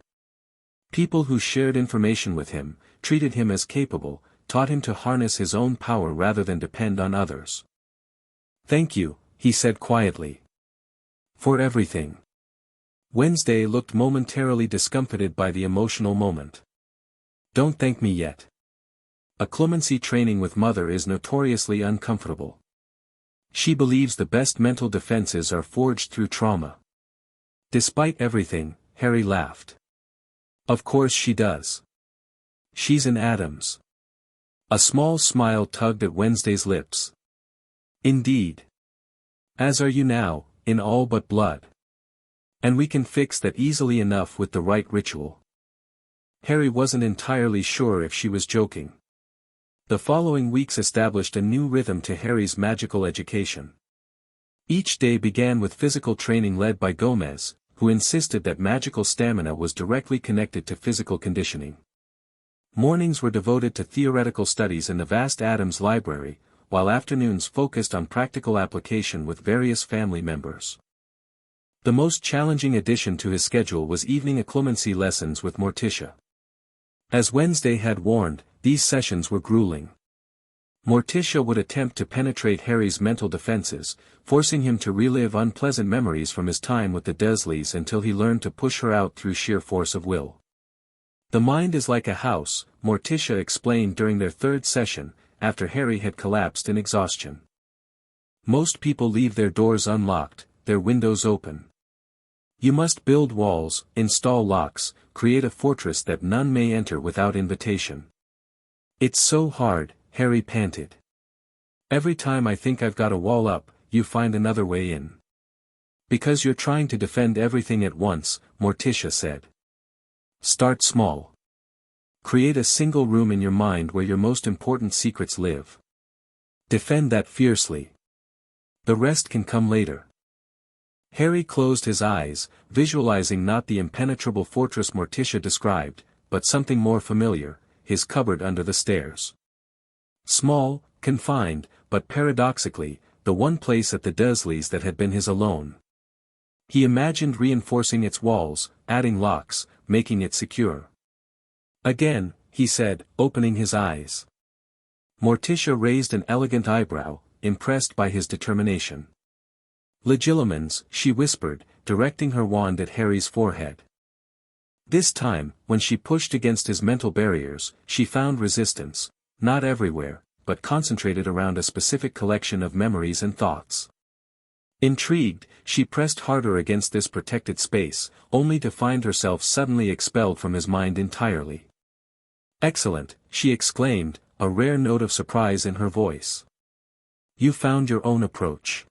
People who shared information with him, treated him as capable, taught him to harness his own power rather than depend on others. Thank you, he said quietly. For everything. Wednesday looked momentarily discomfited by the emotional moment. Don't thank me yet. Occlumency training with Mother is notoriously uncomfortable. She believes the best mental defenses are forged through trauma. Despite everything, Harry laughed. Of course she does. She's an Addams. A small smile tugged at Wednesday's lips. Indeed. As are you now, in all but blood. And we can fix that easily enough with the right ritual. Harry wasn't entirely sure if she was joking. The following weeks established a new rhythm to Harry's magical education. Each day began with physical training led by Gomez, who insisted that magical stamina was directly connected to physical conditioning. Mornings were devoted to theoretical studies in the vast Addams library, while afternoons focused on practical application with various family members. The most challenging addition to his schedule was evening occlumency lessons with Morticia. As Wednesday had warned, these sessions were grueling. Morticia would attempt to penetrate Harry's mental defenses, forcing him to relive unpleasant memories from his time with the Dursleys until he learned to push her out through sheer force of will. The mind is like a house, Morticia explained during their third session, after Harry had collapsed in exhaustion. Most people leave their doors unlocked, their windows open. You must build walls, install locks, create a fortress that none may enter without invitation. It's so hard, Harry panted. Every time I think I've got a wall up, you find another way in. Because you're trying to defend everything at once, Morticia said. Start small. Create a single room in your mind where your most important secrets live. Defend that fiercely. The rest can come later. Harry closed his eyes, visualizing not the impenetrable fortress Morticia described, but something more familiar, his cupboard under the stairs. Small, confined, but paradoxically, the one place at the Dursleys that had been his alone. He imagined reinforcing its walls, adding locks, making it secure. Again, he said, opening his eyes. Morticia raised an elegant eyebrow, impressed by his determination. Legilimens, she whispered, directing her wand at Harry's forehead. This time, when she pushed against his mental barriers, she found resistance, not everywhere, but concentrated around a specific collection of memories and thoughts. Intrigued, she pressed harder against this protected space, only to find herself suddenly expelled from his mind entirely. Excellent, she exclaimed, a rare note of surprise in her voice. You found your own approach.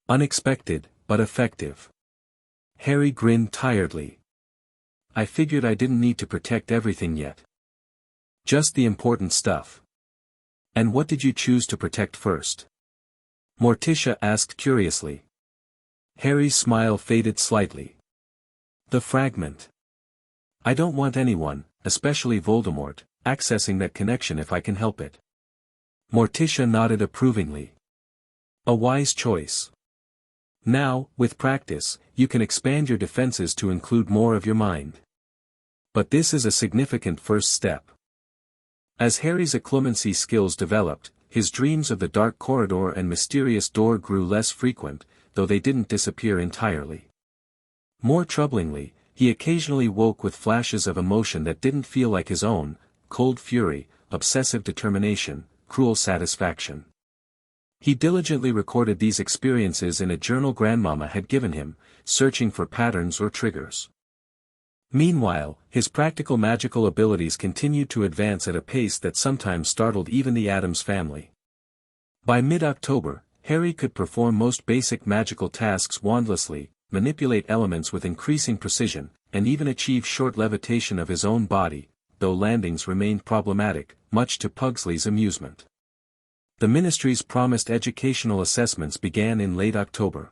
Unexpected, but effective. Harry grinned tiredly. I figured I didn't need to protect everything yet. Just the important stuff. And what did you choose to protect first? Morticia asked curiously. Harry's smile faded slightly. The fragment. I don't want anyone, especially Voldemort, accessing that connection if I can help it. Morticia nodded approvingly. A wise choice. Now, with practice, you can expand your defenses to include more of your mind. But this is a significant first step. As Harry's occlumency skills developed, his dreams of the dark corridor and mysterious door grew less frequent, though they didn't disappear entirely. More troublingly, he occasionally woke with flashes of emotion that didn't feel like his own: cold fury, obsessive determination, cruel satisfaction. He diligently recorded these experiences in a journal Grandmama had given him, searching for patterns or triggers. Meanwhile, his practical magical abilities continued to advance at a pace that sometimes startled even the Addams family. By mid-October, Harry could perform most basic magical tasks wandlessly, manipulate elements with increasing precision, and even achieve short levitation of his own body, though landings remained problematic, much to Pugsley's amusement. The ministry's promised educational assessments began in late October.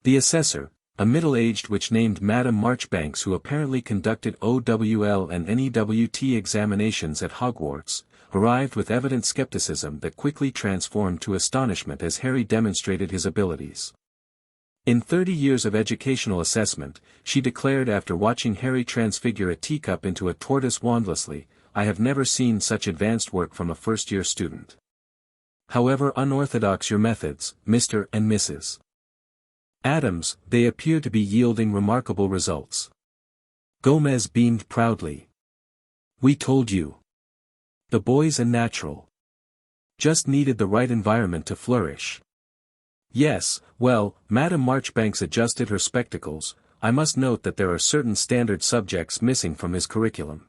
The assessor, a middle-aged witch named Madame Marchbanks, who apparently conducted OWL and NEWT examinations at Hogwarts, arrived with evident skepticism that quickly transformed to astonishment as Harry demonstrated his abilities. In 30 years of educational assessment, she declared after watching Harry transfigure a teacup into a tortoise wandlessly, "I have never seen such advanced work from a first-year student. However unorthodox your methods, Mr. and Mrs. Addams, they appear to be yielding remarkable results." Gomez beamed proudly. "We told you. The boy's a natural. Just needed the right environment to flourish." "Yes, well," Madame Marchbanks adjusted her spectacles, "I must note that there are certain standard subjects missing from his curriculum.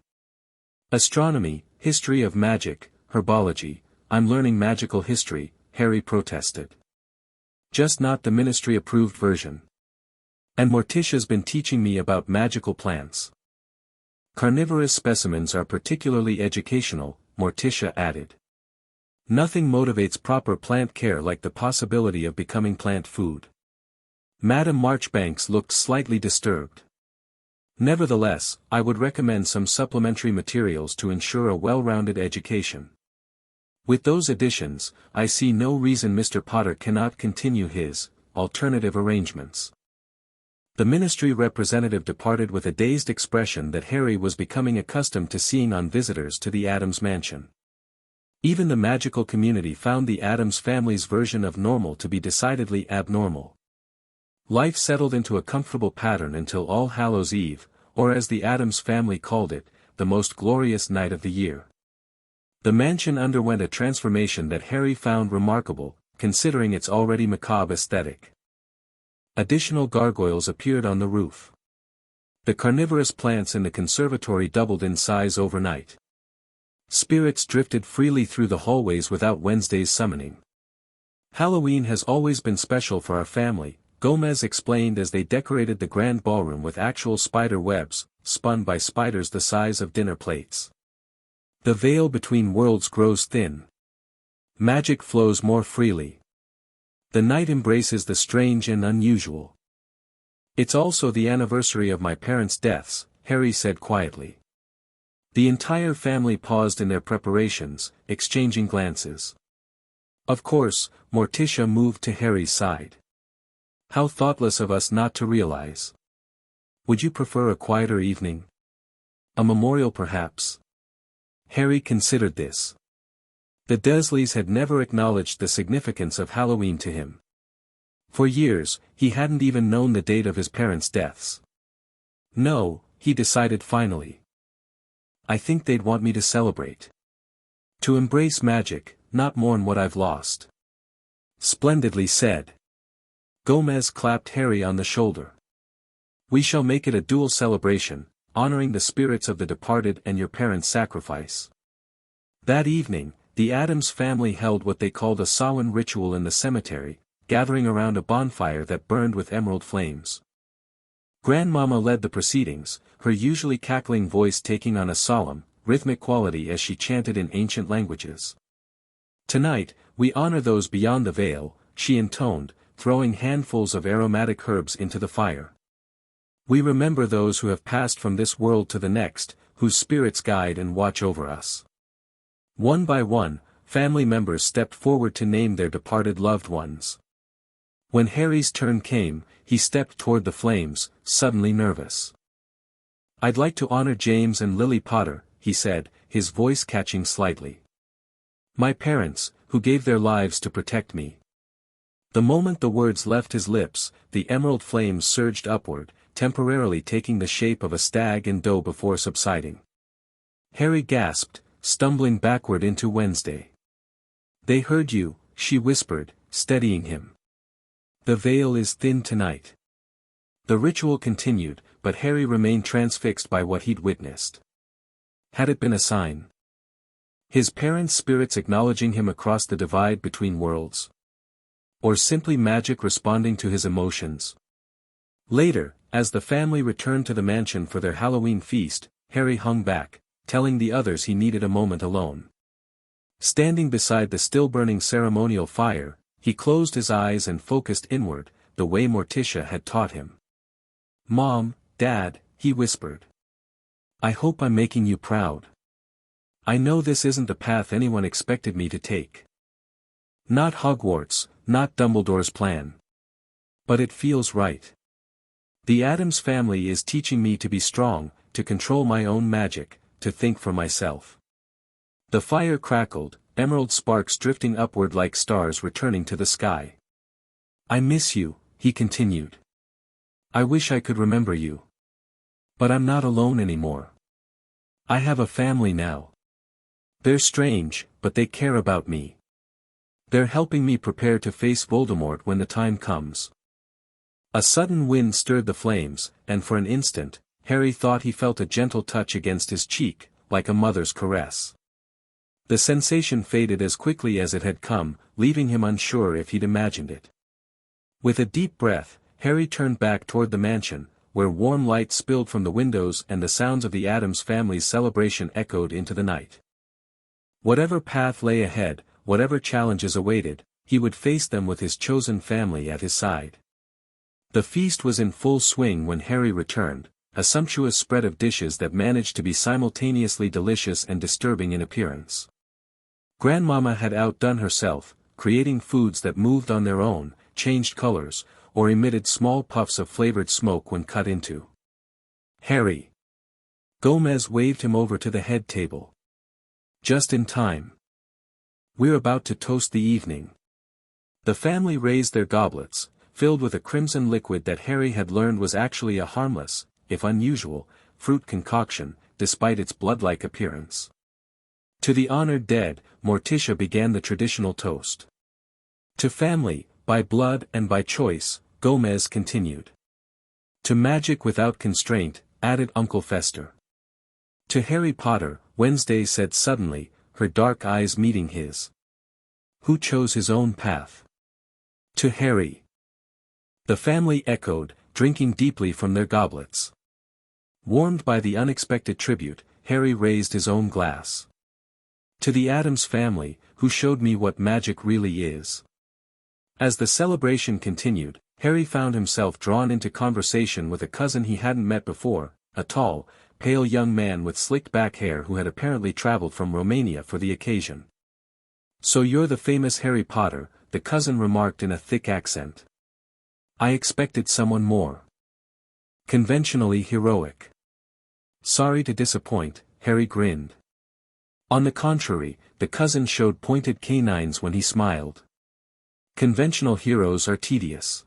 Astronomy, history of magic, herbology." "I'm learning magical history," Harry protested. "Just not the ministry-approved version. And Morticia's been teaching me about magical plants." "Carnivorous specimens are particularly educational," Morticia added. "Nothing motivates proper plant care like the possibility of becoming plant food." Madame Marchbanks looked slightly disturbed. "Nevertheless, I would recommend some supplementary materials to ensure a well-rounded education. With those additions, I see no reason Mr. Potter cannot continue his alternative arrangements." The ministry representative departed with a dazed expression that Harry was becoming accustomed to seeing on visitors to the Addams mansion. Even the magical community found the Addams family's version of normal to be decidedly abnormal. Life settled into a comfortable pattern until All Hallows' Eve, or as the Addams family called it, the most glorious night of the year. The mansion underwent a transformation that Harry found remarkable, considering its already macabre aesthetic. Additional gargoyles appeared on the roof. The carnivorous plants in the conservatory doubled in size overnight. Spirits drifted freely through the hallways without Wednesday's summoning. "Halloween has always been special for our family," Gomez explained as they decorated the grand ballroom with actual spider webs, spun by spiders the size of dinner plates. "The veil between worlds grows thin. Magic flows more freely. The night embraces the strange and unusual." "It's also the anniversary of my parents' deaths," Harry said quietly. The entire family paused in their preparations, exchanging glances. "Of course," Morticia moved to Harry's side. "How thoughtless of us not to realize. Would you prefer a quieter evening? A memorial perhaps?" Harry considered this. The Dursleys had never acknowledged the significance of Halloween to him. For years, he hadn't even known the date of his parents' deaths. "No," he decided finally. "I think they'd want me to celebrate. To embrace magic, not mourn what I've lost." "Splendidly said." Gomez clapped Harry on the shoulder. "We shall make it a dual celebration, honoring the spirits of the departed and your parents' sacrifice." That evening, the Addams family held what they called a Samhain ritual in the cemetery, gathering around a bonfire that burned with emerald flames. Grandmama led the proceedings, her usually cackling voice taking on a solemn, rhythmic quality as she chanted in ancient languages. "Tonight, we honor those beyond the veil," she intoned, throwing handfuls of aromatic herbs into the fire. "We remember those who have passed from this world to the next, whose spirits guide and watch over us." One by one, family members stepped forward to name their departed loved ones. When Harry's turn came, he stepped toward the flames, suddenly nervous. "I'd like to honor James and Lily Potter," he said, his voice catching slightly. My parents, who gave their lives to protect me. The moment the words left his lips, the emerald flames surged upward, temporarily taking the shape of a stag and doe before subsiding. Harry gasped, stumbling backward into Wednesday. They heard you, she whispered, steadying him. The veil is thin tonight. The ritual continued, but Harry remained transfixed by what he'd witnessed. Had it been a sign? His parents' spirits acknowledging him across the divide between worlds? Or simply magic responding to his emotions? Later, as the family returned to the mansion for their Halloween feast, Harry hung back, telling the others he needed a moment alone. Standing beside the still-burning ceremonial fire, he closed his eyes and focused inward, the way Morticia had taught him. "Mom, Dad," he whispered. "I hope I'm making you proud. I know this isn't the path anyone expected me to take. Not Hogwarts, not Dumbledore's plan. But it feels right. The Addams family is teaching me to be strong, to control my own magic, to think for myself." The fire crackled, emerald sparks drifting upward like stars returning to the sky. "I miss you," he continued. "I wish I could remember you. But I'm not alone anymore. I have a family now. They're strange, but they care about me. They're helping me prepare to face Voldemort when the time comes." A sudden wind stirred the flames, and for an instant, Harry thought he felt a gentle touch against his cheek, like a mother's caress. The sensation faded as quickly as it had come, leaving him unsure if he'd imagined it. With a deep breath, Harry turned back toward the mansion, where warm light spilled from the windows and the sounds of the Addams family's celebration echoed into the night. Whatever path lay ahead, whatever challenges awaited, he would face them with his chosen family at his side. The feast was in full swing when Harry returned, a sumptuous spread of dishes that managed to be simultaneously delicious and disturbing in appearance. Grandmama had outdone herself, creating foods that moved on their own, changed colors, or emitted small puffs of flavored smoke when cut into. "Harry." Gomez waved him over to the head table. "Just in time. We're about to toast the evening." The family raised their goblets, filled with a crimson liquid that Harry had learned was actually a harmless, if unusual, fruit concoction, despite its blood-like appearance. To the honored dead, Morticia began the traditional toast. To family, by blood and by choice, Gomez continued. To magic without constraint, added Uncle Fester. To Harry Potter, Wednesday said suddenly, her dark eyes meeting his. Who chose his own path? To Harry. The family echoed, drinking deeply from their goblets. Warmed by the unexpected tribute, Harry raised his own glass. To the Addams family, who showed me what magic really is. As the celebration continued, Harry found himself drawn into conversation with a cousin he hadn't met before, a tall, pale young man with slicked back hair who had apparently traveled from Romania for the occasion. "So you're the famous Harry Potter," the cousin remarked in a thick accent. "I expected someone more conventionally heroic." "Sorry to disappoint," Harry grinned. On the contrary, the cousin showed pointed canines when he smiled. "Conventional heroes are tedious.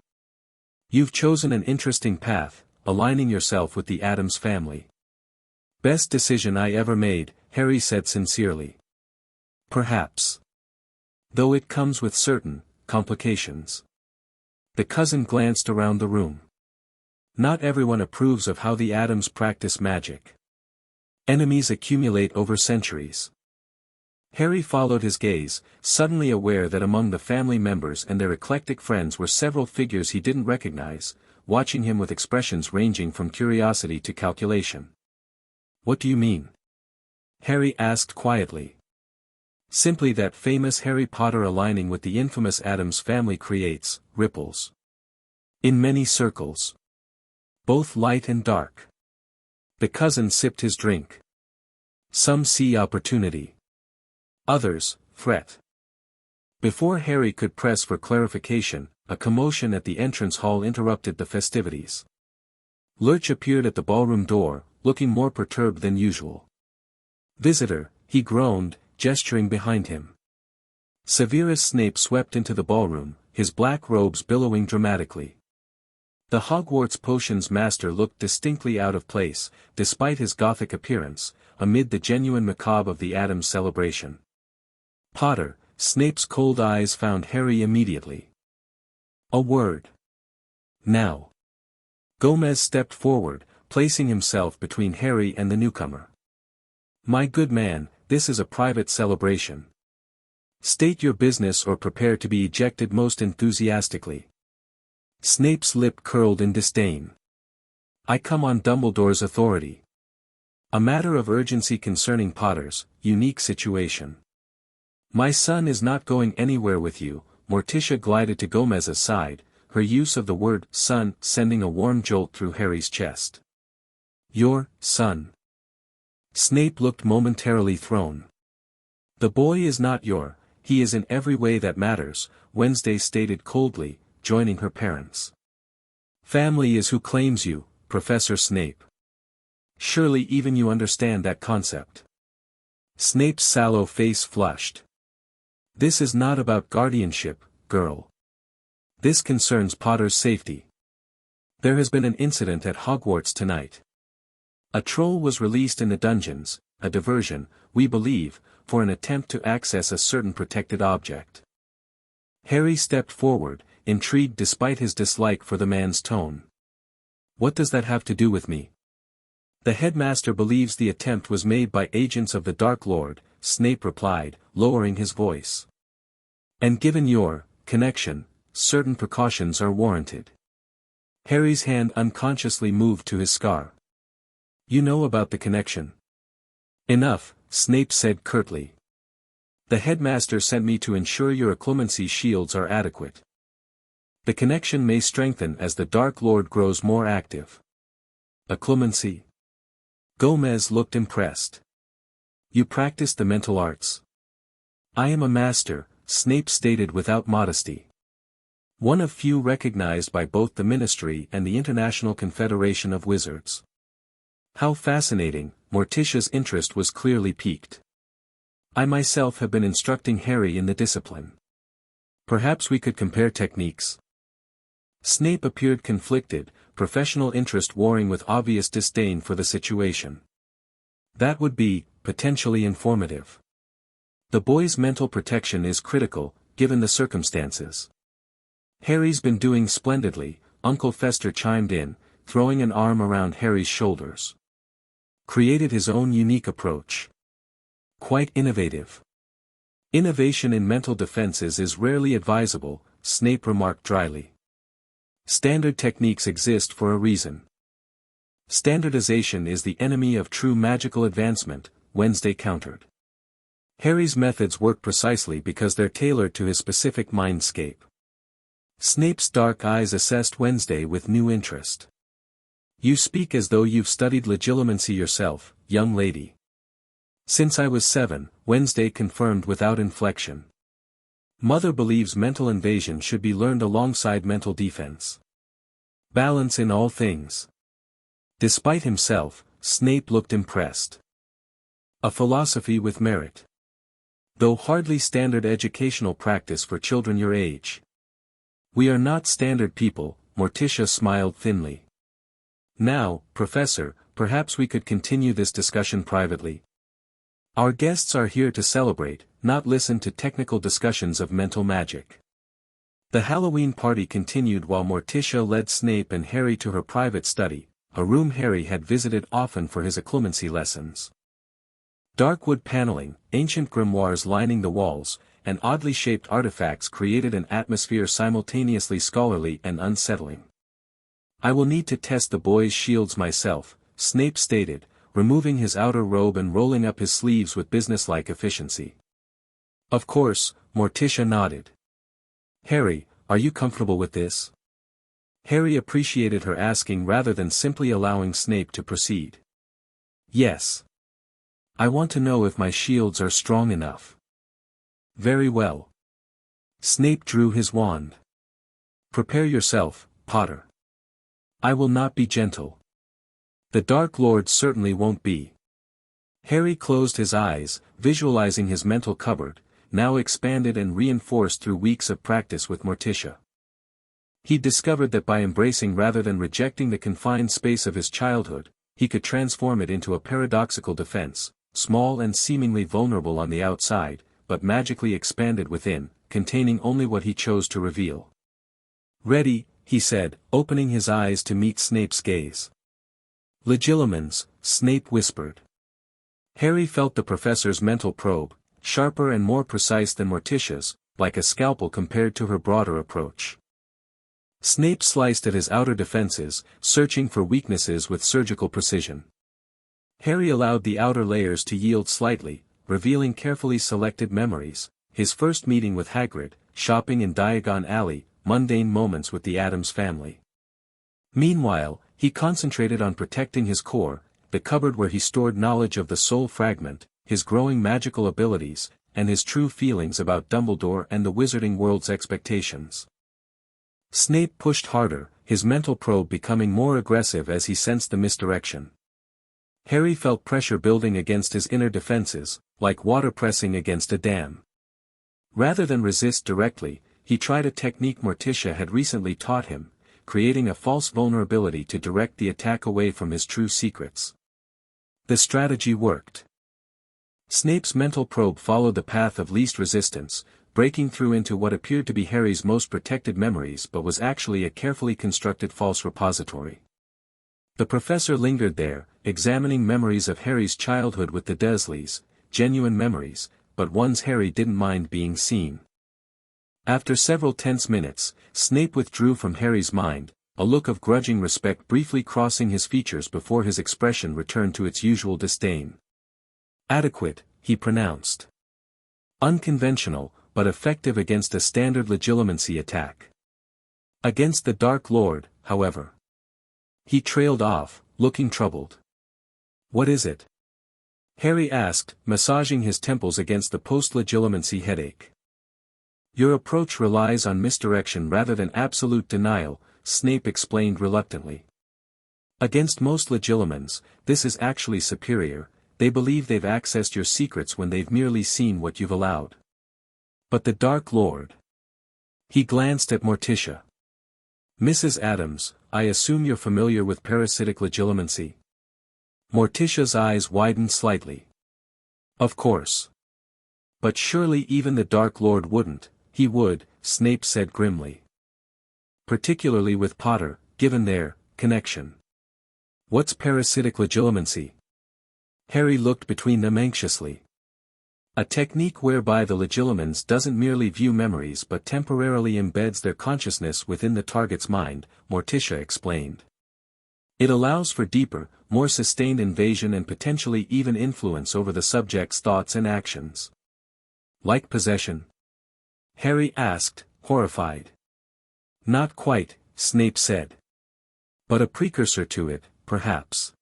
You've chosen an interesting path, aligning yourself with the Addams family." "Best decision I ever made," Harry said sincerely. "Perhaps. Though it comes with certain complications." The cousin glanced around the room. "Not everyone approves of how the Addams practice magic. Enemies accumulate over centuries." Harry followed his gaze, suddenly aware that among the family members and their eclectic friends were several figures he didn't recognize, watching him with expressions ranging from curiosity to calculation. "What do you mean?" Harry asked quietly. "Simply that famous Harry Potter aligning with the infamous Addams family creates ripples in many circles, both light and dark." The cousin sipped his drink. "Some see opportunity. Others, fret." Before Harry could press for clarification, a commotion at the entrance hall interrupted the festivities. Lurch appeared at the ballroom door, looking more perturbed than usual. "Visitor," he groaned, gesturing behind him. Severus Snape swept into the ballroom, his black robes billowing dramatically. The Hogwarts potions master looked distinctly out of place, despite his Gothic appearance, amid the genuine macabre of the Addams celebration. Potter, Snape's cold eyes found Harry immediately. A word. Now. Gomez stepped forward, placing himself between Harry and the newcomer. My good man, this is a private celebration. State your business or prepare to be ejected most enthusiastically. Snape's lip curled in disdain. I come on Dumbledore's authority. A matter of urgency concerning Potter's unique situation. My son is not going anywhere with you. Morticia glided to Gomez's side, her use of the word son sending a warm jolt through Harry's chest. Your son. Snape looked momentarily thrown. The boy is not your, he is in every way that matters, Wednesday stated coldly, joining her parents. Family is who claims you, Professor Snape. Surely even you understand that concept. Snape's sallow face flushed. This is not about guardianship, girl. This concerns Potter's safety. There has been an incident at Hogwarts tonight. A troll was released in the dungeons, a diversion, we believe, for an attempt to access a certain protected object. Harry stepped forward, intrigued despite his dislike for the man's tone. What does that have to do with me? The headmaster believes the attempt was made by agents of the Dark Lord, Snape replied, lowering his voice. And given your connection, certain precautions are warranted. Harry's hand unconsciously moved to his scar. You know about the connection. Enough, Snape said curtly. The headmaster sent me to ensure your occlumency shields are adequate. The connection may strengthen as the Dark Lord grows more active. Occlumency? Gomez looked impressed. You practice the mental arts. I am a master, Snape stated without modesty. One of few recognized by both the Ministry and the International Confederation of Wizards. How fascinating, Morticia's interest was clearly piqued. I myself have been instructing Harry in the discipline. Perhaps we could compare techniques. Snape appeared conflicted, professional interest warring with obvious disdain for the situation. That would be, potentially informative. The boy's mental protection is critical, given the circumstances. Harry's been doing splendidly, Uncle Fester chimed in, throwing an arm around Harry's shoulders. Created his own unique approach. Quite innovative. Innovation in mental defenses is rarely advisable, Snape remarked dryly. Standard techniques exist for a reason. Standardization is the enemy of true magical advancement, Wednesday countered. Harry's methods work precisely because they're tailored to his specific mindscape. Snape's dark eyes assessed Wednesday with new interest. You speak as though you've studied legilimency yourself, young lady. Since I was 7, Wednesday confirmed without inflection. Mother believes mental invasion should be learned alongside mental defense. Balance in all things. Despite himself, Snape looked impressed. A philosophy with merit. Though hardly standard educational practice for children your age. We are not standard people, Morticia smiled thinly. Now, Professor, perhaps we could continue this discussion privately. Our guests are here to celebrate, not listen to technical discussions of mental magic. The Halloween party continued while Morticia led Snape and Harry to her private study, a room Harry had visited often for his occlumency lessons. Dark wood paneling, ancient grimoires lining the walls, and oddly shaped artifacts created an atmosphere simultaneously scholarly and unsettling. I will need to test the boy's shields myself, Snape stated, removing his outer robe and rolling up his sleeves with businesslike efficiency. Of course, Morticia nodded. Harry, are you comfortable with this? Harry appreciated her asking rather than simply allowing Snape to proceed. Yes. I want to know if my shields are strong enough. Very well. Snape drew his wand. Prepare yourself, Potter. I will not be gentle. The Dark Lord certainly won't be. Harry closed his eyes, visualizing his mental cupboard, now expanded and reinforced through weeks of practice with Morticia. He discovered that by embracing rather than rejecting the confined space of his childhood, he could transform it into a paradoxical defense, small and seemingly vulnerable on the outside, but magically expanded within, containing only what he chose to reveal. "Ready," he said, opening his eyes to meet Snape's gaze. "Legilimens," Snape whispered. Harry felt the professor's mental probe, sharper and more precise than Morticia's, like a scalpel compared to her broader approach. Snape sliced at his outer defenses, searching for weaknesses with surgical precision. Harry allowed the outer layers to yield slightly, revealing carefully selected memories, his first meeting with Hagrid, shopping in Diagon Alley, mundane moments with the Addams family. Meanwhile, he concentrated on protecting his core, the cupboard where he stored knowledge of the soul fragment, his growing magical abilities, and his true feelings about Dumbledore and the wizarding world's expectations. Snape pushed harder, his mental probe becoming more aggressive as he sensed the misdirection. Harry felt pressure building against his inner defenses, like water pressing against a dam. Rather than resist directly, he tried a technique Morticia had recently taught him, creating a false vulnerability to direct the attack away from his true secrets. The strategy worked. Snape's mental probe followed the path of least resistance, breaking through into what appeared to be Harry's most protected memories but was actually a carefully constructed false repository. The professor lingered there, examining memories of Harry's childhood with the Dursleys, genuine memories, but ones Harry didn't mind being seen. After several tense minutes, Snape withdrew from Harry's mind, a look of grudging respect briefly crossing his features before his expression returned to its usual disdain. "Adequate," he pronounced. "Unconventional, but effective against a standard legilimency attack. Against the Dark Lord, however." He trailed off, looking troubled. "What is it?" Harry asked, massaging his temples against the post-legilimency headache. "Your approach relies on misdirection rather than absolute denial," Snape explained reluctantly. "Against most legilimens, this is actually superior. They believe they've accessed your secrets when they've merely seen what you've allowed. But the Dark Lord." He glanced at Morticia. "Mrs. Addams, I assume you're familiar with parasitic legilimency?" Morticia's eyes widened slightly. "Of course. But surely even the Dark Lord wouldn't." "He would," Snape said grimly. "Particularly with Potter, given their connection." "What's parasitic legilimency?" Harry looked between them anxiously. "A technique whereby the legilimens doesn't merely view memories but temporarily embeds their consciousness within the target's mind," Morticia explained. "It allows for deeper, more sustained invasion and potentially even influence over the subject's thoughts and actions." "Like possession?" Harry asked, horrified. "Not quite," Snape said. "But a precursor to it, perhaps.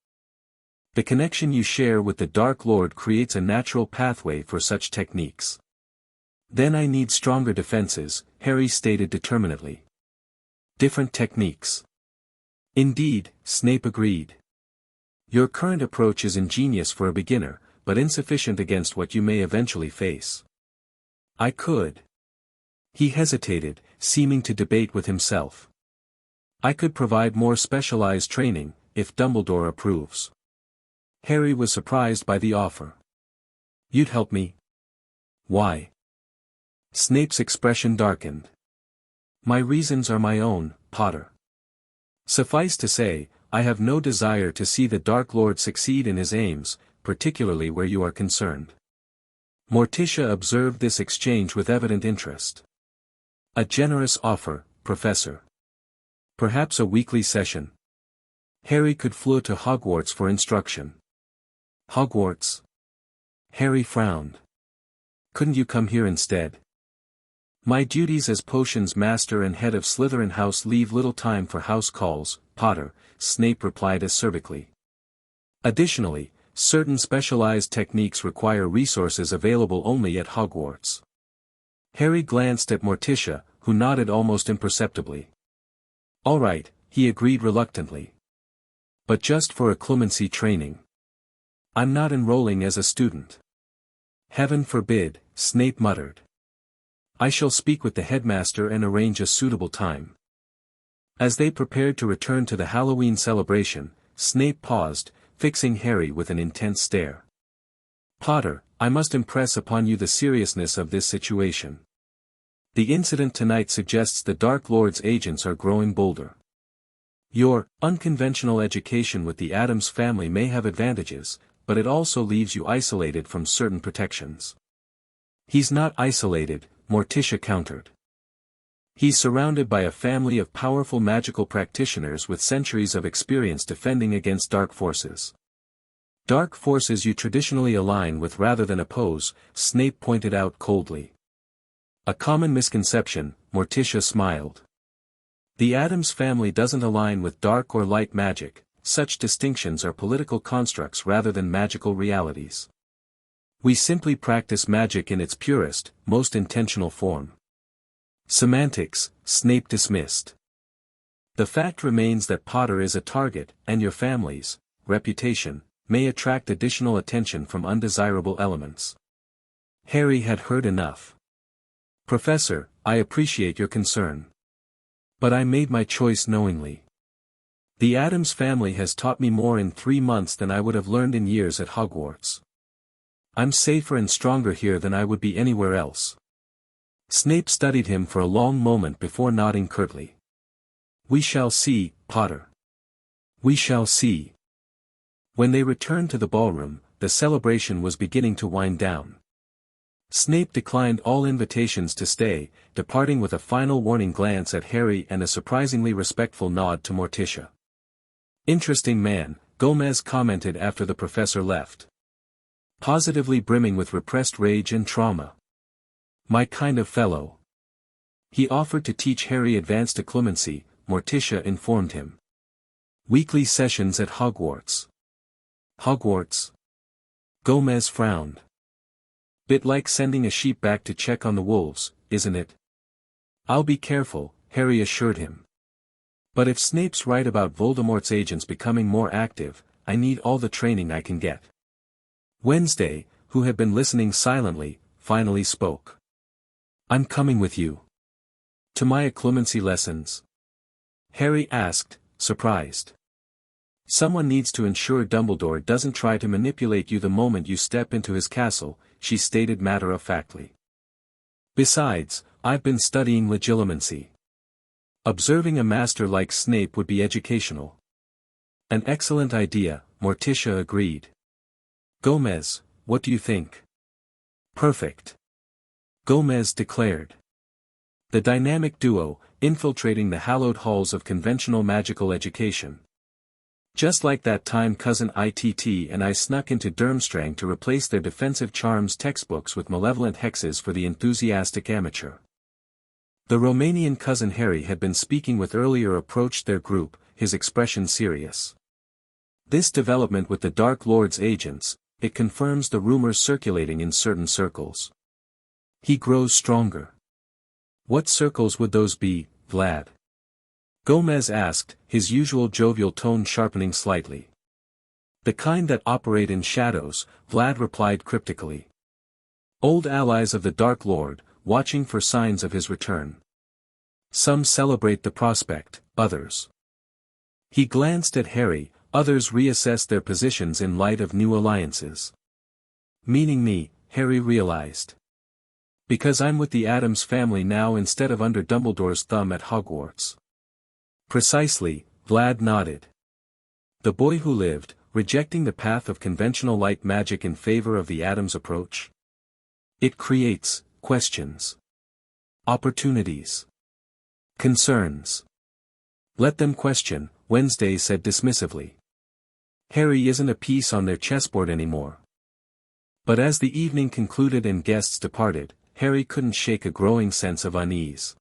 The connection you share with the Dark Lord creates a natural pathway for such techniques." "Then I need stronger defenses," Harry stated determinedly. "Different techniques." "Indeed," Snape agreed. "Your current approach is ingenious for a beginner, but insufficient against what you may eventually face." "I could." He hesitated, seeming to debate with himself. "I could provide more specialized training, if Dumbledore approves." Harry was surprised by the offer. "You'd help me?" "Why?" Snape's expression darkened. "My reasons are my own, Potter. Suffice to say, I have no desire to see the Dark Lord succeed in his aims, particularly where you are concerned." Morticia observed this exchange with evident interest. "A generous offer, Professor. Perhaps a weekly session." Harry could flew to Hogwarts for instruction. "Hogwarts?" Harry frowned. "Couldn't you come here instead?" "My duties as potions master and head of Slytherin House leave little time for house calls, Potter," Snape replied acerbically. "Additionally, certain specialized techniques require resources available only at Hogwarts." Harry glanced at Morticia, who nodded almost imperceptibly. "All right," he agreed reluctantly. "But just for a clemency training. I'm not enrolling as a student." Heaven forbid, Snape muttered. I shall speak with the headmaster and arrange a suitable time. As they prepared to return to the Halloween celebration, Snape paused, fixing Harry with an intense stare. Potter, I must impress upon you the seriousness of this situation. The incident tonight suggests the Dark Lord's agents are growing bolder. Your unconventional education with the Addams family may have advantages, but it also leaves you isolated from certain protections. He's not isolated, Morticia countered. He's surrounded by a family of powerful magical practitioners with centuries of experience defending against dark forces. Dark forces you traditionally align with rather than oppose, Snape pointed out coldly. A common misconception, Morticia smiled. The Addams family doesn't align with dark or light magic, such distinctions are political constructs rather than magical realities. We simply practice magic in its purest, most intentional form. Semantics, Snape dismissed. The fact remains that Potter is a target, and your family's reputation may attract additional attention from undesirable elements. Harry had heard enough. Professor, I appreciate your concern. But I made my choice knowingly. The Addams family has taught me more in 3 months than I would have learned in years at Hogwarts. I'm safer and stronger here than I would be anywhere else. Snape studied him for a long moment before nodding curtly. We shall see, Potter. We shall see. When they returned to the ballroom, the celebration was beginning to wind down. Snape declined all invitations to stay, departing with a final warning glance at Harry and a surprisingly respectful nod to Morticia. Interesting man, Gomez commented after the professor left. Positively brimming with repressed rage and trauma. My kind of fellow. He offered to teach Harry advanced occlumency, Morticia informed him. Weekly sessions at Hogwarts. Hogwarts? Gomez frowned. Bit like sending a sheep back to check on the wolves, isn't it? I'll be careful, Harry assured him. But if Snape's right about Voldemort's agents becoming more active, I need all the training I can get. Wednesday, who had been listening silently, finally spoke. I'm coming with you. To my occlumency lessons? Harry asked, surprised. Someone needs to ensure Dumbledore doesn't try to manipulate you the moment you step into his castle, she stated matter-of-factly. Besides, I've been studying legilimency. Observing a master like Snape would be educational. An excellent idea, Morticia agreed. Gomez, what do you think? Perfect. Gomez declared. The dynamic duo, infiltrating the hallowed halls of conventional magical education. Just like that time cousin ITT and I snuck into Durmstrang to replace their defensive charms textbooks with malevolent hexes for the enthusiastic amateur. The Romanian cousin Harry had been speaking with earlier approached their group, his expression serious. This development with the Dark Lord's agents, it confirms the rumors circulating in certain circles. He grows stronger. What circles would those be, Vlad? Gomez asked, his usual jovial tone sharpening slightly. The kind that operate in shadows, Vlad replied cryptically. Old allies of the Dark Lord, watching for signs of his return. Some celebrate the prospect, others. He glanced at Harry, others reassessed their positions in light of new alliances. Meaning me, Harry realized. Because I'm with the Addams family now instead of under Dumbledore's thumb at Hogwarts. Precisely, Vlad nodded. The boy who lived, rejecting the path of conventional light magic in favor of the Addams approach. It creates questions. Opportunities. Concerns. Let them question, Wednesday said dismissively. Harry isn't a piece on their chessboard anymore. But as the evening concluded and guests departed, Harry couldn't shake a growing sense of unease.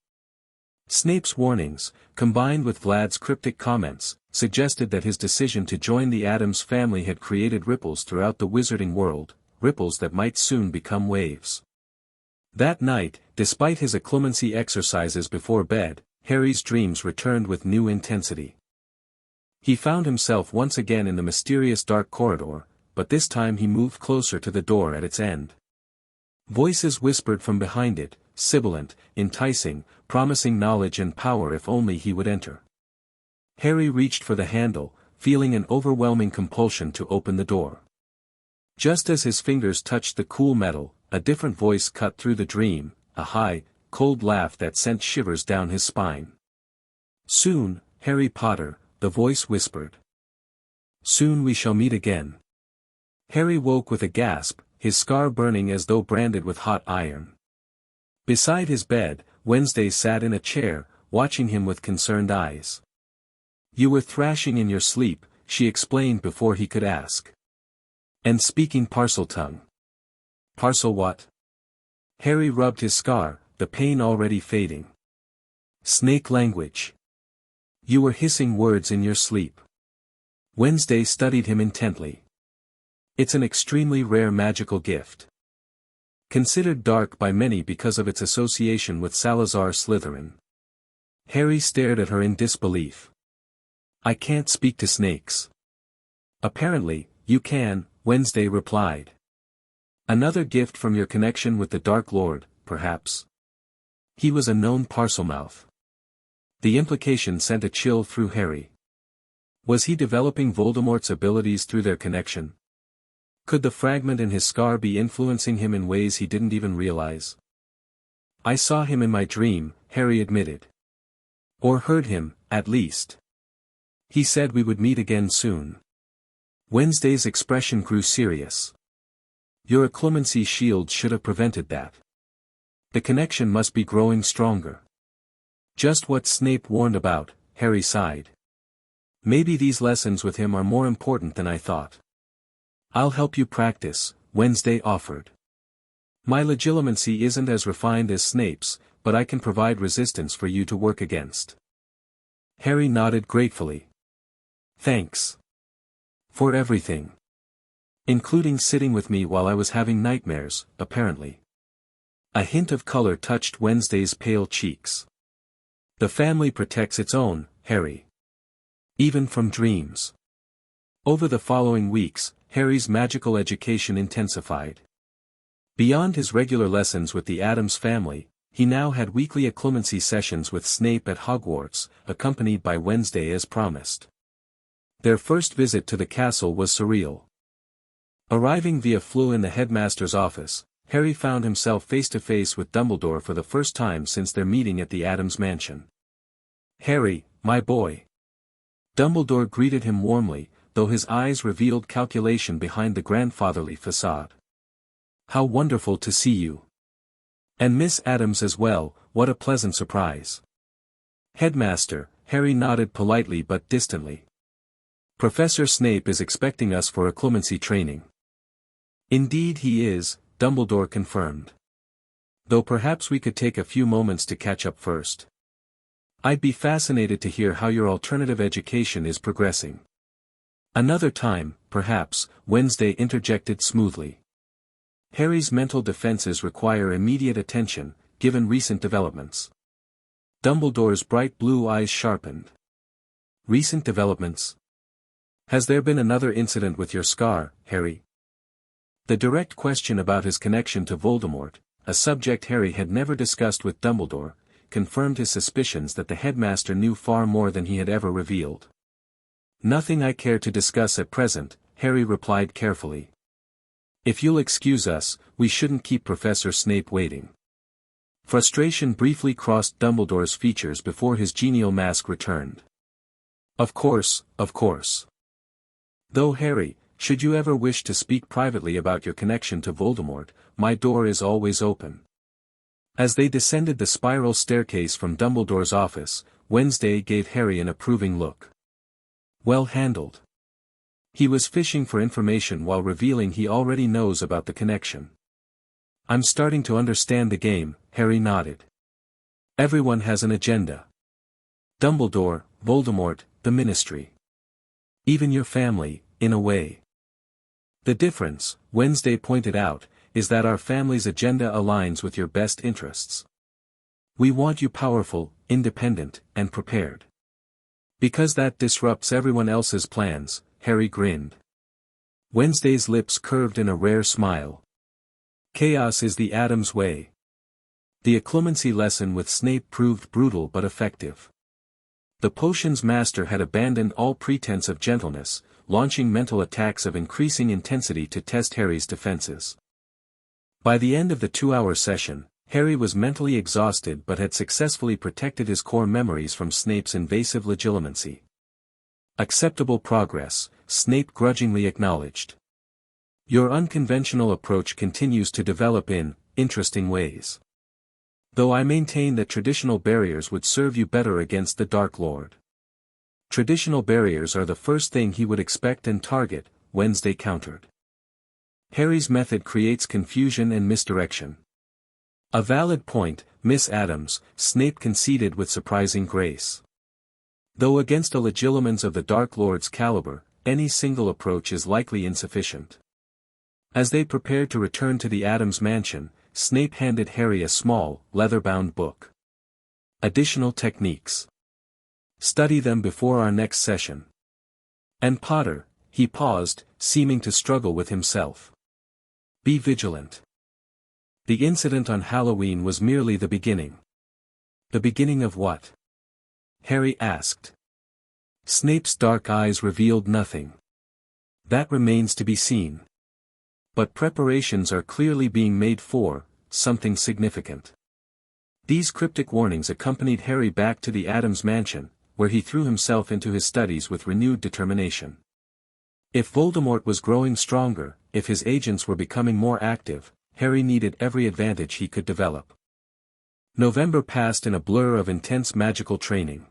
Snape's warnings, combined with Vlad's cryptic comments, suggested that his decision to join the Addams family had created ripples throughout the wizarding world, ripples that might soon become waves. That night, despite his occlumency exercises before bed, Harry's dreams returned with new intensity. He found himself once again in the mysterious dark corridor, but this time he moved closer to the door at its end. Voices whispered from behind it, sibilant, enticing, promising knowledge and power if only he would enter. Harry reached for the handle, feeling an overwhelming compulsion to open the door. Just as his fingers touched the cool metal, a different voice cut through the dream, a high, cold laugh that sent shivers down his spine. "Soon, Harry Potter," the voice whispered. "Soon we shall meet again." Harry woke with a gasp, his scar burning as though branded with hot iron. Beside his bed, Wednesday sat in a chair, watching him with concerned eyes. "You were thrashing in your sleep," she explained before he could ask. "And speaking Parseltongue." "Parcel what?" Harry rubbed his scar, the pain already fading. "Snake language. You were hissing words in your sleep." Wednesday studied him intently. "It's an extremely rare magical gift. Considered dark by many because of its association with Salazar Slytherin." Harry stared at her in disbelief. "I can't speak to snakes." "Apparently, you can," Wednesday replied. "Another gift from your connection with the Dark Lord, perhaps." He was a known Parselmouth. The implication sent a chill through Harry. Was he developing Voldemort's abilities through their connection? Could the fragment in his scar be influencing him in ways he didn't even realize? "I saw him in my dream," Harry admitted. "Or heard him, at least. He said we would meet again soon." Wednesday's expression grew serious. "Your occlumency shield should have prevented that. The connection must be growing stronger." "Just what Snape warned about," Harry sighed. "Maybe these lessons with him are more important than I thought." "I'll help you practice," Wednesday offered. "My legilimency isn't as refined as Snape's, but I can provide resistance for you to work against." Harry nodded gratefully. "Thanks. For everything. Including sitting with me while I was having nightmares, apparently." A hint of color touched Wednesday's pale cheeks. "The family protects its own, Harry. Even from dreams." Over the following weeks, Harry's magical education intensified. Beyond his regular lessons with the Addams family, he now had weekly occlumency sessions with Snape at Hogwarts, accompanied by Wednesday as promised. Their first visit to the castle was surreal. Arriving via Floo in the headmaster's office, Harry found himself face to face with Dumbledore for the first time since their meeting at the Addams mansion. "Harry, my boy." Dumbledore greeted him warmly, though his eyes revealed calculation behind the grandfatherly facade. "How wonderful to see you. And Miss Addams as well, what a pleasant surprise." "Headmaster," Harry nodded politely but distantly. "Professor Snape is expecting us for occlumency training." "Indeed he is," Dumbledore confirmed. "Though perhaps we could take a few moments to catch up first. I'd be fascinated to hear how your alternative education is progressing." "Another time, perhaps," Wednesday interjected smoothly. Harry's mental defenses require immediate attention, given recent developments. Dumbledore's bright blue eyes sharpened. "Recent developments? Has there been another incident with your scar, Harry?" The direct question about his connection to Voldemort, a subject Harry had never discussed with Dumbledore, confirmed his suspicions that the headmaster knew far more than he had ever revealed. "Nothing I care to discuss at present," Harry replied carefully. "If you'll excuse us, we shouldn't keep Professor Snape waiting." Frustration briefly crossed Dumbledore's features before his genial mask returned. Of course. Though Harry, should you ever wish to speak privately about your connection to Voldemort, my door is always open." As they descended the spiral staircase from Dumbledore's office, Wednesday gave Harry an approving look. "Well handled." He was fishing for information while revealing he already knows about the connection. "I'm starting to understand the game," Harry nodded. "Everyone has an agenda. Dumbledore, Voldemort, the Ministry. Even your family, in a way. The difference," Wednesday pointed out, "is that our family's agenda aligns with your best interests. We want you powerful, independent, and prepared. Because that disrupts everyone else's plans," Harry grinned. Wednesday's lips curved in a rare smile. Chaos is the Addams way. The occlumency lesson with Snape proved brutal but effective. The potion's master had abandoned all pretense of gentleness, launching mental attacks of increasing intensity to test Harry's defenses. By the end of the 2-hour session, Harry was mentally exhausted but had successfully protected his core memories from Snape's invasive legilimency. Acceptable progress, Snape grudgingly acknowledged. Your unconventional approach continues to develop in interesting ways. Though I maintain that traditional barriers would serve you better against the Dark Lord. Traditional barriers are the first thing he would expect and target, Wednesday countered. Harry's method creates confusion and misdirection. A valid point, Miss Addams, Snape conceded with surprising grace. Though against a legilimens of the Dark Lord's caliber, any single approach is likely insufficient. As they prepared to return to the Addams mansion, Snape handed Harry a small, leather-bound book. Additional techniques. Study them before our next session. And Potter, he paused, seeming to struggle with himself. Be vigilant. The incident on Halloween was merely the beginning. The beginning of what? Harry asked. Snape's dark eyes revealed nothing. That remains to be seen. But preparations are clearly being made for something significant. These cryptic warnings accompanied Harry back to the Addams mansion, where he threw himself into his studies with renewed determination. If Voldemort was growing stronger, if his agents were becoming more active, Harry needed every advantage he could develop. November passed in a blur of intense magical training.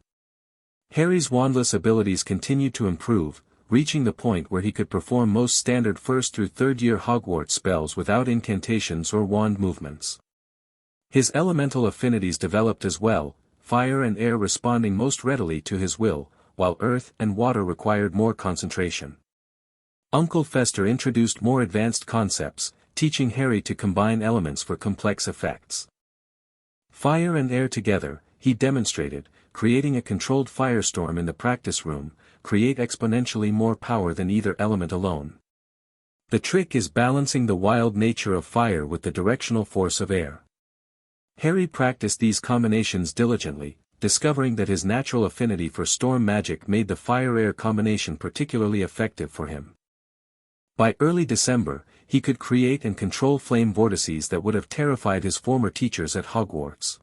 Harry's wandless abilities continued to improve, reaching the point where he could perform most standard first through third-year Hogwarts spells without incantations or wand movements. His elemental affinities developed as well, fire and air responding most readily to his will, while earth and water required more concentration. Uncle Fester introduced more advanced concepts, teaching Harry to combine elements for complex effects. Fire and air together, he demonstrated, creating a controlled firestorm in the practice room, create exponentially more power than either element alone. The trick is balancing the wild nature of fire with the directional force of air. Harry practiced these combinations diligently, discovering that his natural affinity for storm magic made the fire-air combination particularly effective for him. By early December, he could create and control flame vortices that would have terrified his former teachers at Hogwarts.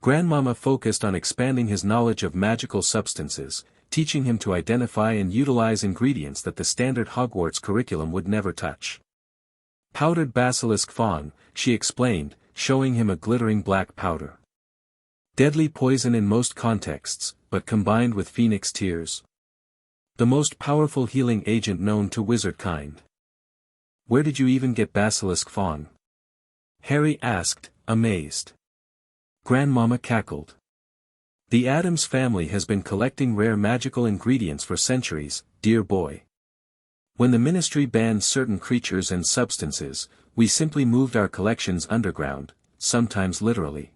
Grandmama focused on expanding his knowledge of magical substances, teaching him to identify and utilize ingredients that the standard Hogwarts curriculum would never touch. Powdered basilisk fawn, she explained, showing him a glittering black powder. Deadly poison in most contexts, but combined with phoenix tears. The most powerful healing agent known to wizard kind. Where did you even get basilisk fawn? Harry asked, amazed. Grandmama cackled. The Addams family has been collecting rare magical ingredients for centuries, dear boy. When the Ministry banned certain creatures and substances, we simply moved our collections underground, sometimes literally.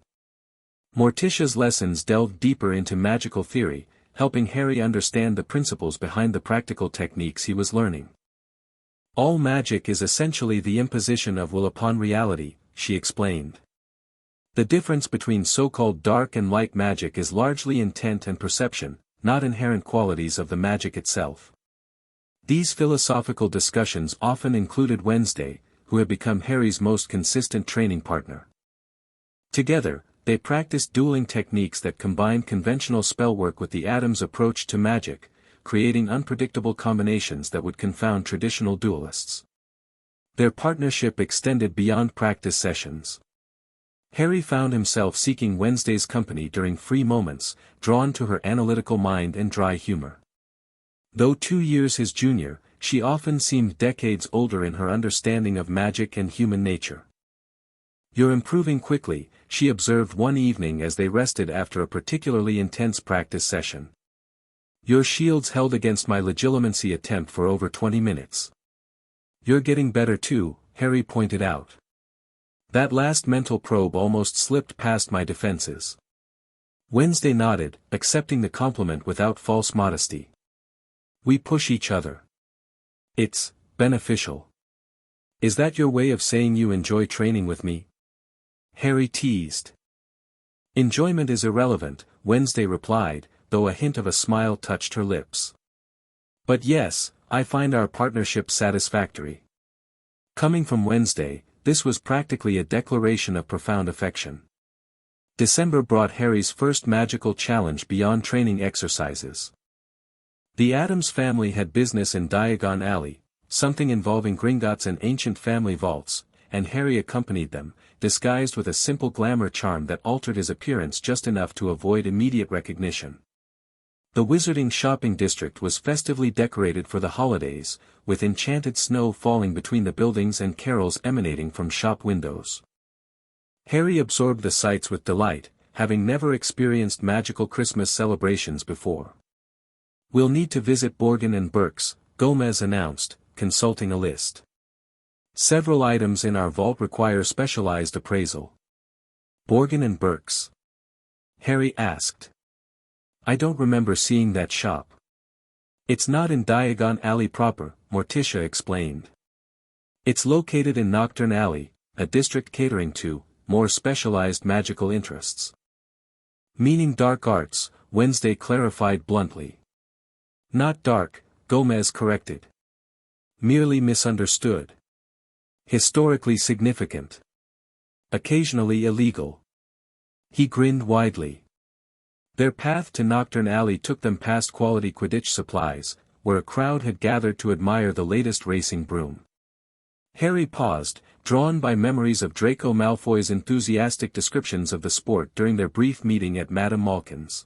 Morticia's lessons delved deeper into magical theory, helping Harry understand the principles behind the practical techniques he was learning. All magic is essentially the imposition of will upon reality, she explained. The difference between so-called dark and light magic is largely intent and perception, not inherent qualities of the magic itself. These philosophical discussions often included Wednesday, who had become Harry's most consistent training partner. Together, they practiced dueling techniques that combined conventional spellwork with the Addams approach to magic, creating unpredictable combinations that would confound traditional duelists. Their partnership extended beyond practice sessions. Harry found himself seeking Wednesday's company during free moments, drawn to her analytical mind and dry humor. Though 2 years his junior, she often seemed decades older in her understanding of magic and human nature. You're improving quickly, she observed one evening as they rested after a particularly intense practice session. Your shields held against my legilimency attempt for over 20 minutes. You're getting better too, Harry pointed out. That last mental probe almost slipped past my defenses. Wednesday nodded, accepting the compliment without false modesty. We push each other. It's beneficial. Is that your way of saying you enjoy training with me? Harry teased. Enjoyment is irrelevant, Wednesday replied, though a hint of a smile touched her lips. But yes, I find our partnership satisfactory. Coming from Wednesday, this was practically a declaration of profound affection. December brought Harry's first magical challenge beyond training exercises. The Addams family had business in Diagon Alley, something involving Gringotts and ancient family vaults, and Harry accompanied them, disguised with a simple glamour charm that altered his appearance just enough to avoid immediate recognition. The Wizarding shopping district was festively decorated for the holidays, with enchanted snow falling between the buildings and carols emanating from shop windows. Harry absorbed the sights with delight, having never experienced magical Christmas celebrations before. We'll need to visit Borgin and Burke's, Gomez announced, consulting a list. Several items in our vault require specialized appraisal. Borgin and Burke's? Harry asked. I don't remember seeing that shop. It's not in Diagon Alley proper, Morticia explained. It's located in Nocturne Alley, a district catering to more specialized magical interests. Meaning dark arts, Wednesday clarified bluntly. Not dark, Gomez corrected. Merely misunderstood. Historically significant. Occasionally illegal. He grinned widely. Their path to Nocturne Alley took them past quality Quidditch supplies, where a crowd had gathered to admire the latest racing broom. Harry paused, drawn by memories of Draco Malfoy's enthusiastic descriptions of the sport during their brief meeting at Madame Malkin's.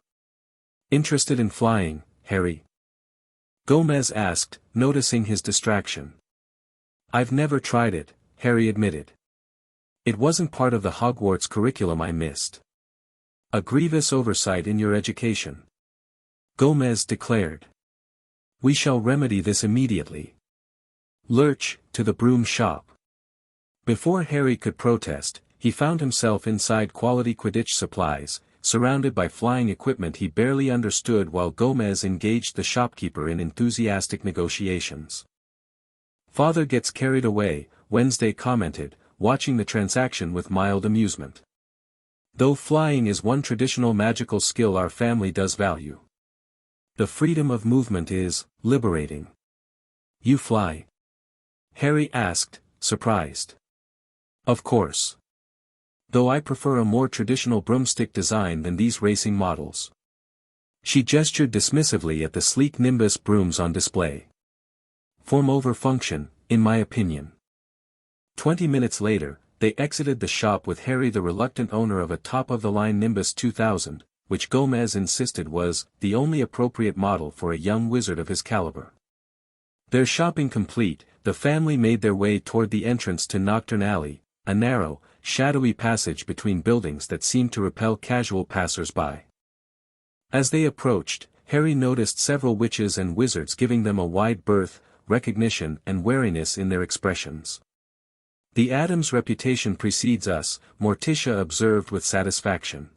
Interested in flying, Harry? Gomez asked, noticing his distraction. I've never tried it, Harry admitted. It wasn't part of the Hogwarts curriculum I missed. A grievous oversight in your education. Gomez declared. We shall remedy this immediately. Lurch, to the broom shop. Before Harry could protest, he found himself inside quality Quidditch supplies, surrounded by flying equipment he barely understood while Gomez engaged the shopkeeper in enthusiastic negotiations. Father gets carried away, Wednesday commented, watching the transaction with mild amusement. Though flying is one traditional magical skill our family does value. The freedom of movement is liberating. You fly? Harry asked, surprised. Of course. Though I prefer a more traditional broomstick design than these racing models. She gestured dismissively at the sleek Nimbus brooms on display. Form over function, in my opinion. 20 minutes later, they exited the shop with Harry the reluctant owner of a top-of-the-line Nimbus 2000, which Gomez insisted was the only appropriate model for a young wizard of his caliber. Their shopping complete, the family made their way toward the entrance to Nocturne Alley, a narrow, shadowy passage between buildings that seemed to repel casual passers-by. As they approached, Harry noticed several witches and wizards giving them a wide berth, recognition and wariness in their expressions. The Addams reputation precedes us, Morticia observed with satisfaction.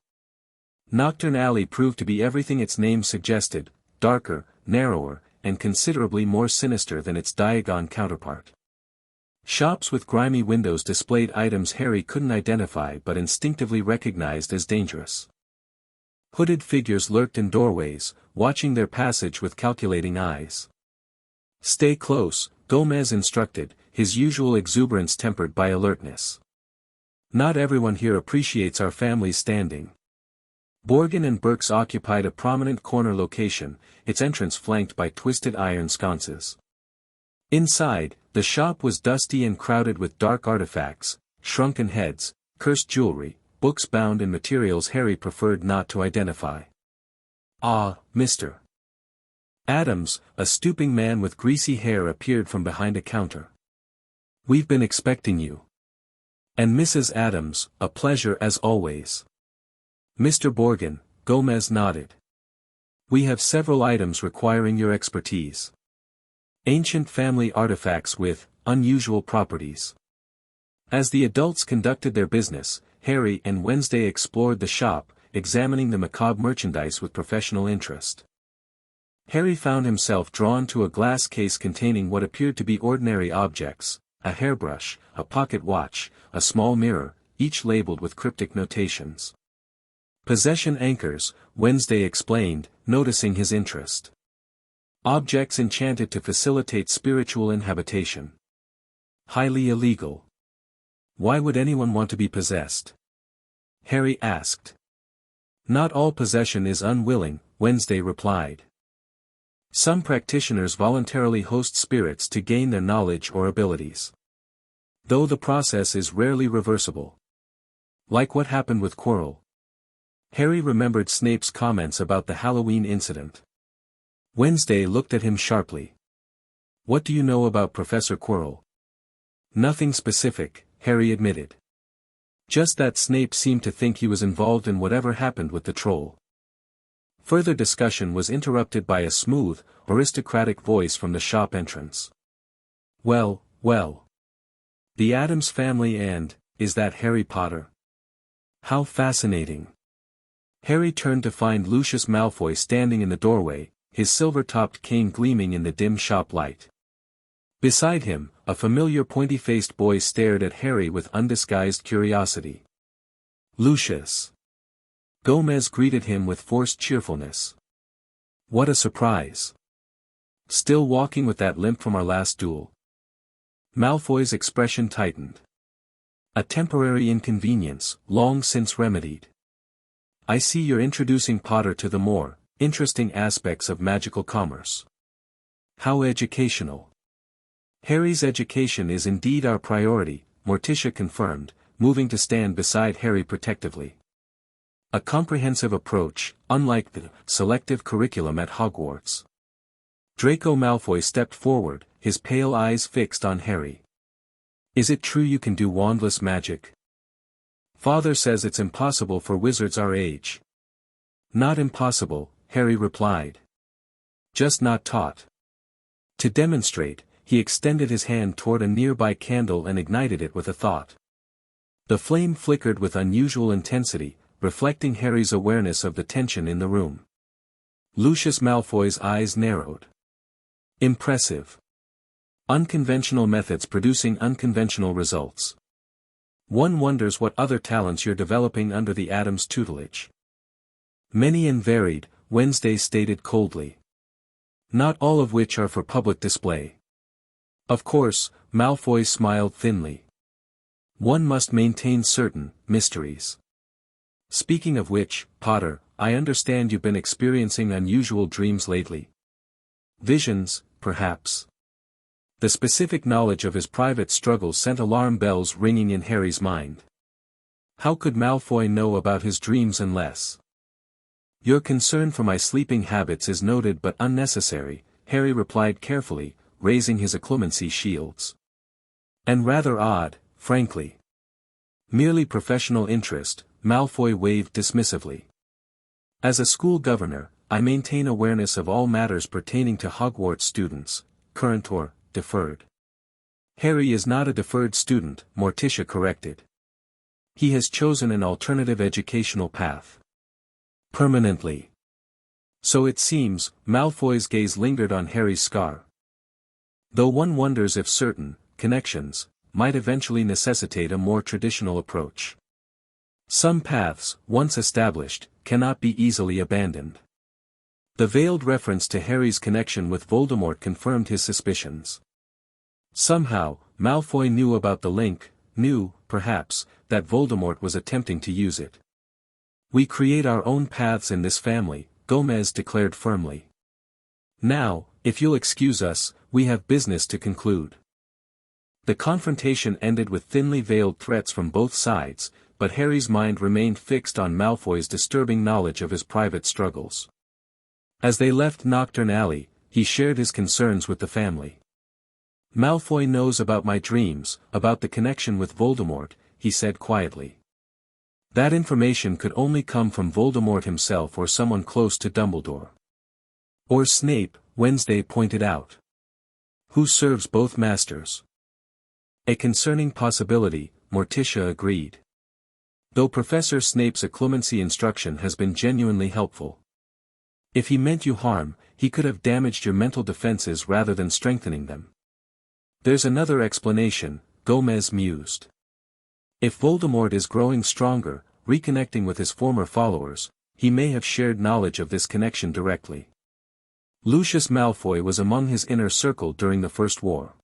Nocturne Alley proved to be everything its name suggested, darker, narrower, and considerably more sinister than its Diagon counterpart. Shops with grimy windows displayed items Harry couldn't identify but instinctively recognized as dangerous. Hooded figures lurked in doorways, watching their passage with calculating eyes. Stay close, Gomez instructed, his usual exuberance tempered by alertness. Not everyone here appreciates our family's standing. Borgin and Burke's occupied a prominent corner location, its entrance flanked by twisted iron sconces. Inside, the shop was dusty and crowded with dark artifacts, shrunken heads, cursed jewelry, books bound in materials Harry preferred not to identify. Ah, Mr. Addams, a stooping man with greasy hair appeared from behind a counter. We've been expecting you. And Mrs. Addams, a pleasure as always. Mr. Borgin, Gomez nodded. We have several items requiring your expertise. Ancient family artifacts with unusual properties. As the adults conducted their business, Harry and Wednesday explored the shop, examining the macabre merchandise with professional interest. Harry found himself drawn to a glass case containing what appeared to be ordinary objects, a hairbrush, a pocket watch, a small mirror, each labeled with cryptic notations. Possession anchors, Wednesday explained, noticing his interest. Objects enchanted to facilitate spiritual inhabitation. Highly illegal. Why would anyone want to be possessed? Harry asked. Not all possession is unwilling, Wednesday replied. Some practitioners voluntarily host spirits to gain their knowledge or abilities. Though the process is rarely reversible. Like what happened with Quirrell. Harry remembered Snape's comments about the Halloween incident. Wednesday looked at him sharply. What do you know about Professor Quirrell? Nothing specific, Harry admitted. Just that Snape seemed to think he was involved in whatever happened with the troll. Further discussion was interrupted by a smooth, aristocratic voice from the shop entrance. Well, well. The Addams family and, is that Harry Potter? How fascinating. Harry turned to find Lucius Malfoy standing in the doorway, his silver-topped cane gleaming in the dim shop light. Beside him, a familiar pointy-faced boy stared at Harry with undisguised curiosity. Lucius. Gomez greeted him with forced cheerfulness. What a surprise. Still walking with that limp from our last duel? Malfoy's expression tightened. A temporary inconvenience, long since remedied. I see you're introducing Potter to the more interesting aspects of magical commerce. How educational. Harry's education is indeed our priority, Morticia confirmed, moving to stand beside Harry protectively. A comprehensive approach, unlike the selective curriculum at Hogwarts. Draco Malfoy stepped forward, his pale eyes fixed on Harry. Is it true you can do wandless magic? Father says it's impossible for wizards our age. Not impossible, Harry replied. Just not taught. To demonstrate, he extended his hand toward a nearby candle and ignited it with a thought. The flame flickered with unusual intensity, reflecting Harry's awareness of the tension in the room. Lucius Malfoy's eyes narrowed. Impressive. Unconventional methods producing unconventional results. One wonders what other talents you're developing under the Addams tutelage. Many and varied, Wednesday stated coldly. Not all of which are for public display. Of course, Malfoy smiled thinly. One must maintain certain mysteries. Speaking of which, Potter, I understand you've been experiencing unusual dreams lately. Visions, perhaps. The specific knowledge of his private struggles sent alarm bells ringing in Harry's mind. How could Malfoy know about his dreams unless? Your concern for my sleeping habits is noted but unnecessary, Harry replied carefully, raising his occlumency shields. And rather odd, frankly. Merely professional interest, Malfoy waved dismissively. As a school governor, I maintain awareness of all matters pertaining to Hogwarts students, current or deferred. Harry is not a deferred student, Morticia corrected. He has chosen an alternative educational path. Permanently. So it seems, Malfoy's gaze lingered on Harry's scar. Though one wonders if certain connections might eventually necessitate a more traditional approach. Some paths, once established, cannot be easily abandoned. The veiled reference to Harry's connection with Voldemort confirmed his suspicions. Somehow, Malfoy knew about the link, knew, perhaps, that Voldemort was attempting to use it. We create our own paths in this family, Gomez declared firmly. Now, if you'll excuse us, we have business to conclude. The confrontation ended with thinly veiled threats from both sides, but Harry's mind remained fixed on Malfoy's disturbing knowledge of his private struggles. As they left Knockturn Alley, he shared his concerns with the family. Malfoy knows about my dreams, about the connection with Voldemort, he said quietly. That information could only come from Voldemort himself or someone close to Dumbledore. Or Snape, Wednesday pointed out. Who serves both masters? A concerning possibility, Morticia agreed. Though Professor Snape's occlumency instruction has been genuinely helpful. If he meant you harm, he could have damaged your mental defenses rather than strengthening them. There's another explanation, Gomez mused. If Voldemort is growing stronger, reconnecting with his former followers, he may have shared knowledge of this connection directly. Lucius Malfoy was among his inner circle during the First War.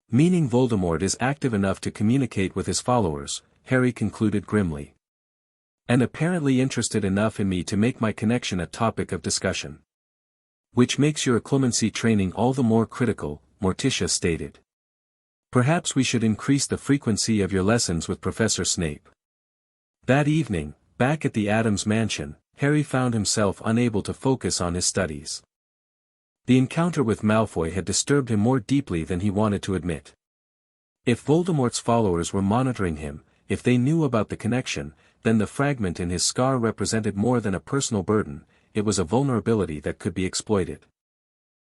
Meaning Voldemort is active enough to communicate with his followers, Harry concluded grimly. And apparently interested enough in me to make my connection a topic of discussion. Which makes your occlumency training all the more critical, Morticia stated. Perhaps we should increase the frequency of your lessons with Professor Snape. That evening, back at the Addams mansion, Harry found himself unable to focus on his studies. The encounter with Malfoy had disturbed him more deeply than he wanted to admit. If Voldemort's followers were monitoring him, if they knew about the connection, then the fragment in his scar represented more than a personal burden, it was a vulnerability that could be exploited.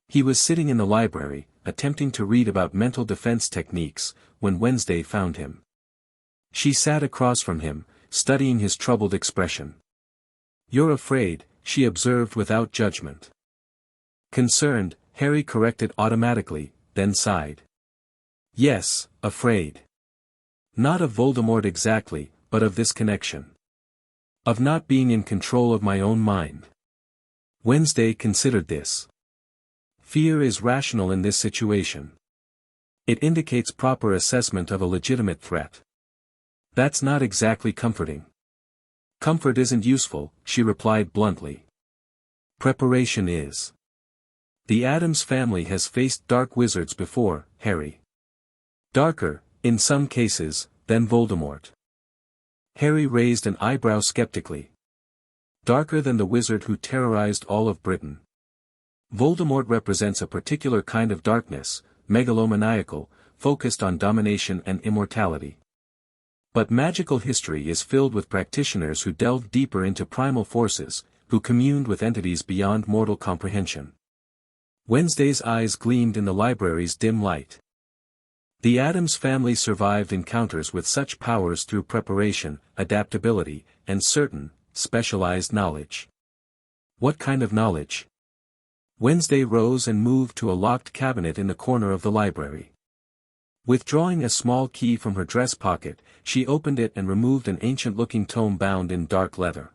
He was sitting in the library, attempting to read about mental defense techniques, when Wednesday found him. She sat across from him, studying his troubled expression. "You're afraid," she observed without judgment. Concerned, Harry corrected automatically, then sighed. "Yes, afraid. Not of Voldemort exactly, but of this connection. Of not being in control of my own mind." Wednesday considered this. Fear is rational in this situation. It indicates proper assessment of a legitimate threat. That's not exactly comforting. Comfort isn't useful, she replied bluntly. Preparation is. The Addams family has faced dark wizards before, Harry. Darker, in some cases, than Voldemort. Harry raised an eyebrow skeptically. Darker than the wizard who terrorized all of Britain. Voldemort represents a particular kind of darkness, megalomaniacal, focused on domination and immortality. But magical history is filled with practitioners who delved deeper into primal forces, who communed with entities beyond mortal comprehension. Wednesday's eyes gleamed in the library's dim light. The Addams family survived encounters with such powers through preparation, adaptability, and certain, specialized knowledge. What kind of knowledge? Wednesday rose and moved to a locked cabinet in the corner of the library. Withdrawing a small key from her dress pocket, she opened it and removed an ancient-looking tome bound in dark leather.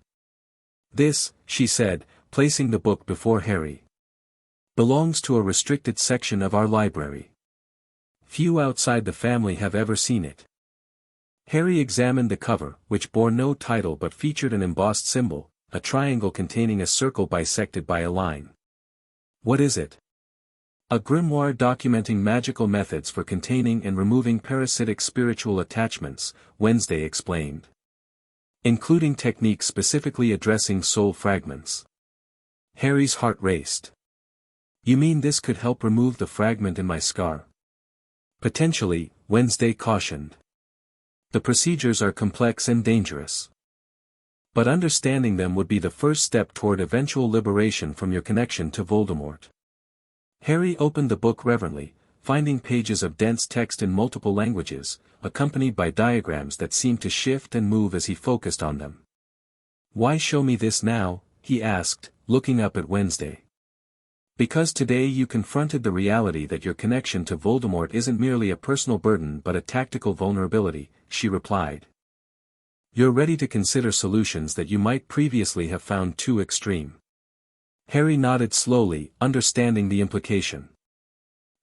"This," she said, placing the book before Harry, "belongs to a restricted section of our library. Few outside the family have ever seen it." Harry examined the cover, which bore no title but featured an embossed symbol, a triangle containing a circle bisected by a line. "What is it?" "A grimoire documenting magical methods for containing and removing parasitic spiritual attachments," Wednesday explained. "Including techniques specifically addressing soul fragments." Harry's heart raced. "You mean this could help remove the fragment in my scar?" "Potentially," Wednesday cautioned. "The procedures are complex and dangerous. But understanding them would be the first step toward eventual liberation from your connection to Voldemort." Harry opened the book reverently, finding pages of dense text in multiple languages, accompanied by diagrams that seemed to shift and move as he focused on them. "Why show me this now?" he asked, looking up at Wednesday. "Because today you confronted the reality that your connection to Voldemort isn't merely a personal burden but a tactical vulnerability," she replied. "You're ready to consider solutions that you might previously have found too extreme." Harry nodded slowly, understanding the implication.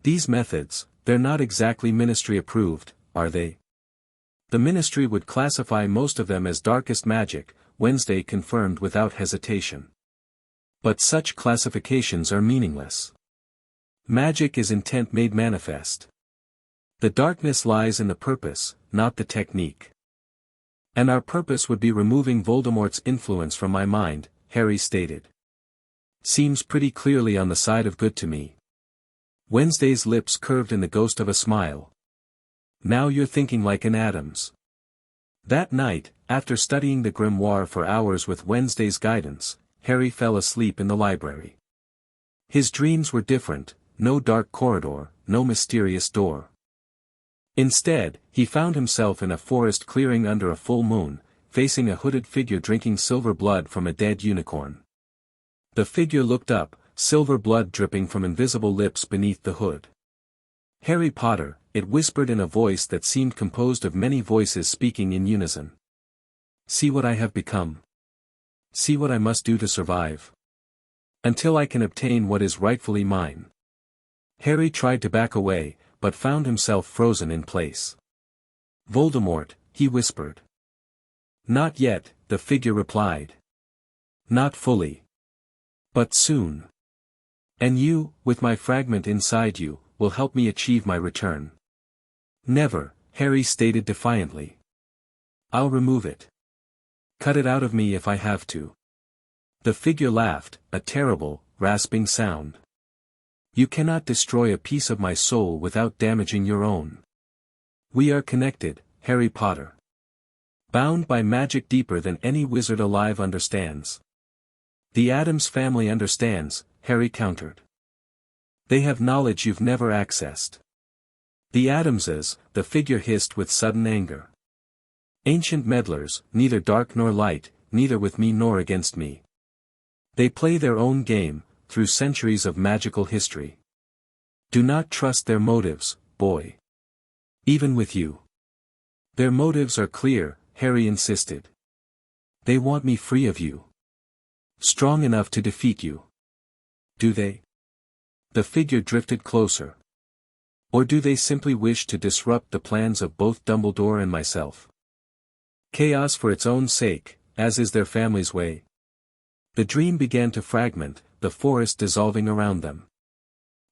"These methods, they're not exactly ministry approved, are they?" "The ministry would classify most of them as darkest magic," Wednesday confirmed without hesitation. "But such classifications are meaningless. Magic is intent made manifest. The darkness lies in the purpose, not the technique. And our purpose would be removing Voldemort's influence from my mind," Harry stated. "Seems pretty clearly on the side of good to me." Wednesday's lips curved in the ghost of a smile. "Now you're thinking like an Addams." That night, after studying the grimoire for hours with Wednesday's guidance, Harry fell asleep in the library. His dreams were different, no dark corridor, no mysterious door. Instead, he found himself in a forest clearing under a full moon, facing a hooded figure drinking silver blood from a dead unicorn. The figure looked up, silver blood dripping from invisible lips beneath the hood. Harry Potter, it whispered in a voice that seemed composed of many voices speaking in unison. See what I have become. See what I must do to survive. Until I can obtain what is rightfully mine. Harry tried to back away, but found himself frozen in place. Voldemort, he whispered. Not yet, the figure replied. Not fully. But soon. And you, with my fragment inside you, will help me achieve my return. Never, Harry stated defiantly. I'll remove it. Cut it out of me if I have to. The figure laughed, a terrible, rasping sound. You cannot destroy a piece of my soul without damaging your own. We are connected, Harry Potter. Bound by magic deeper than any wizard alive understands. The Addams family understands, Harry countered. They have knowledge you've never accessed. The Addamses, the figure hissed with sudden anger. Ancient meddlers, neither dark nor light, neither with me nor against me. They play their own game, through centuries of magical history. Do not trust their motives, boy. Even with you. Their motives are clear, Harry insisted. They want me free of you. Strong enough to defeat you. Do they? The figure drifted closer. Or do they simply wish to disrupt the plans of both Dumbledore and myself? Chaos for its own sake, as is their family's way. The dream began to fragment, the forest dissolving around them.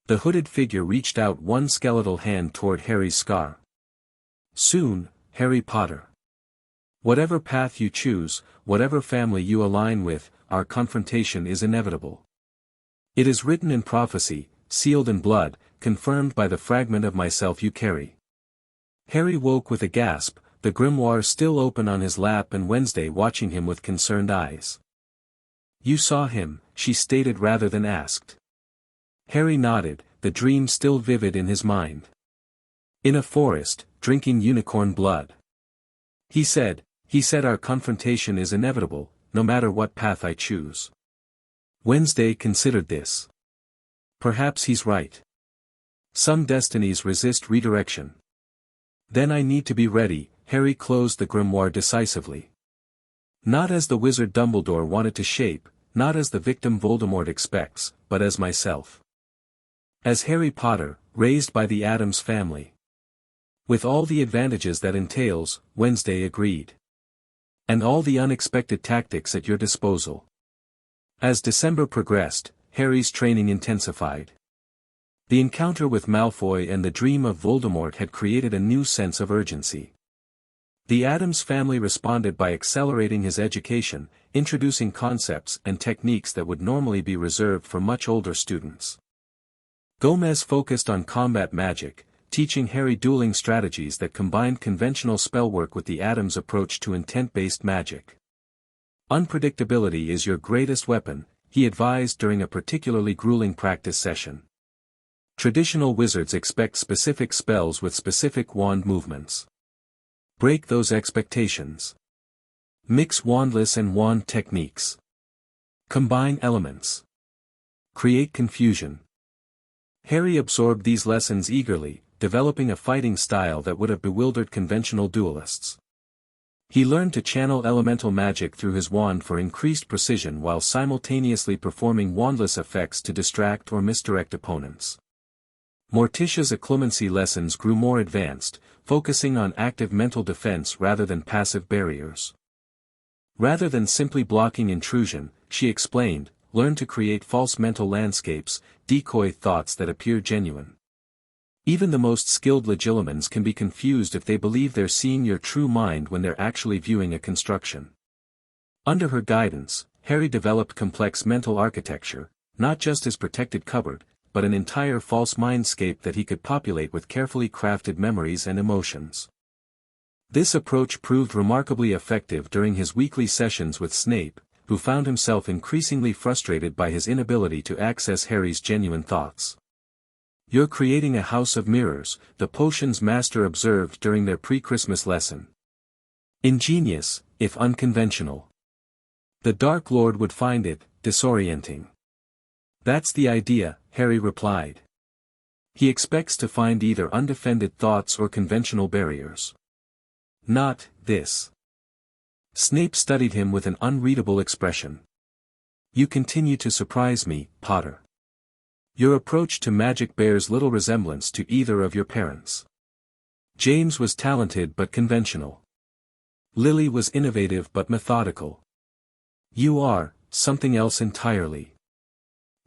The hooded figure reached out one skeletal hand toward Harry's scar. Soon, Harry Potter. Whatever path you choose, whatever family you align with, our confrontation is inevitable. It is written in prophecy, sealed in blood, confirmed by the fragment of myself you carry. Harry woke with a gasp, the grimoire still open on his lap and Wednesday watching him with concerned eyes. You saw him, she stated rather than asked. Harry nodded, the dream still vivid in his mind. In a forest, drinking unicorn blood. He said our confrontation is inevitable, no matter what path I choose. Wednesday considered this. Perhaps he's right. Some destinies resist redirection. Then I need to be ready, Harry closed the grimoire decisively. Not as the wizard Dumbledore wanted to shape, not as the victim Voldemort expects, but as myself. As Harry Potter, raised by the Addams family. With all the advantages that entails, Wednesday agreed. And all the unexpected tactics at your disposal. As December progressed, Harry's training intensified. The encounter with Malfoy and the dream of Voldemort had created a new sense of urgency. The Addams family responded by accelerating his education, introducing concepts and techniques that would normally be reserved for much older students. Gomez focused on combat magic, teaching Harry dueling strategies that combined conventional spellwork with the Addams approach to intent-based magic. Unpredictability is your greatest weapon, he advised during a particularly grueling practice session. Traditional wizards expect specific spells with specific wand movements. Break those expectations. Mix wandless and wand techniques. Combine elements. Create confusion. Harry absorbed these lessons eagerly, developing a fighting style that would have bewildered conventional duelists. He learned to channel elemental magic through his wand for increased precision while simultaneously performing wandless effects to distract or misdirect opponents. Morticia's occlumency lessons grew more advanced, focusing on active mental defense rather than passive barriers. Rather than simply blocking intrusion, she explained, learn to create false mental landscapes, decoy thoughts that appear genuine. Even the most skilled legilimens can be confused if they believe they're seeing your true mind when they're actually viewing a construction. Under her guidance, Harry developed complex mental architecture, not just his protected cupboard, but an entire false mindscape that he could populate with carefully crafted memories and emotions. This approach proved remarkably effective during his weekly sessions with Snape, who found himself increasingly frustrated by his inability to access Harry's genuine thoughts. You're creating a house of mirrors, the potions master observed during their pre-Christmas lesson. Ingenious, if unconventional. The Dark Lord would find it disorienting. That's the idea, Harry replied. He expects to find either undefended thoughts or conventional barriers. Not this. Snape studied him with an unreadable expression. You continue to surprise me, Potter. Your approach to magic bears little resemblance to either of your parents. James was talented but conventional. Lily was innovative but methodical. You are something else entirely.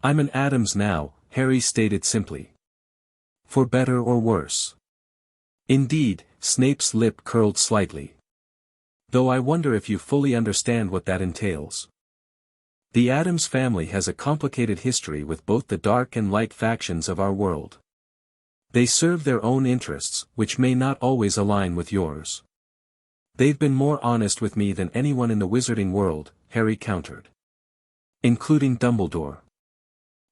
I'm an Addams now, Harry stated simply. For better or worse. Indeed, Snape's lip curled slightly. Though I wonder if you fully understand what that entails. The Addams family has a complicated history with both the dark and light factions of our world. They serve their own interests, which may not always align with yours. They've been more honest with me than anyone in the wizarding world, Harry countered. Including Dumbledore.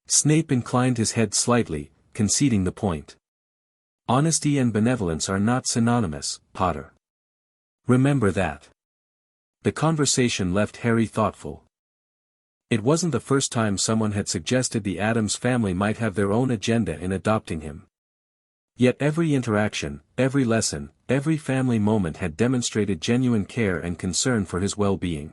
Snape inclined his head slightly, conceding the point. Honesty and benevolence are not synonymous, Potter. Remember that. The conversation left Harry thoughtful. It wasn't the first time someone had suggested the Addams family might have their own agenda in adopting him. Yet every interaction, every lesson, every family moment had demonstrated genuine care and concern for his well-being.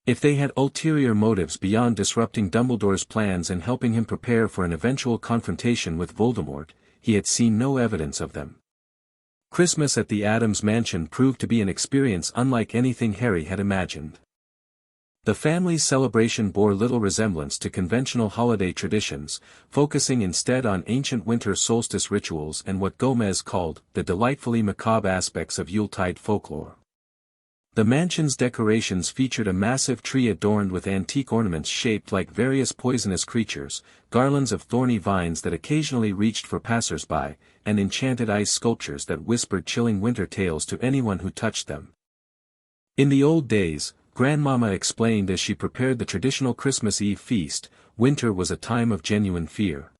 If they had ulterior motives beyond disrupting Dumbledore's plans and helping him prepare for an eventual confrontation with Voldemort, he had seen no evidence of them. Christmas at the Addams mansion proved to be an experience unlike anything Harry had imagined. The family's celebration bore little resemblance to conventional holiday traditions, focusing instead on ancient winter solstice rituals and what Gomez called the delightfully macabre aspects of Yuletide folklore. The mansion's decorations featured a massive tree adorned with antique ornaments shaped like various poisonous creatures, garlands of thorny vines that occasionally reached for passers-by, and enchanted ice sculptures that whispered chilling winter tales to anyone who touched them. In the old days, Grandmama explained as she prepared the traditional Christmas Eve feast, winter was a time of genuine fear.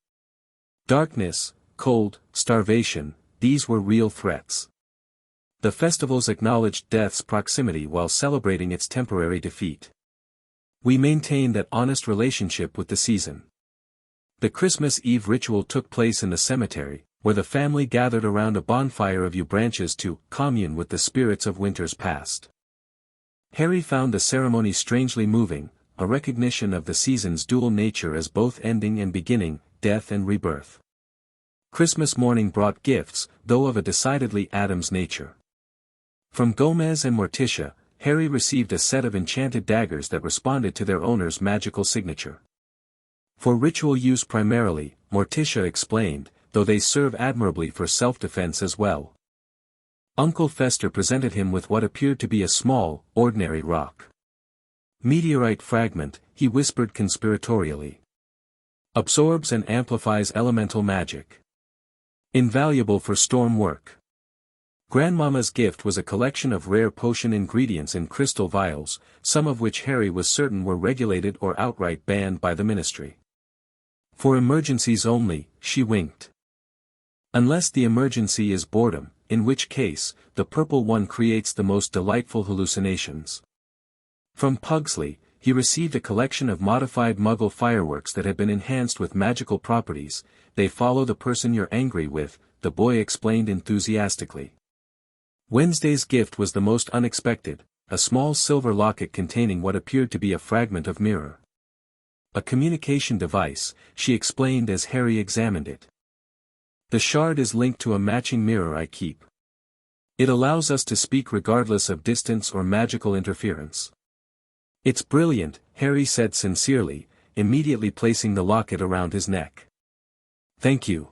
Darkness, cold, starvation, these were real threats. The festivals acknowledged death's proximity while celebrating its temporary defeat. We maintained that honest relationship with the season. The Christmas Eve ritual took place in the cemetery, where the family gathered around a bonfire of yew branches to commune with the spirits of winters past. Harry found the ceremony strangely moving, a recognition of the season's dual nature as both ending and beginning, death and rebirth. Christmas morning brought gifts, though of a decidedly Addams nature. From Gomez and Morticia, Harry received a set of enchanted daggers that responded to their owner's magical signature. For ritual use primarily, Morticia explained, though they serve admirably for self-defense as well. Uncle Fester presented him with what appeared to be a small, ordinary rock. Meteorite fragment, he whispered conspiratorially. Absorbs and amplifies elemental magic. Invaluable for storm work. Grandmama's gift was a collection of rare potion ingredients in crystal vials, some of which Harry was certain were regulated or outright banned by the ministry. For emergencies only, she winked. Unless the emergency is boredom, in which case, the purple one creates the most delightful hallucinations. From Pugsley, he received a collection of modified Muggle fireworks that had been enhanced with magical properties. They follow the person you're angry with, the boy explained enthusiastically. Wednesday's gift was the most unexpected, a small silver locket containing what appeared to be a fragment of mirror. A communication device, she explained as Harry examined it. The shard is linked to a matching mirror I keep. It allows us to speak regardless of distance or magical interference. It's brilliant, Harry said sincerely, immediately placing the locket around his neck. Thank you.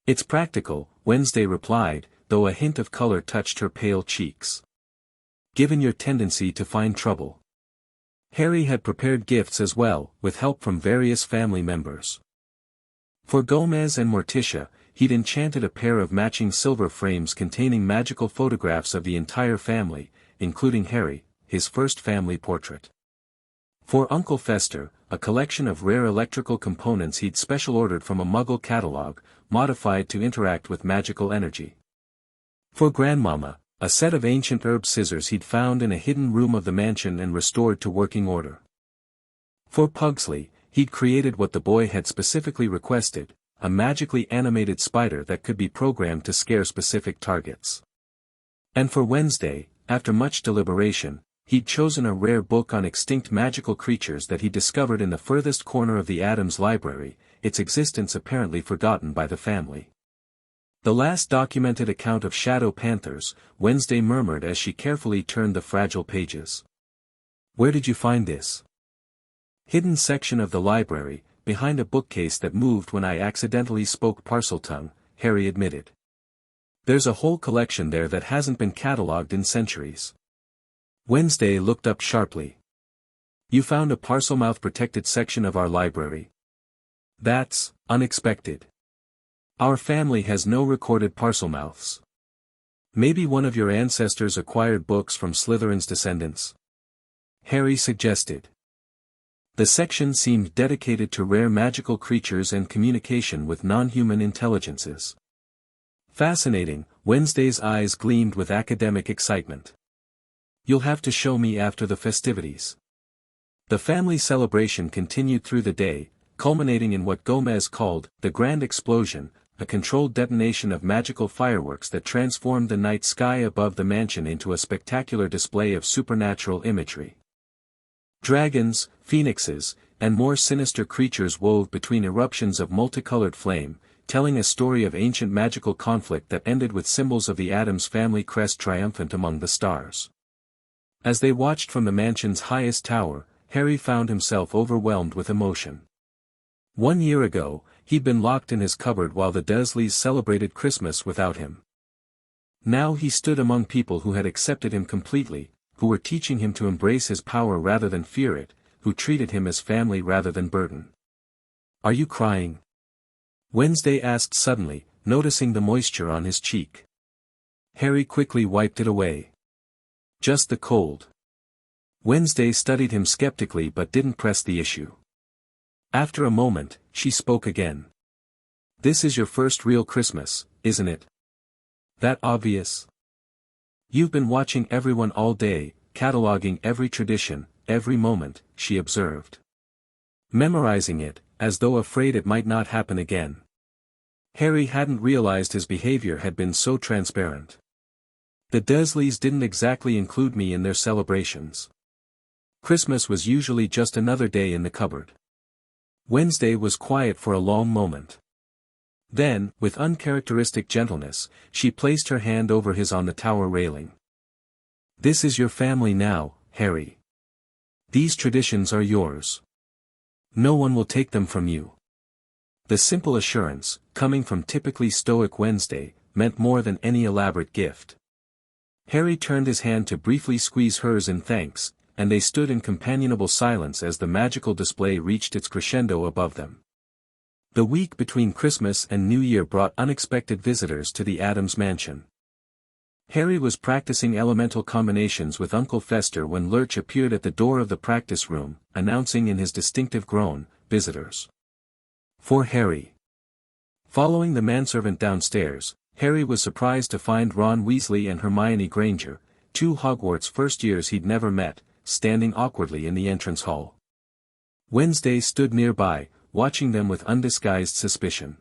It's practical, Wednesday replied, though a hint of color touched her pale cheeks. Given your tendency to find trouble. Harry had prepared gifts as well, with help from various family members. For Gomez and Morticia, he'd enchanted a pair of matching silver frames containing magical photographs of the entire family, including Harry, his first family portrait. For Uncle Fester, a collection of rare electrical components he'd special ordered from a Muggle catalog, modified to interact with magical energy. For Grandmama, a set of ancient herb scissors he'd found in a hidden room of the mansion and restored to working order. For Pugsley, he'd created what the boy had specifically requested, a magically animated spider that could be programmed to scare specific targets. And for Wednesday, after much deliberation, he'd chosen a rare book on extinct magical creatures that he discovered in the furthest corner of the Addams library, its existence apparently forgotten by the family. The last documented account of shadow panthers, Wednesday murmured as she carefully turned the fragile pages. Where did you find this? Hidden section of the library, behind a bookcase that moved when I accidentally spoke Parseltongue, Harry admitted. There's a whole collection there that hasn't been catalogued in centuries. Wednesday looked up sharply. You found a Parselmouth protected section of our library? That's unexpected. Our family has no recorded Parselmouths. Maybe one of your ancestors acquired books from Slytherin's descendants? Harry suggested. The section seemed dedicated to rare magical creatures and communication with non-human intelligences. Fascinating, Wednesday's eyes gleamed with academic excitement. You'll have to show me after the festivities. The family celebration continued through the day, culminating in what Gomez called the Grand Explosion, a controlled detonation of magical fireworks that transformed the night sky above the mansion into a spectacular display of supernatural imagery. Dragons, phoenixes, and more sinister creatures wove between eruptions of multicolored flame, telling a story of ancient magical conflict that ended with symbols of the Addams family crest triumphant among the stars. As they watched from the mansion's highest tower, Harry found himself overwhelmed with emotion. 1 year ago, he'd been locked in his cupboard while the Dursleys celebrated Christmas without him. Now he stood among people who had accepted him completely, who were teaching him to embrace his power rather than fear it, who treated him as family rather than burden. Are you crying? Wednesday asked suddenly, noticing the moisture on his cheek. Harry quickly wiped it away. Just the cold. Wednesday studied him skeptically but didn't press the issue. After a moment, she spoke again. This is your first real Christmas, isn't it? That obvious? You've been watching everyone all day, cataloging every tradition, every moment, she observed. Memorizing it, as though afraid it might not happen again. Harry hadn't realized his behavior had been so transparent. The Dursleys didn't exactly include me in their celebrations. Christmas was usually just another day in the cupboard. Wednesday was quiet for a long moment. Then, with uncharacteristic gentleness, she placed her hand over his on the tower railing. This is your family now, Harry. These traditions are yours. No one will take them from you. The simple assurance, coming from typically stoic Wednesday, meant more than any elaborate gift. Harry turned his hand to briefly squeeze hers in thanks, and they stood in companionable silence as the magical display reached its crescendo above them. The week between Christmas and New Year brought unexpected visitors to the Addams mansion. Harry was practicing elemental combinations with Uncle Fester when Lurch appeared at the door of the practice room, announcing in his distinctive groan, "Visitors." For Harry. Following the manservant downstairs, Harry was surprised to find Ron Weasley and Hermione Granger, two Hogwarts first-years he'd never met, standing awkwardly in the entrance hall. Wednesday stood nearby, watching them with undisguised suspicion.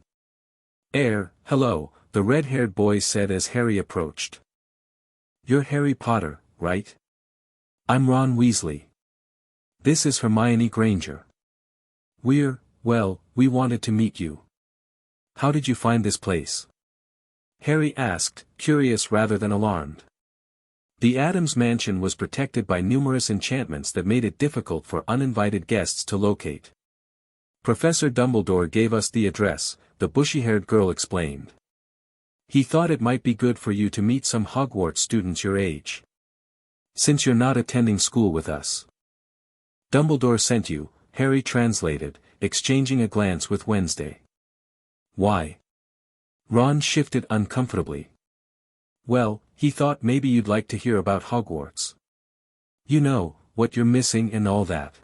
Hello," the red-haired boy said as Harry approached. "You're Harry Potter, right? I'm Ron Weasley. This is Hermione Granger. We wanted to meet you. How did you find this place?" Harry asked, curious rather than alarmed. The Addams mansion was protected by numerous enchantments that made it difficult for uninvited guests to locate. "Professor Dumbledore gave us the address," the bushy-haired girl explained. "He thought it might be good for you to meet some Hogwarts students your age. Since you're not attending school with us." "Dumbledore sent you," Harry translated, exchanging a glance with Wednesday. "Why?" Ron shifted uncomfortably. "Well, he thought maybe you'd like to hear about Hogwarts. You know, what you're missing and all that."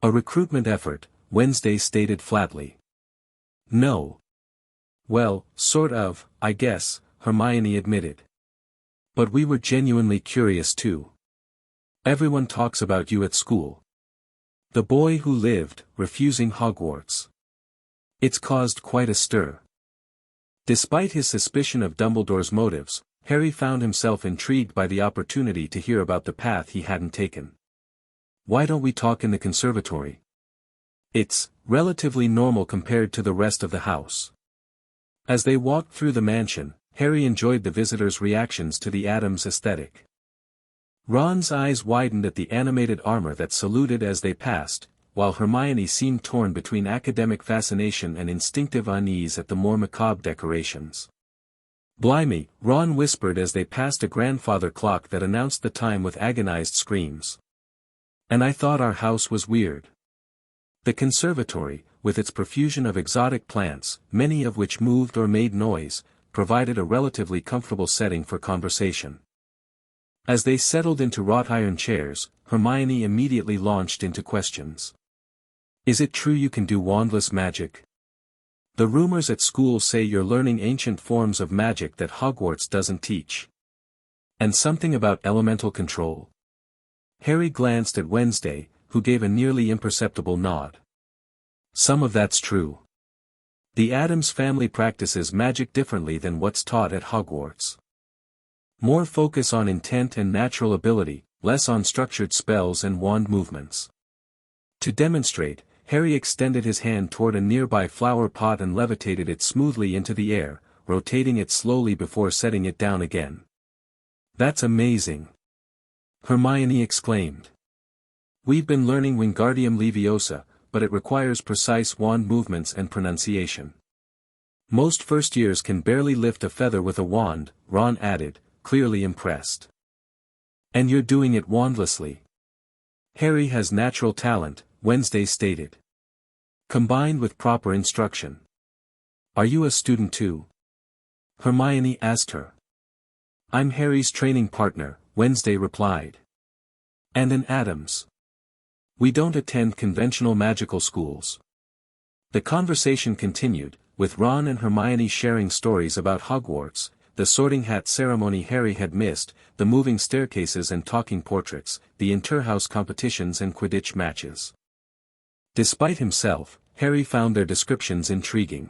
"A recruitment effort," Wednesday stated flatly. "No. Well, sort of, I guess," Hermione admitted. "But we were genuinely curious too. Everyone talks about you at school. The boy who lived, refusing Hogwarts. It's caused quite a stir. Despite his suspicion of Dumbledore's motives, Harry found himself intrigued by the opportunity to hear about the path he hadn't taken. Why don't we talk in the conservatory? It's relatively normal compared to the rest of the house. As they walked through the mansion, Harry enjoyed the visitors' reactions to the Addams aesthetic. Ron's eyes widened at the animated armor that saluted as they passed, while Hermione seemed torn between academic fascination and instinctive unease at the more macabre decorations. "Blimey," Ron whispered as they passed a grandfather clock that announced the time with agonized screams. "And I thought our house was weird." The conservatory, with its profusion of exotic plants, many of which moved or made noise, provided a relatively comfortable setting for conversation. As they settled into wrought iron chairs, Hermione immediately launched into questions. "Is it true you can do wandless magic? The rumors at school say you're learning ancient forms of magic that Hogwarts doesn't teach. And something about elemental control." Harry glanced at Wednesday, who gave a nearly imperceptible nod. "Some of that's true. The Addams family practices magic differently than what's taught at Hogwarts. More focus on intent and natural ability, less on structured spells and wand movements." To demonstrate, Harry extended his hand toward a nearby flower pot and levitated it smoothly into the air, rotating it slowly before setting it down again. "That's amazing!" Hermione exclaimed. "We've been learning Wingardium Leviosa, but it requires precise wand movements and pronunciation. Most first years can barely lift a feather with a wand," Ron added, clearly impressed. "And you're doing it wandlessly." "Harry has natural talent," Wednesday stated. "Combined with proper instruction." "Are you a student too?" Hermione asked her. "I'm Harry's training partner," Wednesday replied. "And an Addams. We don't attend conventional magical schools." The conversation continued, with Ron and Hermione sharing stories about Hogwarts, the sorting hat ceremony Harry had missed, the moving staircases and talking portraits, the inter-house competitions and Quidditch matches. Despite himself, Harry found their descriptions intriguing.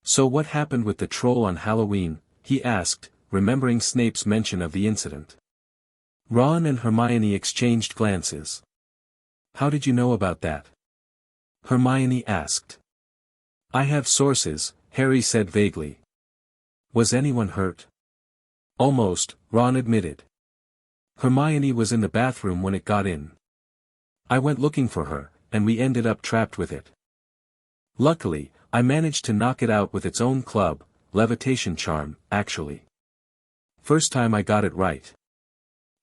"So what happened with the troll on Halloween?" he asked, remembering Snape's mention of the incident. Ron and Hermione exchanged glances. "How did you know about that?" Hermione asked. "I have sources," Harry said vaguely. "Was anyone hurt?" "Almost," Ron admitted. "Hermione was in the bathroom when it got in. I went looking for her, and we ended up trapped with it. Luckily, I managed to knock it out with its own club, levitation charm, actually. First time I got it right."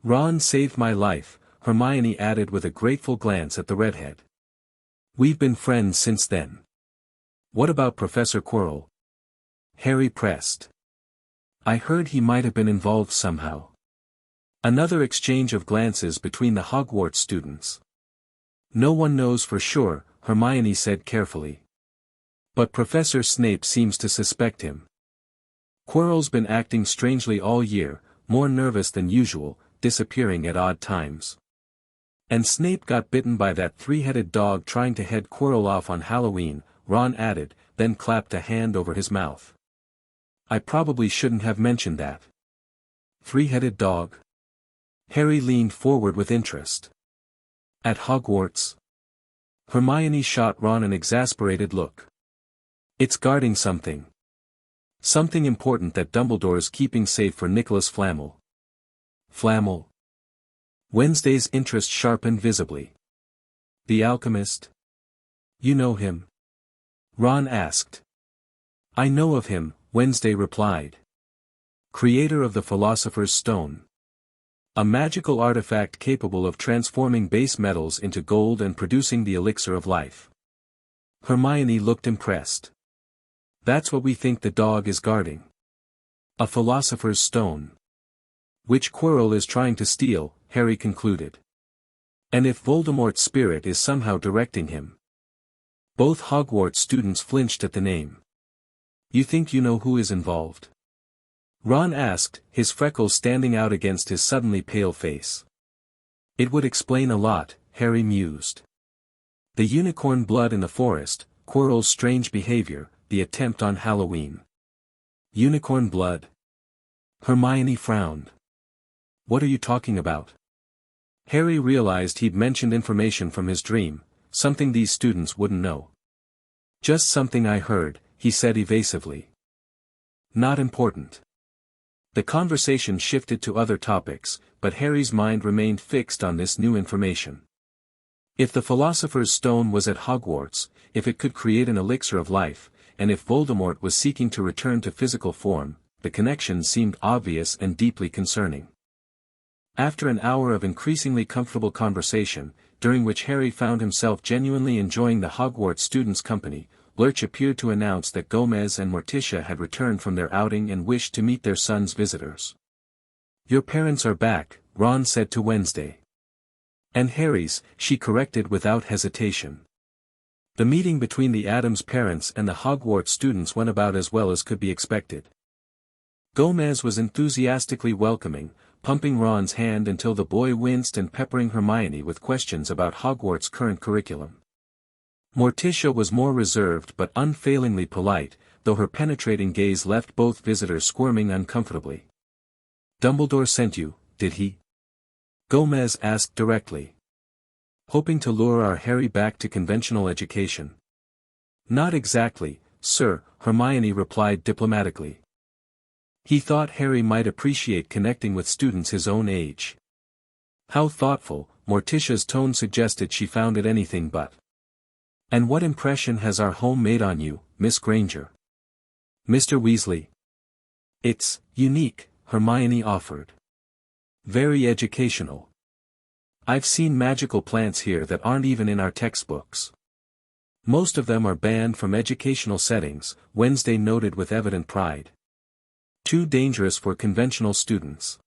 "Ron saved my life," Hermione added with a grateful glance at the redhead. "We've been friends since then." "What about Professor Quirrell?" Harry pressed. "I heard he might have been involved somehow." Another exchange of glances between the Hogwarts students. "No one knows for sure," Hermione said carefully. "But Professor Snape seems to suspect him. Quirrell's been acting strangely all year, more nervous than usual, disappearing at odd times. And Snape got bitten by that three-headed dog trying to head Quirrell off on Halloween," Ron added, then clapped a hand over his mouth. "I probably shouldn't have mentioned that." "Three-headed dog?" Harry leaned forward with interest. "At Hogwarts?" Hermione shot Ron an exasperated look. "It's guarding something. Something important that Dumbledore's keeping safe for Nicholas Flamel." "Flamel?" Wednesday's interest sharpened visibly. "The alchemist? You know him?" Ron asked. "I know of him," Wednesday replied. "Creator of the Philosopher's Stone. A magical artifact capable of transforming base metals into gold and producing the elixir of life." Hermione looked impressed. "That's what we think the dog is guarding. A Philosopher's Stone. Which Quirrell is trying to steal," Harry concluded. "And if Voldemort's spirit is somehow directing him." Both Hogwarts students flinched at the name. "You think you know who is involved?" Ron asked, his freckles standing out against his suddenly pale face. "It would explain a lot," Harry mused. "The unicorn blood in the forest, Quirrell's strange behavior, the attempt on Halloween. Unicorn blood. Hermione frowned. What are you talking about? Harry realized he'd mentioned information from his dream, something these students wouldn't know. Just something I heard, he said evasively. Not important. The conversation shifted to other topics, but Harry's mind remained fixed on this new information. If the Philosopher's Stone was at Hogwarts, if it could create an elixir of life, and if Voldemort was seeking to return to physical form, the connection seemed obvious and deeply concerning. After an hour of increasingly comfortable conversation, during which Harry found himself genuinely enjoying the Hogwarts students' company, Lurch appeared to announce that Gomez and Morticia had returned from their outing and wished to meet their son's visitors. Your parents are back, Ron said to Wednesday. And Harry's, she corrected without hesitation. The meeting between the Addams parents and the Hogwarts students went about as well as could be expected. Gomez was enthusiastically welcoming, pumping Ron's hand until the boy winced and peppering Hermione with questions about Hogwarts' current curriculum. Morticia was more reserved but unfailingly polite, though her penetrating gaze left both visitors squirming uncomfortably. Dumbledore sent you, did he? Gomez asked directly. Hoping to lure our Harry back to conventional education. Not exactly, sir, Hermione replied diplomatically. He thought Harry might appreciate connecting with students his own age. How thoughtful, Morticia's tone suggested she found it anything but. And what impression has our home made on you, Miss Granger? Mr. Weasley. It's unique, Hermione offered. Very educational. I've seen magical plants here that aren't even in our textbooks. Most of them are banned from educational settings, Wednesday noted with evident pride. Too dangerous for conventional students.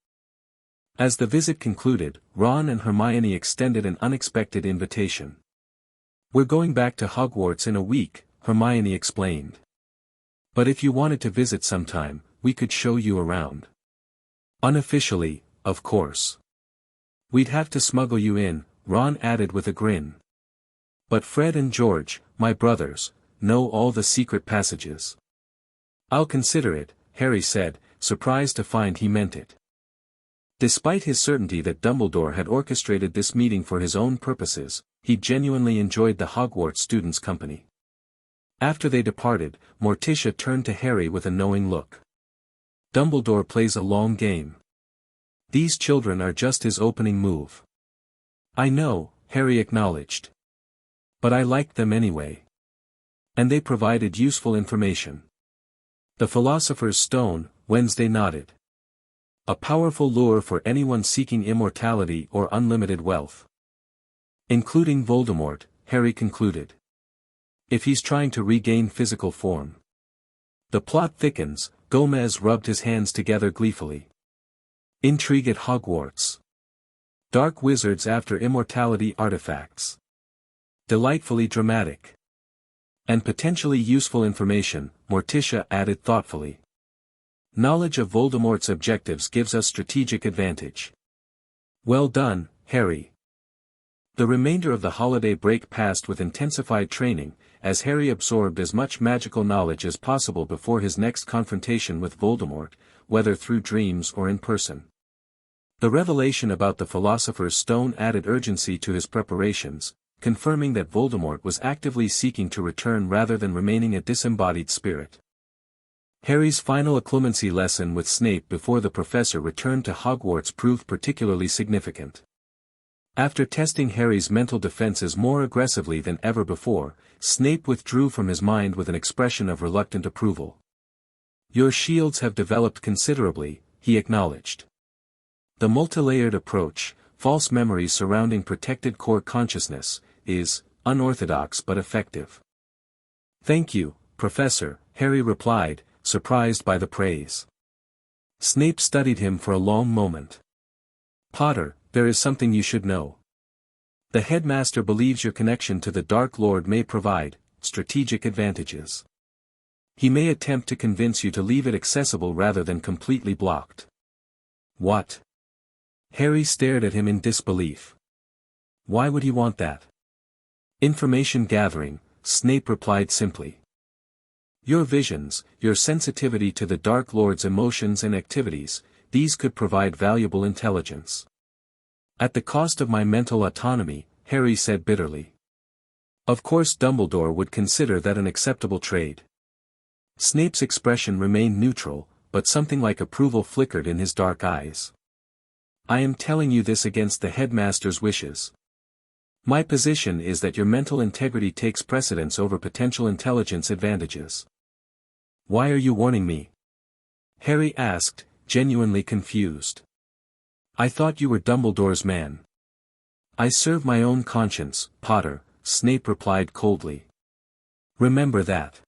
As the visit concluded, Ron and Hermione extended an unexpected invitation. We're going back to Hogwarts in a week, Hermione explained. But if you wanted to visit sometime, we could show you around. Unofficially, of course. We'd have to smuggle you in, Ron added with a grin. But Fred and George, my brothers, know all the secret passages. I'll consider it, Harry said, surprised to find he meant it. Despite his certainty that Dumbledore had orchestrated this meeting for his own purposes, he genuinely enjoyed the Hogwarts students' company. After they departed, Morticia turned to Harry with a knowing look. Dumbledore plays a long game. These children are just his opening move. I know, Harry acknowledged. But I liked them anyway. And they provided useful information. The Philosopher's Stone, Wednesday nodded. A powerful lure for anyone seeking immortality or unlimited wealth. Including Voldemort, Harry concluded. If he's trying to regain physical form. The plot thickens, Gomez rubbed his hands together gleefully. Intrigue at Hogwarts. Dark wizards after immortality artifacts. Delightfully dramatic. And potentially useful information, Morticia added thoughtfully. Knowledge of Voldemort's objectives gives us strategic advantage. Well done, Harry. The remainder of the holiday break passed with intensified training, as Harry absorbed as much magical knowledge as possible before his next confrontation with Voldemort, whether through dreams or in person. The revelation about the Philosopher's Stone added urgency to his preparations, confirming that Voldemort was actively seeking to return rather than remaining a disembodied spirit. Harry's final occlumency lesson with Snape before the professor returned to Hogwarts proved particularly significant. After testing Harry's mental defenses more aggressively than ever before, Snape withdrew from his mind with an expression of reluctant approval. Your shields have developed considerably, he acknowledged. The multilayered approach, false memories surrounding protected core consciousness, is unorthodox but effective. Thank you, Professor, Harry replied, surprised by the praise. Snape studied him for a long moment. Potter, there is something you should know. The headmaster believes your connection to the Dark Lord may provide strategic advantages. He may attempt to convince you to leave it accessible rather than completely blocked. What? Harry stared at him in disbelief. Why would he want that? Information gathering, Snape replied simply. Your visions, your sensitivity to the Dark Lord's emotions and activities, these could provide valuable intelligence. At the cost of my mental autonomy, Harry said bitterly. Of course Dumbledore would consider that an acceptable trade. Snape's expression remained neutral, but something like approval flickered in his dark eyes. I am telling you this against the headmaster's wishes. My position is that your mental integrity takes precedence over potential intelligence advantages. Why are you warning me? Harry asked, genuinely confused. I thought you were Dumbledore's man. I serve my own conscience, Potter, Snape replied coldly. Remember that.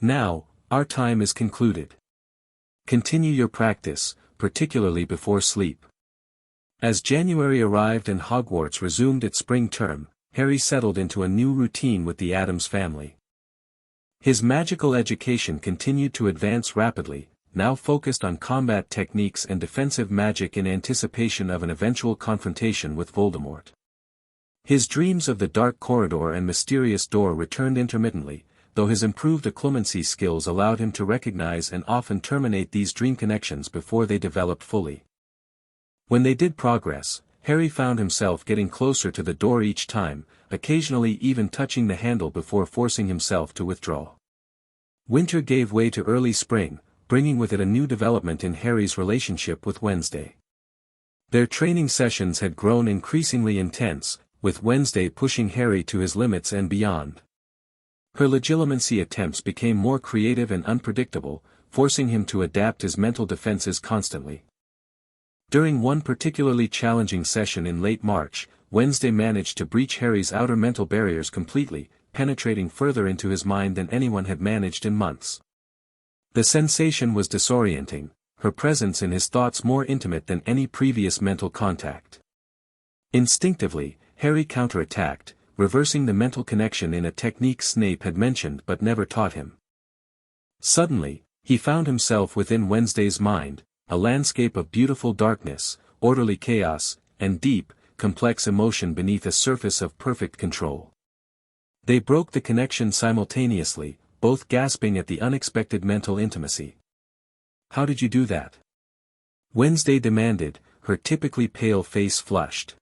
Now, our time is concluded. Continue your practice, particularly before sleep. As January arrived and Hogwarts resumed its spring term, Harry settled into a new routine with the Addams family. His magical education continued to advance rapidly, now focused on combat techniques and defensive magic in anticipation of an eventual confrontation with Voldemort. His dreams of the Dark Corridor and mysterious door returned intermittently, though his improved occlumency skills allowed him to recognize and often terminate these dream connections before they developed fully. When they did progress, Harry found himself getting closer to the door each time, occasionally even touching the handle before forcing himself to withdraw. Winter gave way to early spring, bringing with it a new development in Harry's relationship with Wednesday. Their training sessions had grown increasingly intense, with Wednesday pushing Harry to his limits and beyond. Her legilimency attempts became more creative and unpredictable, forcing him to adapt his mental defenses constantly. During one particularly challenging session in late March, Wednesday managed to breach Harry's outer mental barriers completely, penetrating further into his mind than anyone had managed in months. The sensation was disorienting, her presence in his thoughts more intimate than any previous mental contact. Instinctively, Harry counterattacked, reversing the mental connection in a technique Snape had mentioned but never taught him. Suddenly, he found himself within Wednesday's mind, a landscape of beautiful darkness, orderly chaos, and deep, complex emotion beneath a surface of perfect control. They broke the connection simultaneously, both gasping at the unexpected mental intimacy. How did you do that? Wednesday demanded, her typically pale face flushed.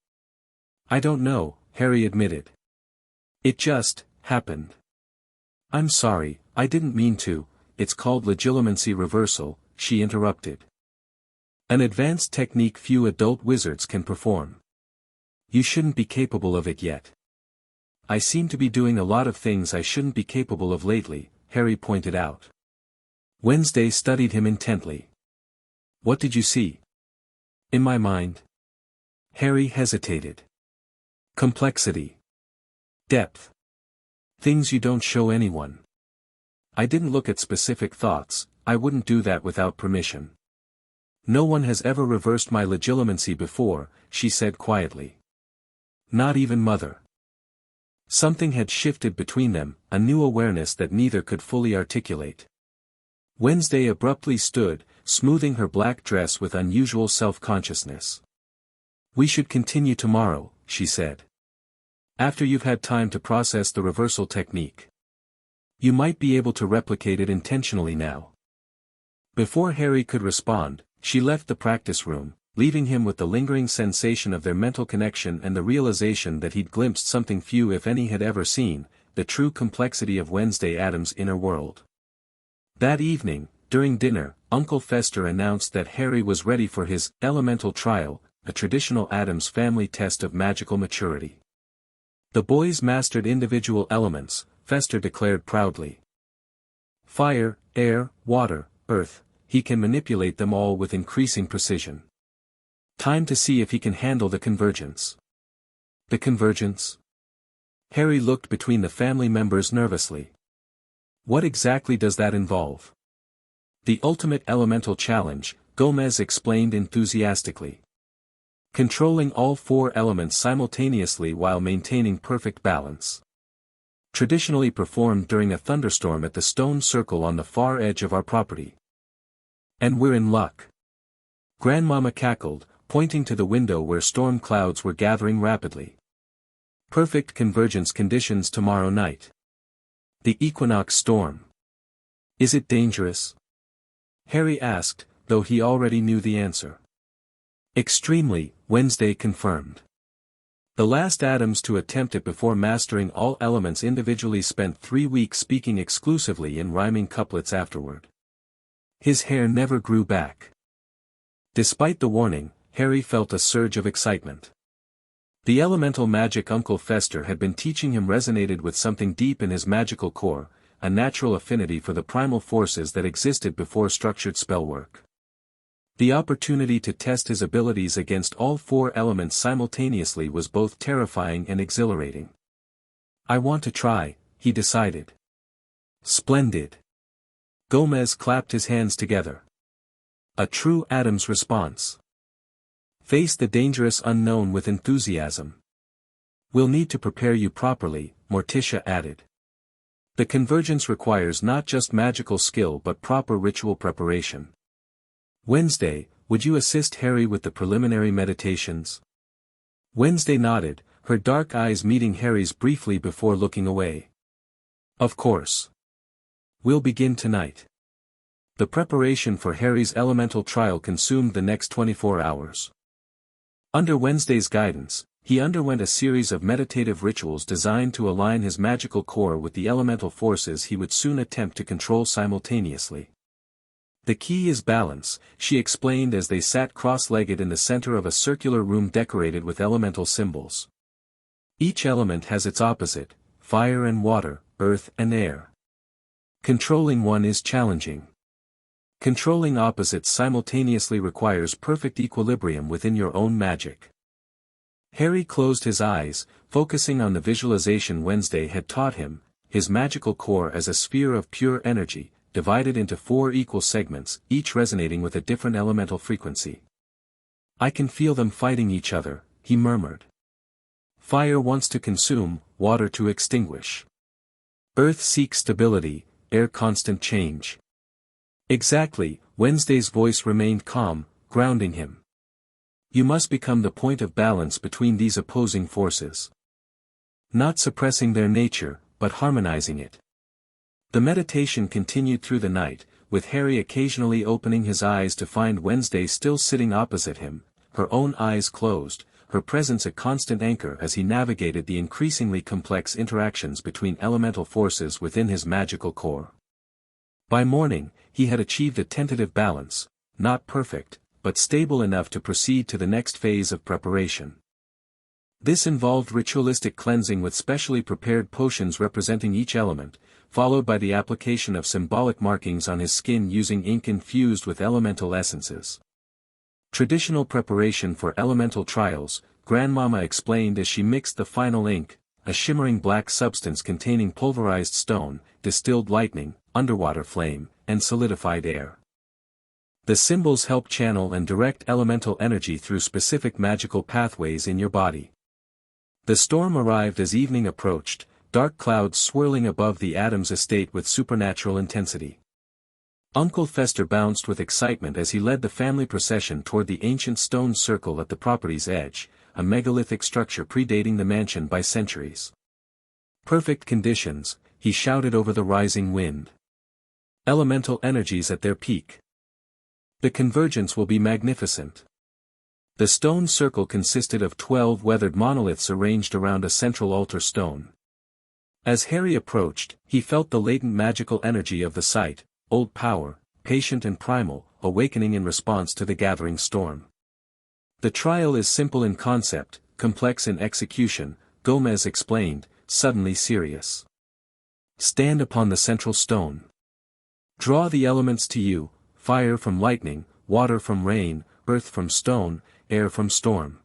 I don't know, Harry admitted. It just happened. I'm sorry, I didn't mean to, it's called legilimency reversal, she interrupted. An advanced technique few adult wizards can perform. You shouldn't be capable of it yet. I seem to be doing a lot of things I shouldn't be capable of lately, Harry pointed out. Wednesday studied him intently. What did you see? In my mind. Harry hesitated. Complexity. Depth. Things you don't show anyone. I didn't look at specific thoughts, I wouldn't do that without permission. No one has ever reversed my legilimency before, she said quietly. Not even Mother. Something had shifted between them, a new awareness that neither could fully articulate. Wednesday abruptly stood, smoothing her black dress with unusual self-consciousness. We should continue tomorrow, she said. After you've had time to process the reversal technique. You might be able to replicate it intentionally now. Before Harry could respond, she left the practice room, leaving him with the lingering sensation of their mental connection and the realization that he'd glimpsed something few if any had ever seen, the true complexity of Wednesday Addams' inner world. That evening, during dinner, Uncle Fester announced that Harry was ready for his elemental trial, a traditional Addams family test of magical maturity. The boys mastered individual elements, Fester declared proudly. Fire, air, water, earth, he can manipulate them all with increasing precision. Time to see if he can handle the convergence. The convergence? Harry looked between the family members nervously. What exactly does that involve? The ultimate elemental challenge, Gomez explained enthusiastically. Controlling all four elements simultaneously while maintaining perfect balance. Traditionally performed during a thunderstorm at the stone circle on the far edge of our property. And we're in luck. Grandmama cackled, pointing to the window where storm clouds were gathering rapidly. Perfect convergence conditions tomorrow night. The equinox storm. Is it dangerous? Harry asked, though he already knew the answer. Extremely, Wednesday confirmed. The last Addams to attempt it before mastering all elements individually spent 3 weeks speaking exclusively in rhyming couplets afterward. His hair never grew back. Despite the warning, Harry felt a surge of excitement. The elemental magic Uncle Fester had been teaching him resonated with something deep in his magical core, a natural affinity for the primal forces that existed before structured spellwork. The opportunity to test his abilities against all 4 elements simultaneously was both terrifying and exhilarating. I want to try, he decided. Splendid. Gomez clapped his hands together. A true Addams response. Face the dangerous unknown with enthusiasm. We'll need to prepare you properly, Morticia added. The convergence requires not just magical skill but proper ritual preparation. Wednesday, would you assist Harry with the preliminary meditations? Wednesday nodded, her dark eyes meeting Harry's briefly before looking away. Of course. We'll begin tonight. The preparation for Harry's elemental trial consumed the next 24 hours. Under Wednesday's guidance, he underwent a series of meditative rituals designed to align his magical core with the elemental forces he would soon attempt to control simultaneously. The key is balance, she explained as they sat cross-legged in the center of a circular room decorated with elemental symbols. Each element has its opposite, fire and water, earth and air. Controlling one is challenging. Controlling opposites simultaneously requires perfect equilibrium within your own magic. Harry closed his eyes, focusing on the visualization Wednesday had taught him, his magical core as a sphere of pure energy, divided into 4 equal segments, each resonating with a different elemental frequency. I can feel them fighting each other, he murmured. Fire wants to consume, water to extinguish. Earth seeks stability, air constant change. Exactly, Wednesday's voice remained calm, grounding him. You must become the point of balance between these opposing forces. Not suppressing their nature, but harmonizing it. The meditation continued through the night, with Harry occasionally opening his eyes to find Wednesday still sitting opposite him, her own eyes closed, her presence a constant anchor as he navigated the increasingly complex interactions between elemental forces within his magical core. By morning, he had achieved a tentative balance, not perfect, but stable enough to proceed to the next phase of preparation. This involved ritualistic cleansing with specially prepared potions representing each element, followed by the application of symbolic markings on his skin using ink infused with elemental essences. Traditional preparation for elemental trials, Grandmama explained as she mixed the final ink, a shimmering black substance containing pulverized stone, distilled lightning, underwater flame, and solidified air. The symbols help channel and direct elemental energy through specific magical pathways in your body. The storm arrived as evening approached, dark clouds swirling above the Addams estate with supernatural intensity. Uncle Fester bounced with excitement as he led the family procession toward the ancient stone circle at the property's edge, a megalithic structure predating the mansion by centuries. Perfect conditions, he shouted over the rising wind. Elemental energies at their peak. The convergence will be magnificent. The stone circle consisted of 12 weathered monoliths arranged around a central altar stone. As Harry approached, he felt the latent magical energy of the site, old power, patient and primal, awakening in response to the gathering storm. The trial is simple in concept, complex in execution, Gomez explained, suddenly serious. Stand upon the central stone. Draw the elements to you, fire from lightning, water from rain, earth from stone, air from storm.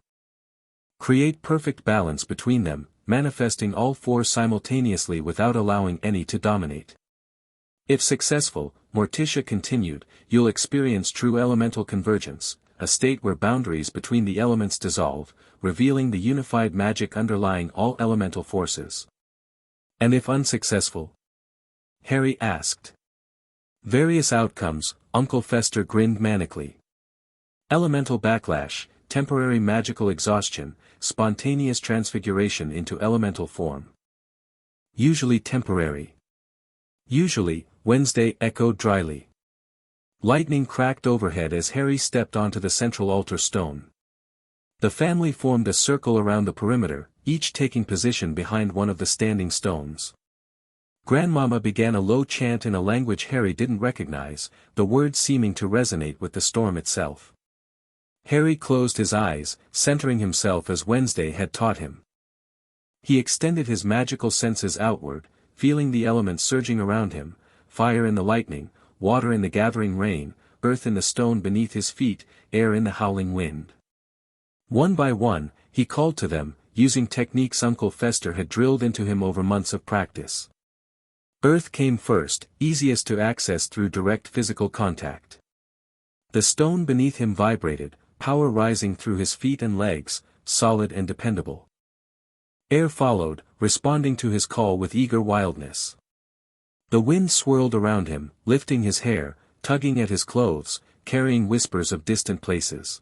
Create perfect balance between them, manifesting all 4 simultaneously without allowing any to dominate. If successful, Morticia continued, you'll experience true elemental convergence, a state where boundaries between the elements dissolve, revealing the unified magic underlying all elemental forces. And if unsuccessful? Harry asked. Various outcomes, Uncle Fester grinned manically. Elemental backlash, temporary magical exhaustion, spontaneous transfiguration into elemental form. Usually temporary. Usually, Wednesday echoed dryly. Lightning cracked overhead as Harry stepped onto the central altar stone. The family formed a circle around the perimeter, each taking position behind one of the standing stones. Grandmama began a low chant in a language Harry didn't recognize, the words seeming to resonate with the storm itself. Harry closed his eyes, centering himself as Wednesday had taught him. He extended his magical senses outward, feeling the elements surging around him, fire in the lightning, water in the gathering rain, earth in the stone beneath his feet, air in the howling wind. One by one, he called to them, using techniques Uncle Fester had drilled into him over months of practice. Earth came first, easiest to access through direct physical contact. The stone beneath him vibrated, power rising through his feet and legs, solid and dependable. Air followed, responding to his call with eager wildness. The wind swirled around him, lifting his hair, tugging at his clothes, carrying whispers of distant places.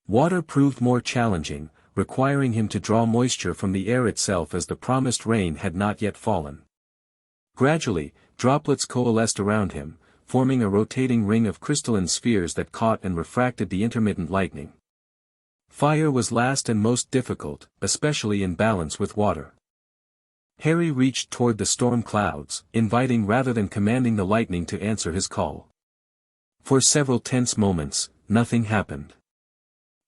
Water proved more challenging, requiring him to draw moisture from the air itself as the promised rain had not yet fallen. Gradually, droplets coalesced around him, forming a rotating ring of crystalline spheres that caught and refracted the intermittent lightning. Fire was last and most difficult, especially in balance with water. Harry reached toward the storm clouds, inviting rather than commanding the lightning to answer his call. For several tense moments, nothing happened.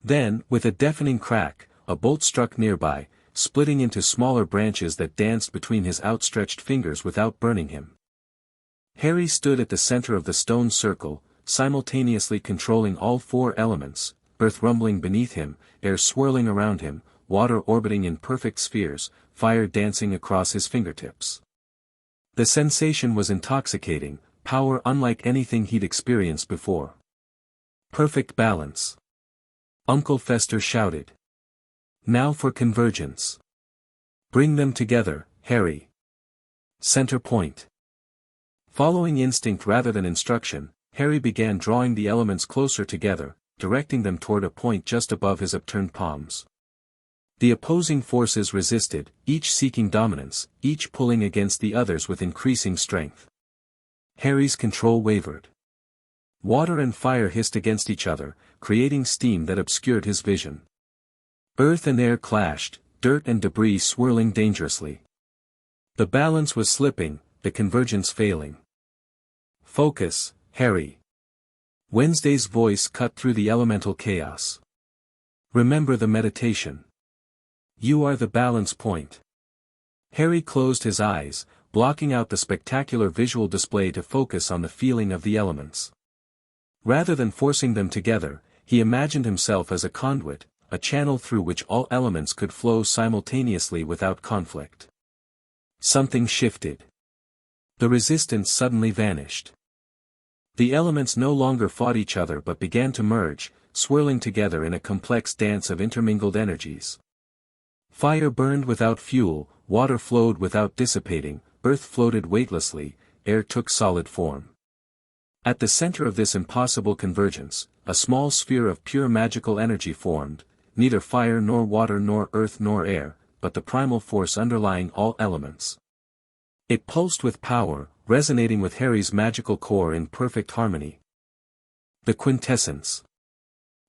Then, with a deafening crack, a bolt struck nearby, splitting into smaller branches that danced between his outstretched fingers without burning him. Harry stood at the center of the stone circle, simultaneously controlling all four elements, earth rumbling beneath him, air swirling around him, water orbiting in perfect spheres, fire dancing across his fingertips. The sensation was intoxicating, power unlike anything he'd experienced before. Perfect balance. Uncle Fester shouted. Now for convergence. Bring them together, Harry. Center point. Following instinct rather than instruction, Harry began drawing the elements closer together, directing them toward a point just above his upturned palms. The opposing forces resisted, each seeking dominance, each pulling against the others with increasing strength. Harry's control wavered. Water and fire hissed against each other, creating steam that obscured his vision. Earth and air clashed, dirt and debris swirling dangerously. The balance was slipping, the convergence failing. Focus, Harry. Wednesday's voice cut through the elemental chaos. Remember the meditation. You are the balance point. Harry closed his eyes, blocking out the spectacular visual display to focus on the feeling of the elements. Rather than forcing them together, he imagined himself as a conduit, a channel through which all elements could flow simultaneously without conflict. Something shifted. The resistance suddenly vanished. The elements no longer fought each other but began to merge, swirling together in a complex dance of intermingled energies. Fire burned without fuel, water flowed without dissipating, earth floated weightlessly, air took solid form. At the center of this impossible convergence, a small sphere of pure magical energy formed, neither fire nor water nor earth nor air, but the primal force underlying all elements. It pulsed with power, resonating with Harry's magical core in perfect harmony. The quintessence.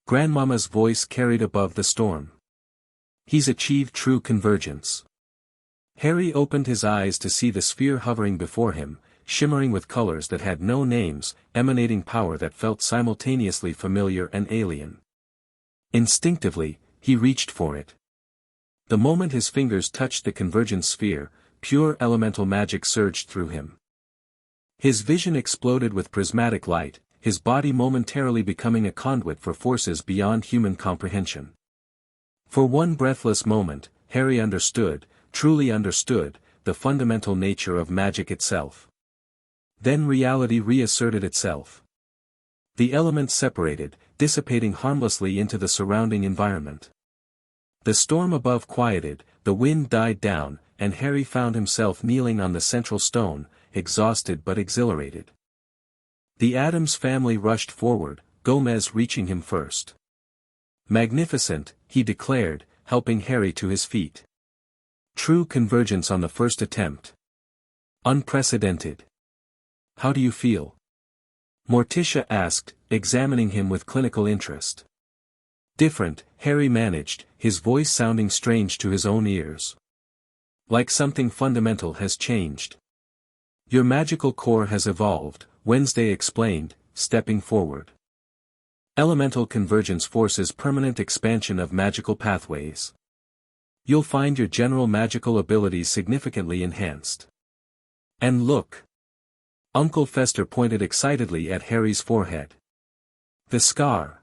Grandmama's voice carried above the storm. He's achieved true convergence. Harry opened his eyes to see the sphere hovering before him, shimmering with colors that had no names, emanating power that felt simultaneously familiar and alien. Instinctively, he reached for it. The moment his fingers touched the convergent sphere, pure elemental magic surged through him. His vision exploded with prismatic light, his body momentarily becoming a conduit for forces beyond human comprehension. For one breathless moment, Harry understood, truly understood, the fundamental nature of magic itself. Then reality reasserted itself. The elements separated, dissipating harmlessly into the surrounding environment. The storm above quieted, the wind died down, and Harry found himself kneeling on the central stone, exhausted but exhilarated. The Addams family rushed forward, Gomez reaching him first. Magnificent, he declared, helping Harry to his feet. True convergence on the first attempt. Unprecedented. How do you feel? Morticia asked, examining him with clinical interest. Different, Harry managed, his voice sounding strange to his own ears. Like something fundamental has changed. Your magical core has evolved, Wednesday explained, stepping forward. Elemental convergence forces permanent expansion of magical pathways. You'll find your general magical abilities significantly enhanced. And look! Uncle Fester pointed excitedly at Harry's forehead. The scar.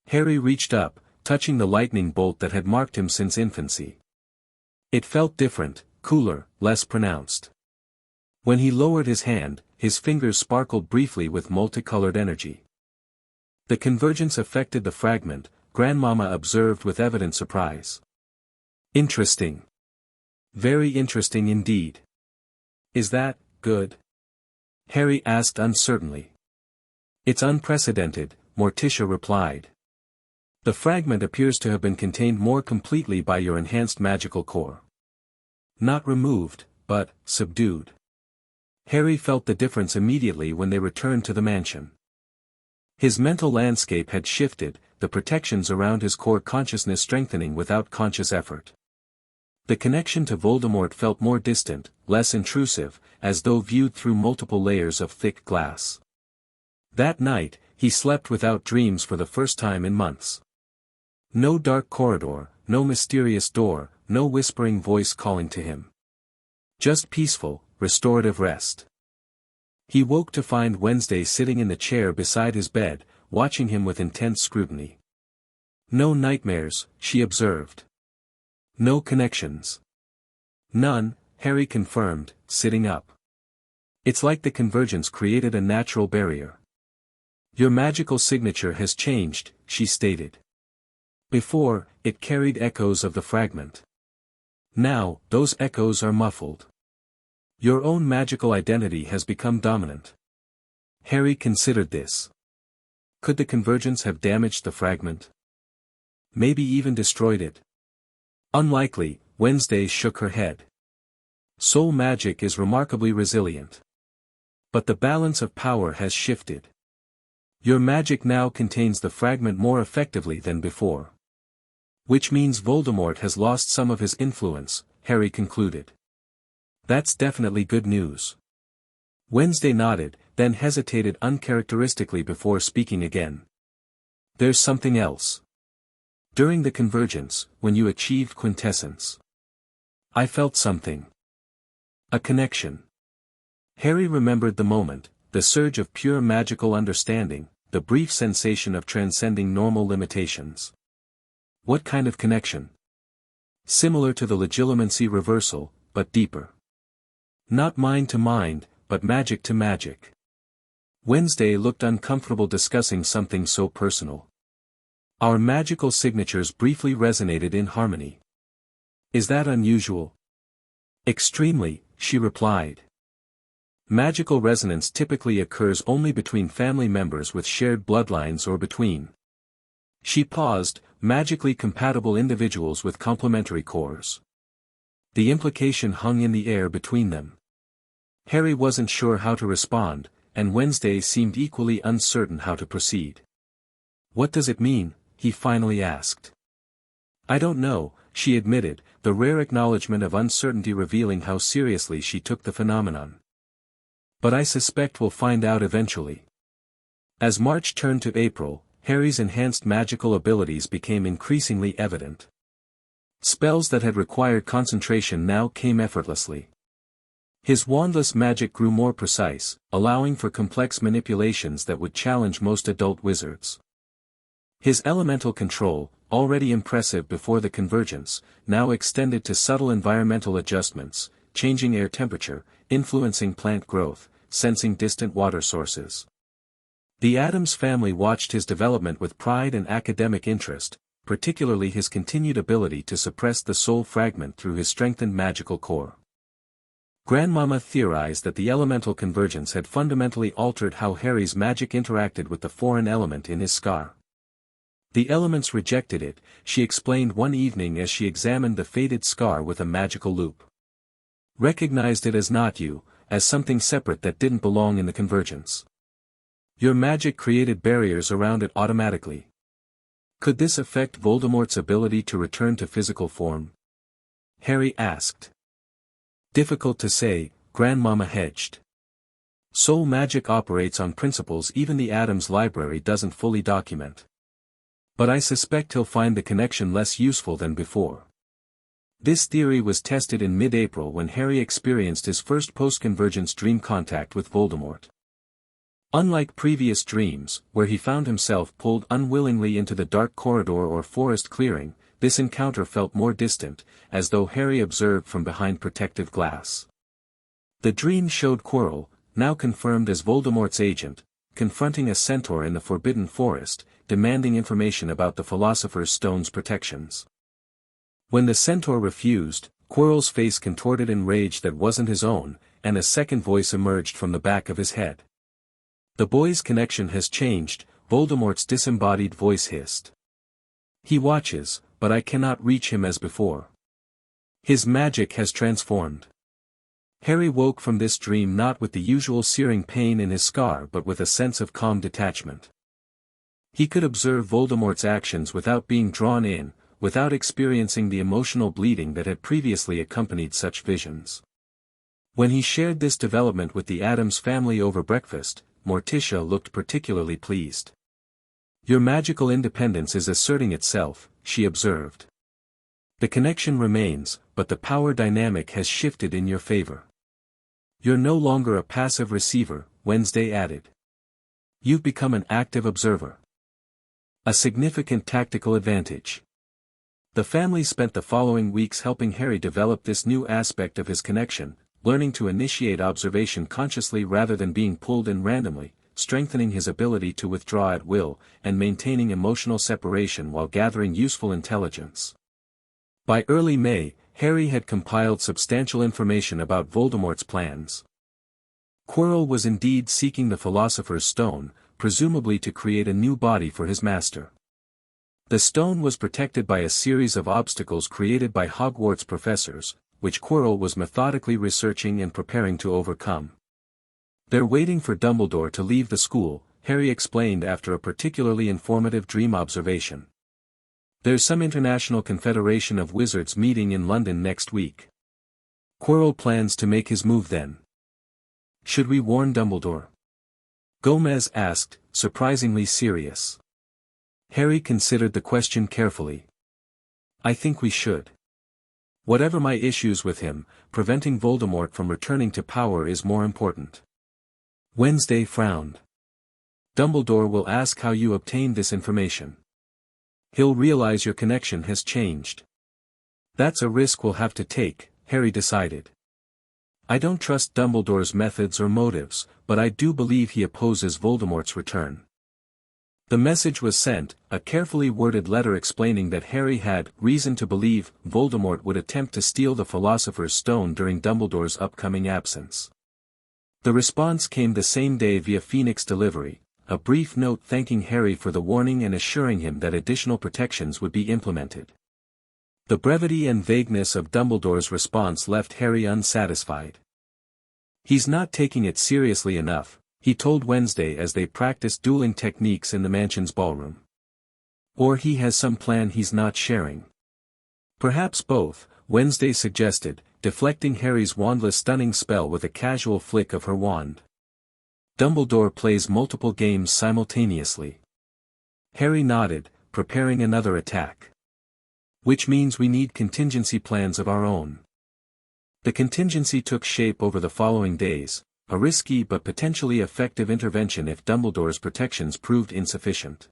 Harry reached up, touching the lightning bolt that had marked him since infancy. It felt different, cooler, less pronounced. When he lowered his hand, his fingers sparkled briefly with multicolored energy. The convergence affected the fragment, Grandmama observed with evident surprise. Interesting. Very interesting indeed. Is that good? Harry asked uncertainly. It's unprecedented, Morticia replied. The fragment appears to have been contained more completely by your enhanced magical core. Not removed, but subdued. Harry felt the difference immediately when they returned to the mansion. His mental landscape had shifted, the protections around his core consciousness strengthening without conscious effort. The connection to Voldemort felt more distant, less intrusive, as though viewed through multiple layers of thick glass. That night, he slept without dreams for the first time in months. No dark corridor, no mysterious door, no whispering voice calling to him. Just peaceful, restorative rest. He woke to find Wednesday sitting in the chair beside his bed, watching him with intense scrutiny. No nightmares, she observed. No connections. None, Harry confirmed, sitting up. It's like the convergence created a natural barrier. Your magical signature has changed, she stated. Before, it carried echoes of the fragment. Now, those echoes are muffled. Your own magical identity has become dominant. Harry considered this. Could the convergence have damaged the fragment? Maybe even destroyed it? Unlikely, Wednesday shook her head. Soul magic is remarkably resilient. But the balance of power has shifted. Your magic now contains the fragment more effectively than before. Which means Voldemort has lost some of his influence, Harry concluded. That's definitely good news. Wednesday nodded, then hesitated uncharacteristically before speaking again. There's something else. During the convergence, when you achieved quintessence, I felt something. A connection. Harry remembered the moment, the surge of pure magical understanding, the brief sensation of transcending normal limitations. What kind of connection? Similar to the legilimency reversal, but deeper. Not mind to mind, but magic to magic. Wednesday looked uncomfortable discussing something so personal. Our magical signatures briefly resonated in harmony. Is that unusual? Extremely, she replied. Magical resonance typically occurs only between family members with shared bloodlines or between. She paused, magically compatible individuals with complementary cores. The implication hung in the air between them. Harry wasn't sure how to respond, and Wednesday seemed equally uncertain how to proceed. What does it mean? He finally asked. I don't know, she admitted, the rare acknowledgement of uncertainty revealing how seriously she took the phenomenon. But I suspect we'll find out eventually. As March turned to April, Harry's enhanced magical abilities became increasingly evident. Spells that had required concentration now came effortlessly. His wandless magic grew more precise, allowing for complex manipulations that would challenge most adult wizards. His elemental control, already impressive before the convergence, now extended to subtle environmental adjustments, changing air temperature, influencing plant growth, sensing distant water sources. The Addams family watched his development with pride and academic interest, particularly his continued ability to suppress the soul fragment through his strengthened magical core. Grandmama theorized that the elemental convergence had fundamentally altered how Harry's magic interacted with the foreign element in his scar. The elements rejected it, she explained one evening as she examined the faded scar with a magical loupe. Recognized it as not you, as something separate that didn't belong in the convergence. Your magic created barriers around it automatically. Could this affect Voldemort's ability to return to physical form? Harry asked. Difficult to say, Grandmama hedged. Soul magic operates on principles even the Addams library doesn't fully document. But I suspect he'll find the connection less useful than before. This theory was tested in mid-April when Harry experienced his first post-convergence dream contact with Voldemort. Unlike previous dreams, where he found himself pulled unwillingly into the dark corridor or forest clearing, this encounter felt more distant, as though Harry observed from behind protective glass. The dream showed Quirrell, now confirmed as Voldemort's agent, confronting a centaur in the Forbidden Forest, demanding information about the Philosopher's Stone's protections. When the centaur refused, Quirrell's face contorted in rage that wasn't his own, and a second voice emerged from the back of his head. The boy's connection has changed, Voldemort's disembodied voice hissed. He watches, but I cannot reach him as before. His magic has transformed. Harry woke from this dream not with the usual searing pain in his scar but with a sense of calm detachment. He could observe Voldemort's actions without being drawn in, without experiencing the emotional bleeding that had previously accompanied such visions. When he shared this development with the Addams family over breakfast, Morticia looked particularly pleased. Your magical independence is asserting itself, she observed. The connection remains, but the power dynamic has shifted in your favor. You're no longer a passive receiver, Wednesday added. You've become an active observer. A significant tactical advantage. The family spent the following weeks helping Harry develop this new aspect of his connection, learning to initiate observation consciously rather than being pulled in randomly, strengthening his ability to withdraw at will, and maintaining emotional separation while gathering useful intelligence. By early May, Harry had compiled substantial information about Voldemort's plans. Quirrell was indeed seeking the Philosopher's Stone, presumably to create a new body for his master. The stone was protected by a series of obstacles created by Hogwarts professors, which Quirrell was methodically researching and preparing to overcome. They're waiting for Dumbledore to leave the school, Harry explained after a particularly informative dream observation. There's some International Confederation of Wizards meeting in London next week. Quirrell plans to make his move then. Should we warn Dumbledore? Gomez asked, surprisingly serious. Harry considered the question carefully. I think we should. Whatever my issues with him, preventing Voldemort from returning to power is more important. Wednesday frowned. Dumbledore will ask how you obtained this information. He'll realize your connection has changed. That's a risk we'll have to take, Harry decided. I don't trust Dumbledore's methods or motives, but I do believe he opposes Voldemort's return. The message was sent, a carefully worded letter explaining that Harry had reason to believe Voldemort would attempt to steal the Philosopher's Stone during Dumbledore's upcoming absence. The response came the same day via Phoenix delivery, a brief note thanking Harry for the warning and assuring him that additional protections would be implemented. The brevity and vagueness of Dumbledore's response left Harry unsatisfied. He's not taking it seriously enough, he told Wednesday as they practiced dueling techniques in the mansion's ballroom. Or he has some plan he's not sharing. Perhaps both, Wednesday suggested, deflecting Harry's wandless stunning spell with a casual flick of her wand. Dumbledore plays multiple games simultaneously. Harry nodded, preparing another attack. Which means we need contingency plans of our own. The contingency took shape over the following days, a risky but potentially effective intervention if Dumbledore's protections proved insufficient.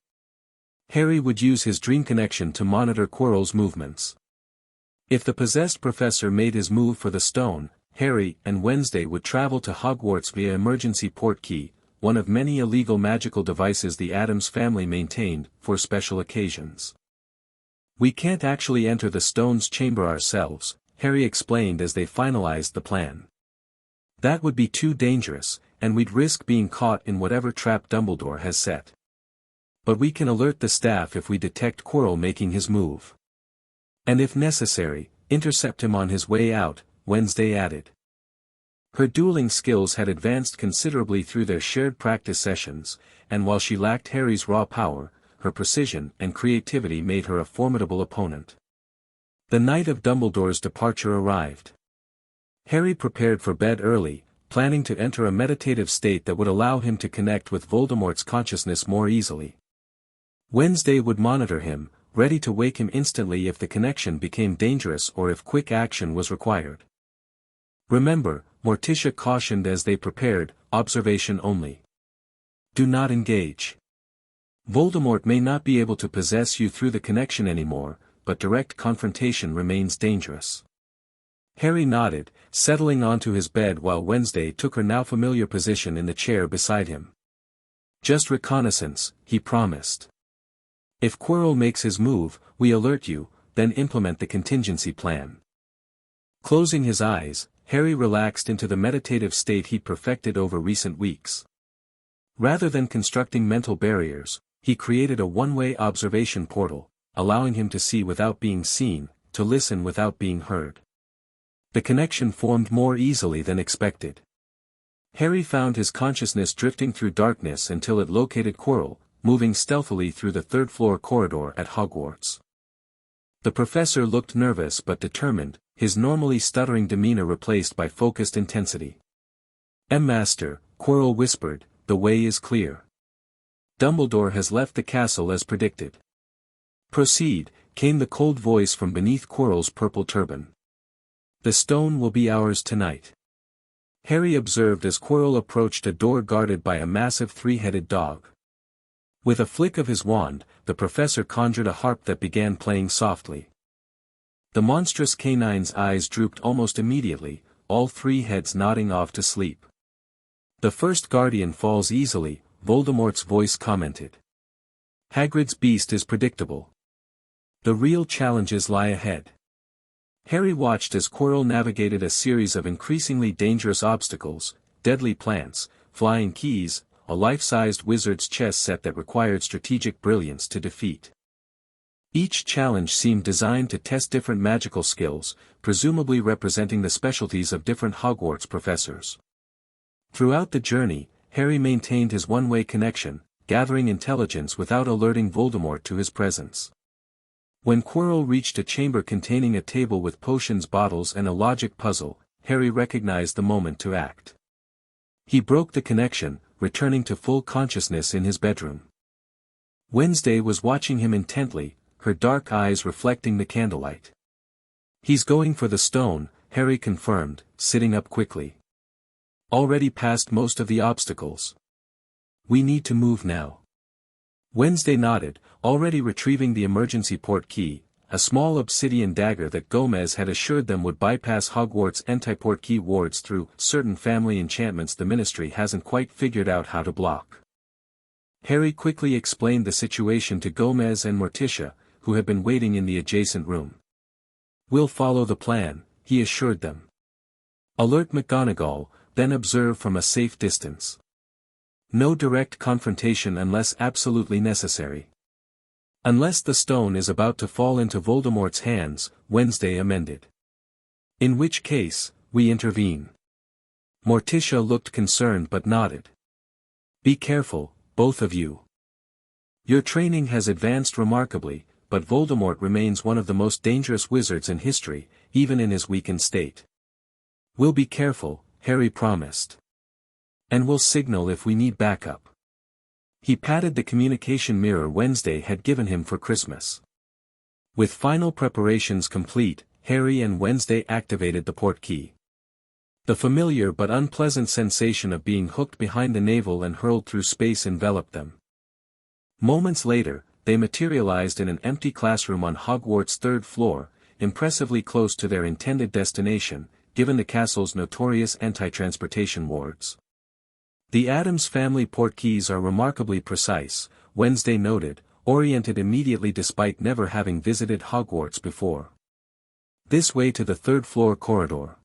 Harry would use his dream connection to monitor Quirrell's movements. If the possessed professor made his move for the stone, Harry and Wednesday would travel to Hogwarts via emergency port key, one of many illegal magical devices the Addams family maintained for special occasions. We can't actually enter the stone's chamber ourselves, Harry explained as they finalized the plan. That would be too dangerous, and we'd risk being caught in whatever trap Dumbledore has set. But we can alert the staff if we detect Quirrell making his move. And if necessary, intercept him on his way out, Wednesday added. Her dueling skills had advanced considerably through their shared practice sessions, and while she lacked Harry's raw power, her precision and creativity made her a formidable opponent. The night of Dumbledore's departure arrived. Harry prepared for bed early, planning to enter a meditative state that would allow him to connect with Voldemort's consciousness more easily. Wednesday would monitor him, ready to wake him instantly if the connection became dangerous or if quick action was required. Remember, Morticia cautioned as they prepared, observation only. Do not engage. Voldemort may not be able to possess you through the connection anymore, but direct confrontation remains dangerous. Harry nodded, settling onto his bed while Wednesday took her now familiar position in the chair beside him. Just reconnaissance, he promised. If Quirrell makes his move, we alert you, then implement the contingency plan. Closing his eyes, Harry relaxed into the meditative state he'd perfected over recent weeks. Rather than constructing mental barriers, he created a one-way observation portal, allowing him to see without being seen, to listen without being heard. The connection formed more easily than expected. Harry found his consciousness drifting through darkness until it located Quirrell, moving stealthily through the third-floor corridor at Hogwarts. The professor looked nervous but determined, his normally stuttering demeanor replaced by focused intensity. "Master," Quirrell whispered, "the way is clear. Dumbledore has left the castle as predicted." "Proceed," came the cold voice from beneath Quirrell's purple turban. "The stone will be ours tonight." Harry observed as Quirrell approached a door guarded by a massive three-headed dog. With a flick of his wand, the professor conjured a harp that began playing softly. The monstrous canine's eyes drooped almost immediately, all three heads nodding off to sleep. "The first guardian falls easily," Voldemort's voice commented. "Hagrid's beast is predictable. The real challenges lie ahead." Harry watched as Quirrell navigated a series of increasingly dangerous obstacles, deadly plants, flying keys, a life-sized wizard's chess set that required strategic brilliance to defeat. Each challenge seemed designed to test different magical skills, presumably representing the specialties of different Hogwarts professors. Throughout the journey, Harry maintained his one-way connection, gathering intelligence without alerting Voldemort to his presence. When Quirrell reached a chamber containing a table with potions bottles and a logic puzzle, Harry recognized the moment to act. He broke the connection, returning to full consciousness in his bedroom. Wednesday was watching him intently, her dark eyes reflecting the candlelight. "He's going for the stone," Harry confirmed, sitting up quickly. "Already past most of the obstacles. We need to move now." Wednesday nodded, already retrieving the emergency port key, a small obsidian dagger that Gomez had assured them would bypass Hogwarts' anti-port key wards through certain family enchantments the Ministry hasn't quite figured out how to block. Harry quickly explained the situation to Gomez and Morticia, who had been waiting in the adjacent room. "We'll follow the plan," he assured them. "Alert McGonagall, then observe from a safe distance. No direct confrontation unless absolutely necessary. Unless the stone is about to fall into Voldemort's hands," Wednesday amended. "In which case, we intervene." Morticia looked concerned but nodded. "Be careful, both of you. Your training has advanced remarkably, but Voldemort remains one of the most dangerous wizards in history, even in his weakened state." "We'll be careful," Harry promised. "And we'll signal if we need backup." He patted the communication mirror Wednesday had given him for Christmas. With final preparations complete, Harry and Wednesday activated the port key. The familiar but unpleasant sensation of being hooked behind the navel and hurled through space enveloped them. Moments later, they materialized in an empty classroom on Hogwarts' third floor, impressively close to their intended destination, given the castle's notorious anti-transportation wards. "The Addams family port keys are remarkably precise," Wednesday noted, oriented immediately despite never having visited Hogwarts before. "This way to the third-floor corridor."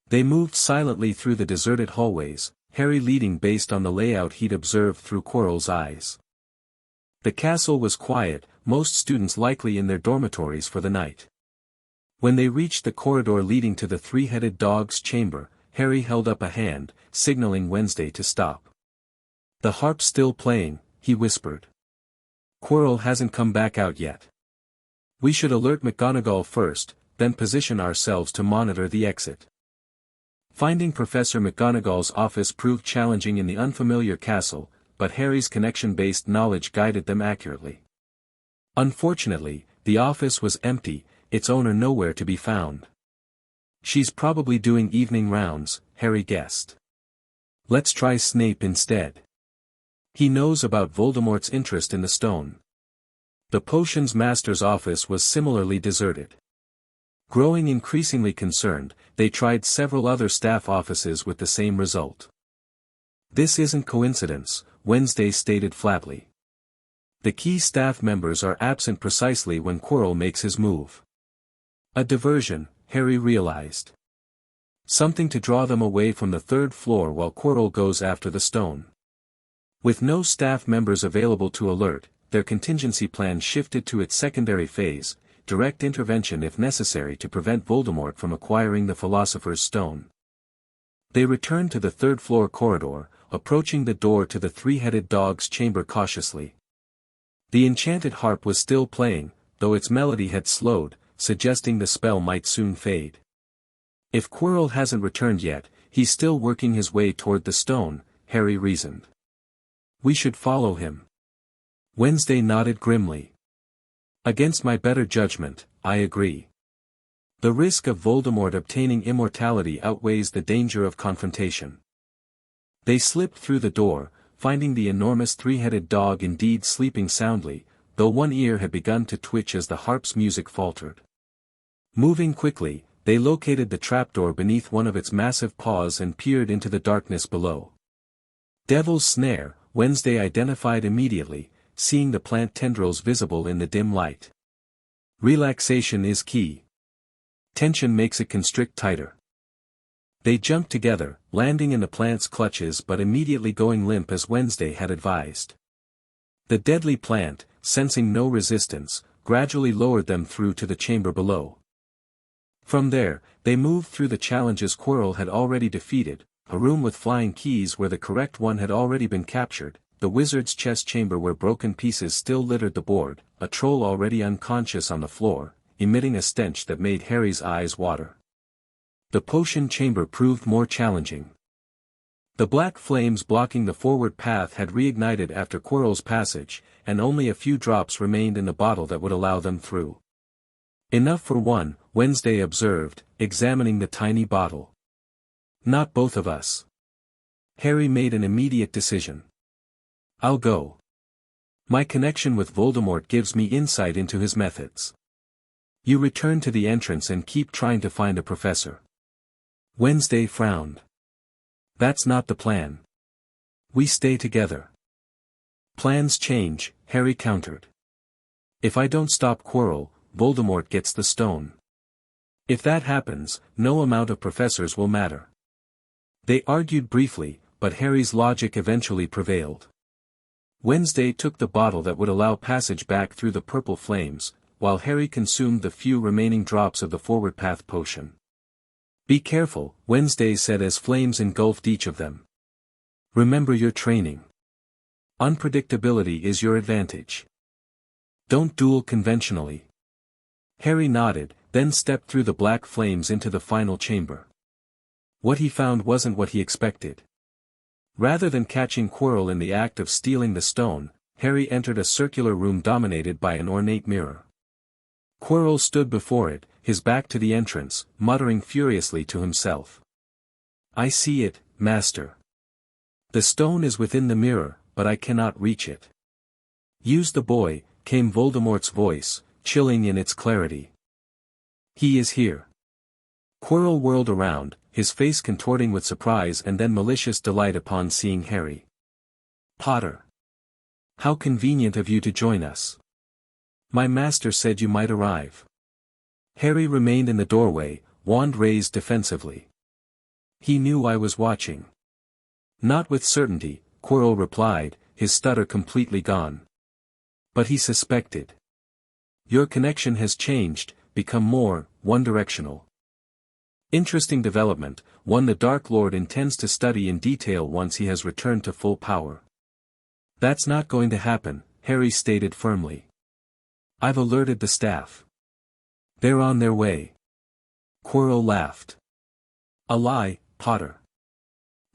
They moved silently through the deserted hallways, Harry leading based on the layout he'd observed through Quirrell's eyes. The castle was quiet, most students likely in their dormitories for the night. When they reached the corridor leading to the three-headed dog's chamber, Harry held up a hand, signaling Wednesday to stop. "The harp's still playing," he whispered. "Quirrell hasn't come back out yet. We should alert McGonagall first, then position ourselves to monitor the exit." Finding Professor McGonagall's office proved challenging in the unfamiliar castle, but Harry's connection-based knowledge guided them accurately. Unfortunately, the office was empty, its owner nowhere to be found. "She's probably doing evening rounds," Harry guessed. "Let's try Snape instead. He knows about Voldemort's interest in the stone." The potions master's office was similarly deserted. Growing increasingly concerned, they tried several other staff offices with the same result. "This isn't coincidence," Wednesday stated flatly. "The key staff members are absent precisely when Quirrell makes his move." A diversion, Harry realized. Something to draw them away from the third floor while Quirrell goes after the stone. With no staff members available to alert, their contingency plan shifted to its secondary phase, direct intervention if necessary to prevent Voldemort from acquiring the Philosopher's Stone. They returned to the third-floor corridor, approaching the door to the three-headed dog's chamber cautiously. The enchanted harp was still playing, though its melody had slowed, suggesting the spell might soon fade. If Quirrell hasn't returned yet, he's still working his way toward the stone, Harry reasoned. "We should follow him." Wednesday nodded grimly. "Against my better judgment, I agree. The risk of Voldemort obtaining immortality outweighs the danger of confrontation." They slipped through the door, finding the enormous three-headed dog indeed sleeping soundly, though one ear had begun to twitch as the harp's music faltered. Moving quickly, they located the trapdoor beneath one of its massive paws and peered into the darkness below. "Devil's Snare," Wednesday identified immediately, seeing the plant tendrils visible in the dim light. "Relaxation is key. Tension makes it constrict tighter." They jumped together, landing in the plant's clutches but immediately going limp as Wednesday had advised. The deadly plant, sensing no resistance, gradually lowered them through to the chamber below. From there, they moved through the challenges Quirrell had already defeated, a room with flying keys where the correct one had already been captured, the wizard's chess chamber where broken pieces still littered the board, a troll already unconscious on the floor, emitting a stench that made Harry's eyes water. The potion chamber proved more challenging. The black flames blocking the forward path had reignited after Quirrell's passage, and only a few drops remained in the bottle that would allow them through. "Enough for one," Wednesday observed, examining the tiny bottle. "Not both of us." Harry made an immediate decision. "I'll go. My connection with Voldemort gives me insight into his methods. You return to the entrance and keep trying to find a professor." Wednesday frowned. "That's not the plan. We stay together." "Plans change," Harry countered. "If I don't stop Quirrell, Voldemort gets the stone. If that happens, no amount of professors will matter." They argued briefly, but Harry's logic eventually prevailed. Wednesday took the bottle that would allow passage back through the purple flames, while Harry consumed the few remaining drops of the forward path potion. "Be careful," Wednesday said as flames engulfed each of them. "Remember your training. Unpredictability is your advantage. Don't duel conventionally." Harry nodded, then stepped through the black flames into the final chamber. What he found wasn't what he expected. Rather than catching Quirrell in the act of stealing the stone, Harry entered a circular room dominated by an ornate mirror. Quirrell stood before it, his back to the entrance, muttering furiously to himself. "I see it, Master. The stone is within the mirror, but I cannot reach it." "Use the boy," came Voldemort's voice, chilling in its clarity. "He is here." Quirrell whirled around, his face contorting with surprise and then malicious delight upon seeing Harry. "Potter! How convenient of you to join us. My master said you might arrive." Harry remained in the doorway, wand raised defensively. "He knew I was watching." "Not with certainty," Quirrell replied, his stutter completely gone. "But he suspected. Your connection has changed, become more one-directional." Interesting development, one the Dark Lord intends to study in detail once he has returned to full power. That's not going to happen, Harry stated firmly. I've alerted the staff. They're on their way. Quirrell laughed. A lie, Potter.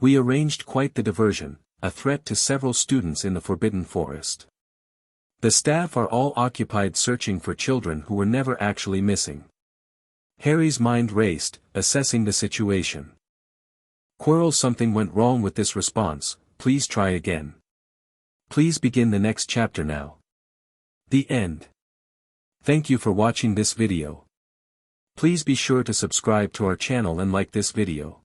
We arranged quite the diversion, a threat to several students in the Forbidden Forest. The staff are all occupied searching for children who were never actually missing. Harry's mind raced, assessing the situation. Quirrell, something went wrong with this response, please try again. Please begin the next chapter now. The end. Thank you for watching this video. Please be sure to subscribe to our channel and like this video.